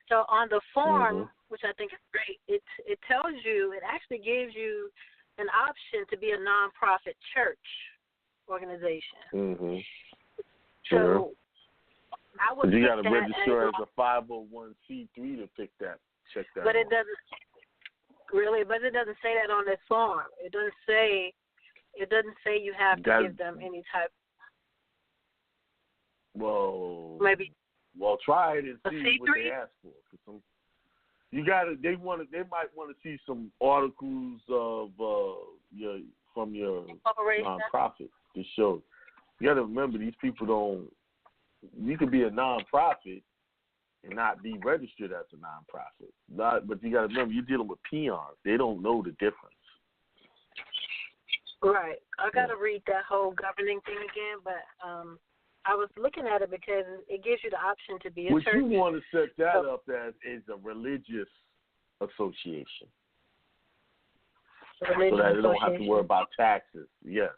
So on the form, which I think is great, it tells you, it actually gives you an option to be a nonprofit church organization. So I would. You got to register as a 501c3 to pick that. Check that. But it doesn't really. But it doesn't say that on this form. It doesn't say. It doesn't say you have to give them any type. Well, maybe. Well, try it and see what they ask for. You got to. They might want to see some articles of from your nonprofit to show. You got to remember, these people don't. You could be a nonprofit and not be registered as a nonprofit. But you got to remember, you're dealing with peons. They don't know the difference. Right. I got to read that whole governing thing again, but I was looking at it because it gives you the option to be a church. What you want to set that up as is a religious association. So that they don't have to worry about taxes. Yes.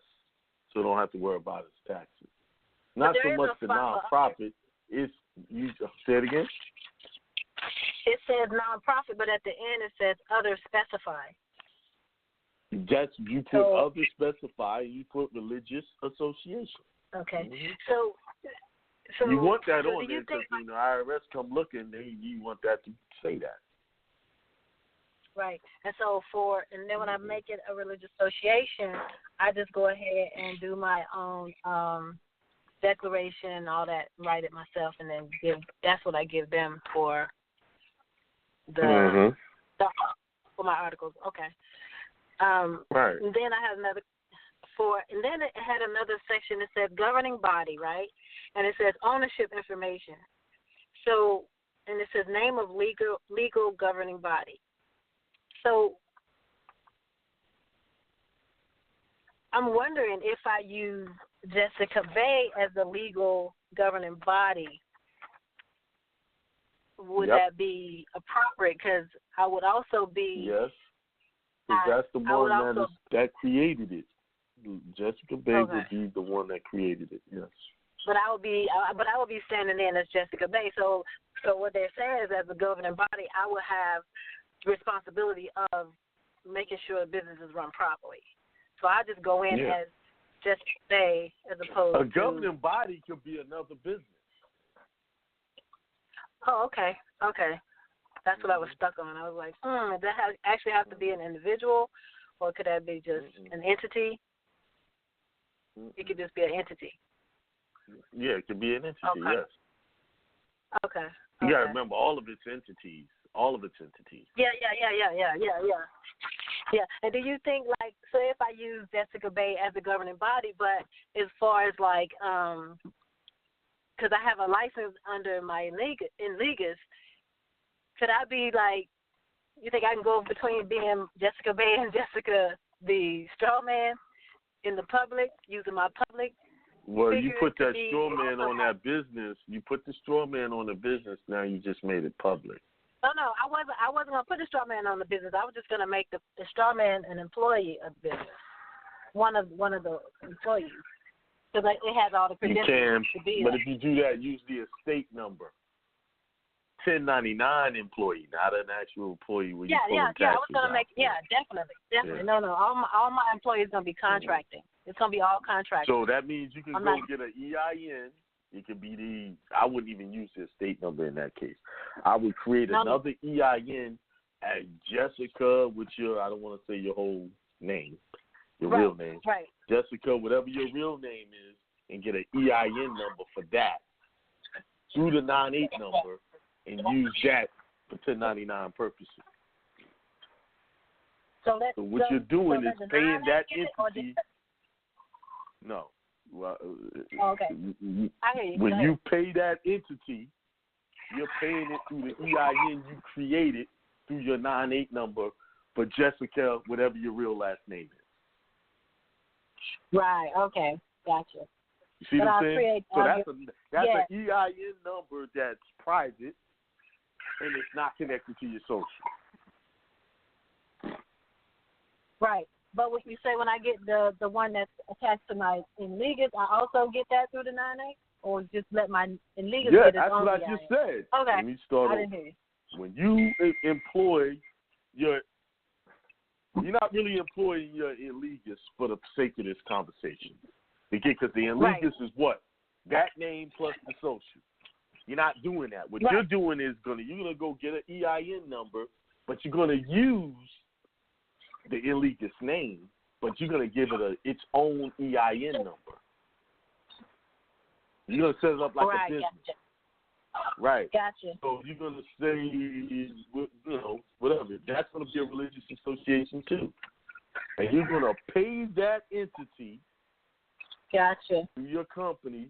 So they don't have to worry about its taxes. Not so much the nonprofit. It's, you say it again? It says nonprofit, but at the end it says other specified. That's, you put other specify, you put religious association. Okay. So you want that on there because when the IRS come looking, you want that to say that. Right. And so and then when I make it a religious association, I just go ahead and do my own declaration and all that, write it myself, and then that's what I give them for for my articles. Okay. Right. And then I have another and then it had another section that said governing body, right? And it says ownership information. So, and it says name of legal governing body. So, I'm wondering if I use Jessica Bay as the legal governing body, would that be appropriate? Because I would also be. Yes. Because that's the one that created it. Jessica Bay would be the one that created it. Yes. But I would be standing in as Jessica Bay. So what they're saying is, as a governing body, I would have responsibility of making sure business is run properly. So I just go in as Jessica Bay as opposed to. A governing body could be another business. Oh, okay. That's what I was stuck on. I was like, does that actually have to be an individual, or could that be just an entity? It could just be an entity. Yeah, it could be an entity, yes. Okay. You got to remember all of its entities. Yeah. And do you think, like, so if I use Jessica Bay as the governing body, but as far as, like, because I have a license under my Inlegas, could I be, like, you think I can go between being Jessica Bay and Jessica the straw man in the public, using my public? Well, you put that straw man on that business. You put the straw man on the business. Now you just made it public. No, I wasn't gonna put the straw man on the business. I was just gonna make the straw man an employee of the business, one of the employees, because it has all the credentials. You to be but if you do that, use the estate number. 1099 employee, not an actual employee. Where I was gonna make definitely. Yeah. No. All my employees gonna be contracting. It's gonna be all contracting. So that means you can get an EIN. It could be I wouldn't even use the estate number in that case. I would create another EIN at Jessica with your, I don't want to say your whole name, your real name. Right. Jessica, whatever your real name is, and get an EIN number for that through the 98 number and use that for 1099 purposes. So what you're doing is paying that entity. No. Well, okay. I hear you. When you pay that entity, you're paying it through the EIN you created through your 9-8 number for Jessica, whatever your real last name is. Right. Okay. Gotcha. You see what I'm saying? So that's yeah. an EIN number that's private and it's not connected to your social. Right. But what you say when I get the one that's attached to my Inlegas, I also get that through the 9-8? Or just let my Inlegas get its that's own what I EIN? just said. Okay. Let me start I didn't hear you. When you employ you're not really employing your Inlegas for the sake of this conversation. Because the Inlegas is what? That name plus the social. You're not doing that. What you're doing is you're gonna go get an EIN number, but you're gonna use the Inlegas name, but you're gonna give it its own EIN number. You're gonna set it up like a business. Gotcha. Right. Gotcha. So you're gonna say, whatever. That's gonna be a religious association too, and you're gonna pay that entity. Gotcha. Through your company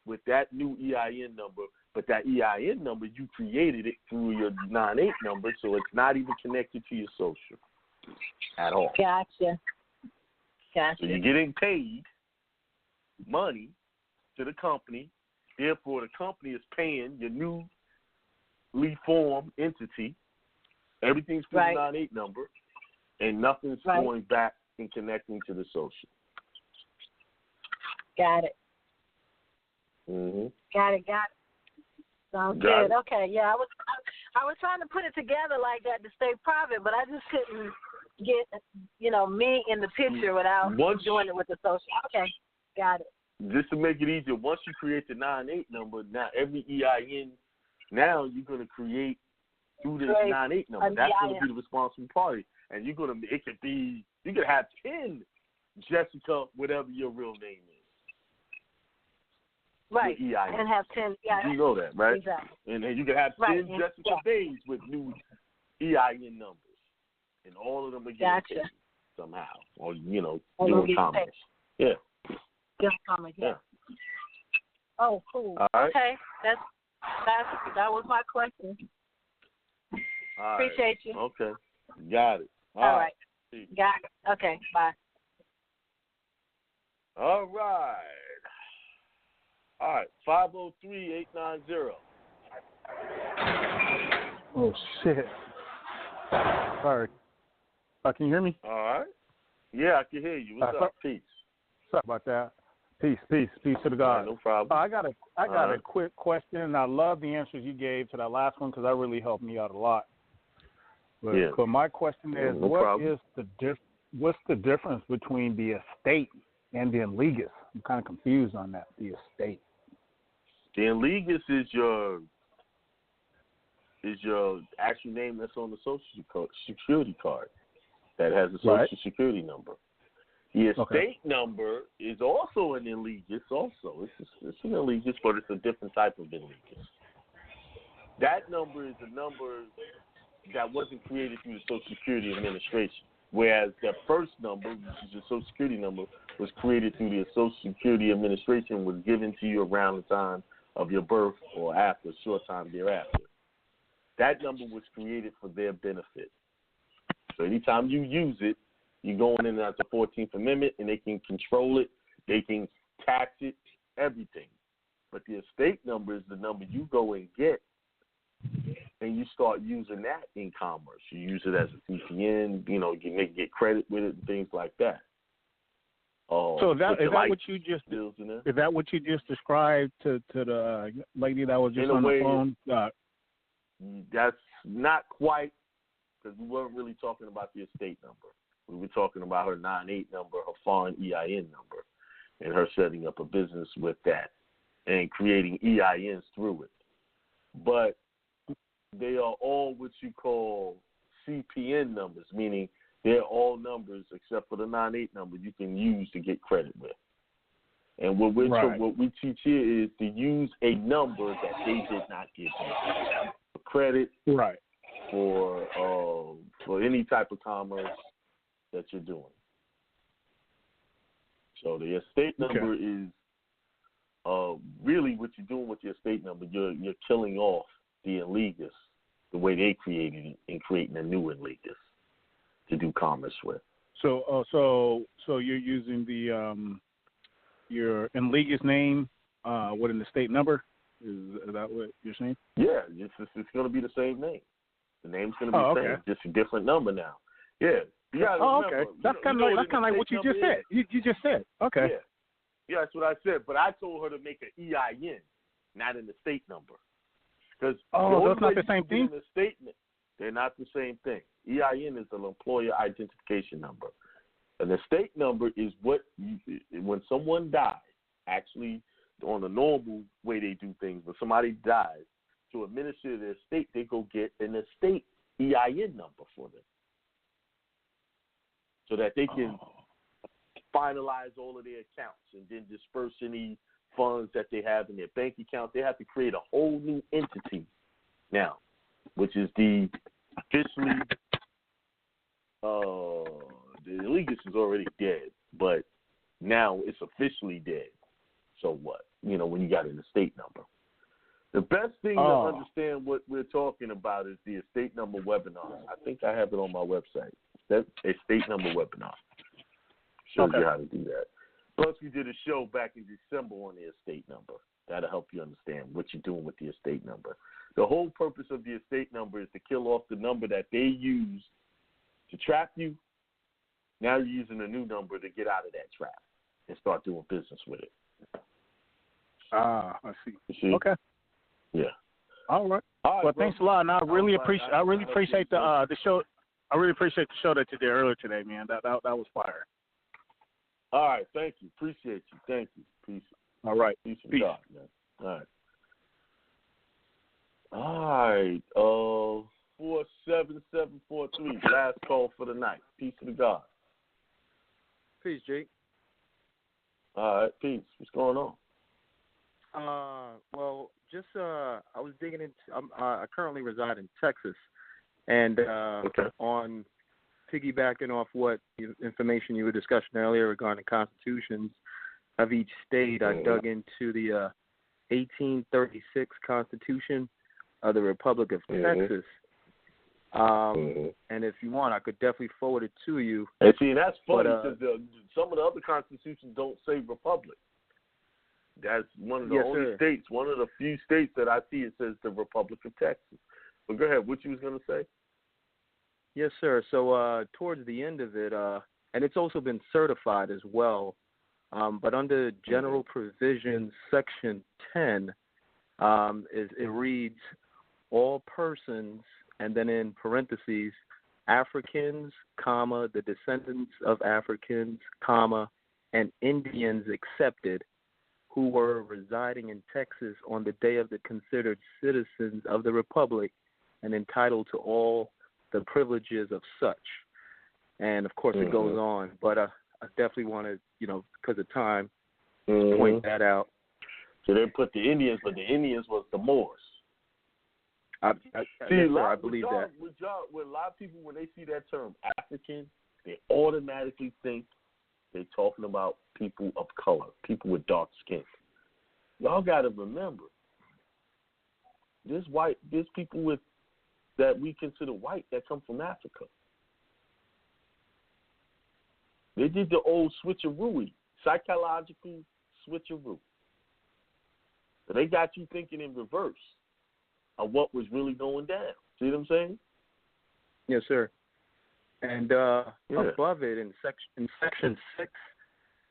with that new EIN number, but that EIN number you created it through your 9-8 number, so it's not even connected to your social at all. Gotcha. So you're getting paid money to the company. Therefore, the company is paying your newly formed entity. Everything's through the 9-8 number, and nothing's going back and connecting to the social. Got it. Mm-hmm. Got it. Sounds good. Okay, yeah, I was trying to put it together like that to stay private, but I just couldn't get me in the picture without doing it with the social. Okay, got it. Just to make it easier, once you create the 9-8 number, now every EIN, now you're going to create through this 9-8 number. That's going to be the responsible party, and you could have 10 Jessica, whatever your real name is. Right, and have 10. Yeah, you know that, right? Exactly. And you can have 10 Jessica Days with new EIN numbers, and all of them are getting paid somehow, or doing commerce. Yeah. Just comment. Yeah. Oh, cool. All right. Okay, that was my question. All Appreciate right. you. Okay, got it. All right. Got it. Okay, bye. All right. All right, 503-890. Oh, shit. Sorry. Can you hear me? All right. Yeah, I can hear you. What's up? Peace. Sorry about that. Peace to the God. No problem. I got a quick question, and I love the answers you gave to that last one because that really helped me out a lot. But my question is, what's the difference between the estate and the Inlegas? I'm kind of confused on that. The estate. The Inlegas is your actual name that's on the Social Security card that has a Social Security number. The estate number is also an Inlegas. Also, it's an Inlegas, but it's a different type of Inlegas. That number is a number that wasn't created through the Social Security Administration, whereas the first number, which is your Social Security number, was created through the Social Security Administration, was given to you around the time of your birth or after, a short time thereafter. That number was created for their benefit. So anytime you use it, you're going in at the 14th Amendment, and they can control it, they can tax it, everything. But the estate number is the number you go and get, and you start using that in commerce. You use it as a CPN, you may get credit with it and things like that. So is that what you just described to the lady that was just on the phone? That's not quite, because we weren't really talking about the estate number. We were talking about her 9-8 number, her foreign EIN number, and her setting up a business with that and creating EINs through it. But they are all what you call CPN numbers, meaning they're all numbers except for the 9-8 number you can use to get credit with. And what we teach here is to use a number that they did not give you for credit, for any type of commerce that you're doing. So the estate number is really what you're doing with your state number, you're killing off the illegas the way they created it and creating a new illegas to do commerce with. So you're using the your illegas name within the state number? Is that what you're saying? Yeah, it's going to be the same name. The name's going to be the same, just a different number now. Yeah. You gotta remember, okay. That's kind of like what you just said. You just said. Okay. Yeah, that's what I said. But I told her to make an EIN, not in the state number. Because that's not the same thing? The statement, they're not the same thing. EIN is an employer identification number. And the state number is what, when someone dies, actually on the normal way they do things, when somebody dies, to administer their estate, they go get an estate EIN number for them. So that they can finalize all of their accounts and then disperse any funds that they have in their bank account. They have to create a whole new entity now, which is the officially, the illegas is already dead, but now it's officially dead. So what? When you got an estate number. The best thing to understand what we're talking about is the estate number webinar. I think I have it on my website. That's estate number webinar. Shows you how to do that. Plus, we did a show back in December on the estate number. That'll help you understand what you're doing with the estate number. The whole purpose of the estate number is to kill off the number that they use to trap you. Now you're using a new number to get out of that trap and start doing business with it. I see. You see? Okay. Yeah. All right. Well, thanks a lot, and I really appreciate the show. I really appreciate the show that you did earlier today, man. That was fire. All right, thank you. Appreciate you. Thank you. Peace. All right. Peace. God, man. All right. 47743. Last call for the night. Peace to God. Peace, Jake. All right, peace. What's going on? Well, just I was digging into. I currently reside in Texas, and on piggybacking off what information you were discussing earlier regarding constitutions of each state, I dug into the 1836 Constitution of the Republic of Texas. And if you want, I could definitely forward it to you. And see, that's funny because some of the other constitutions don't say republic. That's one of the only states, one of the few states that I see it says the Republic of Texas. But go ahead, what you was going to say? Yes, sir. So towards the end of it, and it's also been certified as well, but under General Provisions Section 10, it reads, all persons, and then in parentheses, Africans, comma, the descendants of Africans, comma, and Indians accepted, who were residing in Texas on the day of the considered citizens of the Republic and entitled to all the privileges of such. And, of course, it goes on. But I definitely want to, because of time, point that out. So they put the Indians, but the Indians was the Moors. I believe that. With a lot of people, when they see that term African, they automatically think they're talking about people of color, people with dark skin. Y'all got to remember, there's people that we consider white that come from Africa. They did the old switcheroo, psychological switcheroo. So they got you thinking in reverse of what was really going down. See what I'm saying? Yes, sir. And above it, in section 6,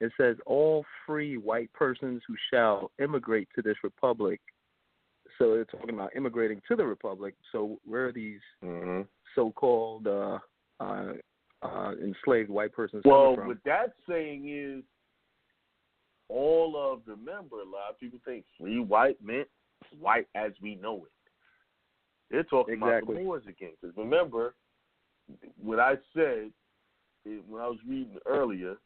it says, all free white persons who shall immigrate to this republic. So they're talking about immigrating to the republic. So where are these so-called enslaved white persons coming from? Well, what that's saying is remember, a lot of people think free white meant white as we know it. They're talking about the Moors again. Because remember, what I said when I was reading earlier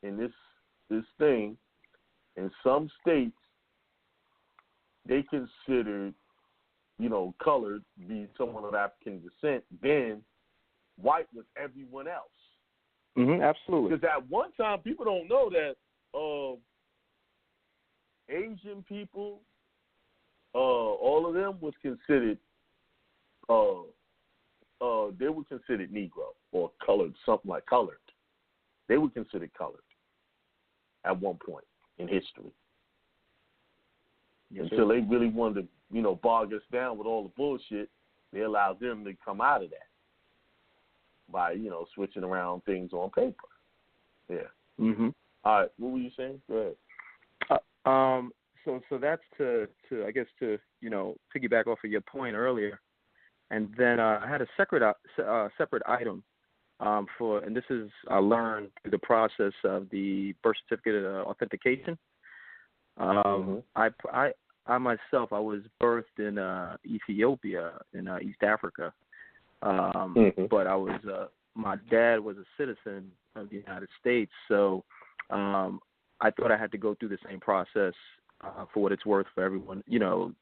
in this thing, in some states, they considered, colored be someone of African descent, then white was everyone else. Absolutely. Because at one time, people don't know that Asian people, all of them was considered, they were considered Negro or colored, something like colored. They were considered colored at one point in history. Yes, Until they really wanted to, bog us down with all the bullshit, they allowed them to come out of that by, switching around things on paper. Yeah. Mm-hmm. All right, what were you saying? Go ahead. So that's to I guess to piggyback off of your point earlier, and then I had a separate item for, and this is I learned through the process of the birth certificate authentication. I myself, I was birthed in Ethiopia in East Africa, but I was my dad was a citizen of the United States, so I thought I had to go through the same process for what it's worth for everyone.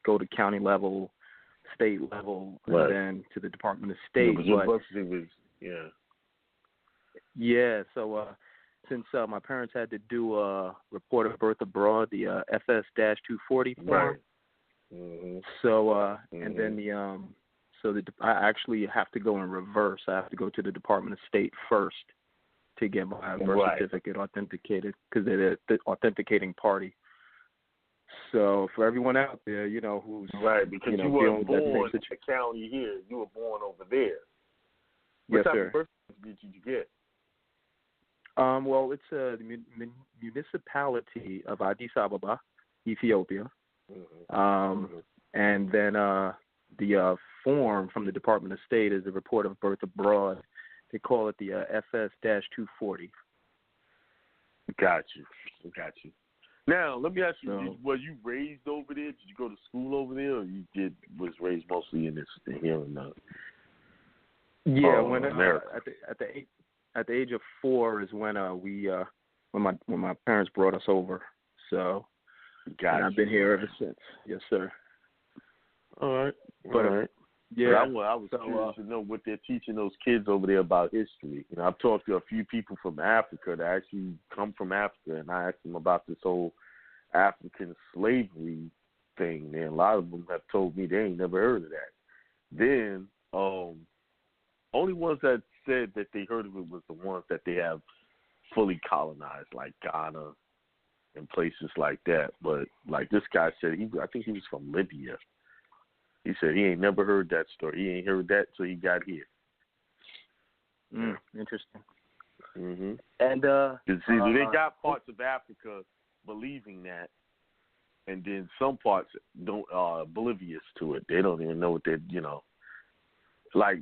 Go to county level, state level, right. and then to the Department of State. Yeah. So since my parents had to do a report of birth abroad, the FS-240 form. Right. Mm-hmm. So and then I actually have to go in reverse. I have to go to the Department of State first to get my birth certificate authenticated because they're the authenticating party. So for everyone out there, who's right, because you weren't born in the county here, you were born over there. What type of birth certificate did you get? Well, it's the municipality of Addis Ababa, Ethiopia. Mm-hmm. And then the form from the Department of State is the report of birth abroad. They call it the FS-240. Got you. Now, let me ask you, were you raised over there? Did you go to school over there, or you was raised mostly in here in when America? At the age of 4 is when when my parents brought us over. So I've been here ever since. Yes, sir. All right. All right. Yeah. But I was curious to know what they're teaching those kids over there about history. I've talked to a few people from Africa that actually come from Africa, and I asked them about this whole African slavery thing. And a lot of them have told me they ain't never heard of that. Then, only ones that said that they heard of it was the ones that they have fully colonized, like Ghana and places like that. But like this guy said, I think he was from Libya. He said he ain't never heard that story. He ain't heard that till he got here. Interesting. Mm-hmm. And they got parts of Africa believing that, and then some parts don't oblivious to it. They don't even know what they're Like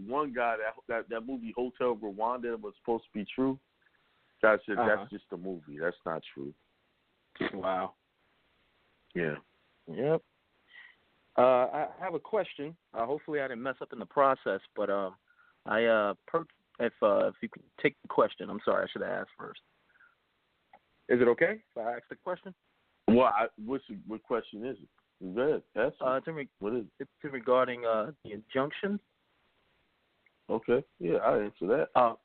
one guy that movie Hotel Rwanda was supposed to be true. Guy said that's just a movie. That's not true. Wow. Yeah. Yep. I have a question. Hopefully, I didn't mess up in the process, but if you could take the question, I'm sorry, I should have asked first. Is it okay if I ask the question? Well, what question is it? Go ahead. What is it? It's regarding the injunction. Okay. Yeah, I'll answer that.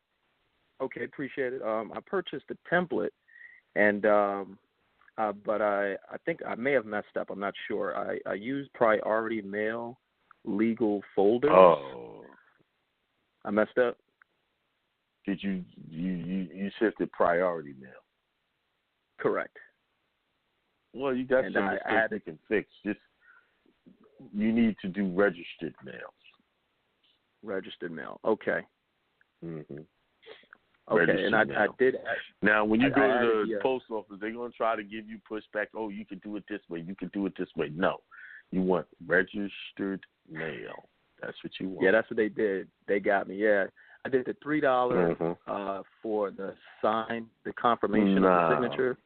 Okay, appreciate it. I purchased a template, and but I think I may have messed up. I'm not sure. I used priority mail legal folders. Oh. I messed up. Did you shifted priority mail? Correct. Well, you got some mistakes you can fix. Just you need to do registered mail. Registered mail. Okay. Mm-hmm. Okay, and I did. Now, when you go to the post office, they're going to try to give you pushback. Oh, you can do it this way. You can do it this way. No, you want registered mail. That's what you want. Yeah, that's what they did. They got me. Yeah, I did the $3 for the sign, the confirmation of the signature.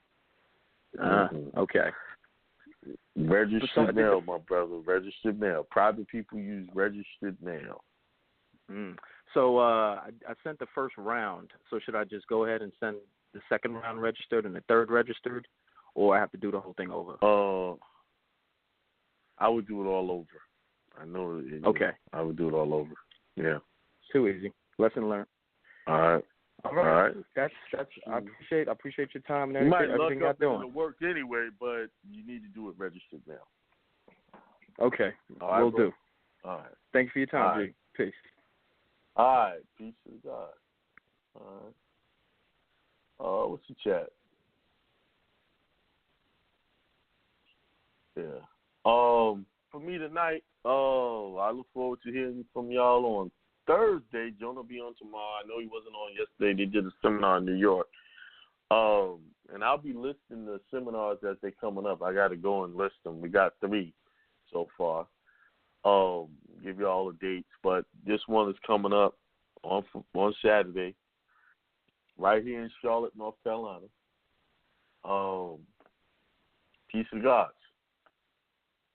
Okay. Registered mail, my brother. Registered mail. Private people use registered mail. So I sent the first round. So should I just go ahead and send the second round registered and the third registered, or I have to do the whole thing over? I would do it all over. I know it. Okay. I would do it all over. Yeah. Too easy. Lesson learned. All right. All right. That's I appreciate your time and you might everything look up y'all into doing. work anyway, but you need to do it registered now. Okay, all right, will bro. do. All right. Thank you for your time, All G. right. Peace. All right, peace to God. All right. What's the chat? Yeah. For me tonight, I look forward to hearing from y'all on Thursday. Jonah will be on tomorrow. I know he wasn't on yesterday. They did a seminar in New York. And I'll be listing the seminars as they're coming up. I got to go and list them. We got 3 so far. Give you all the dates, but this one is coming up on Saturday, right here in Charlotte, North Carolina. Peace of God.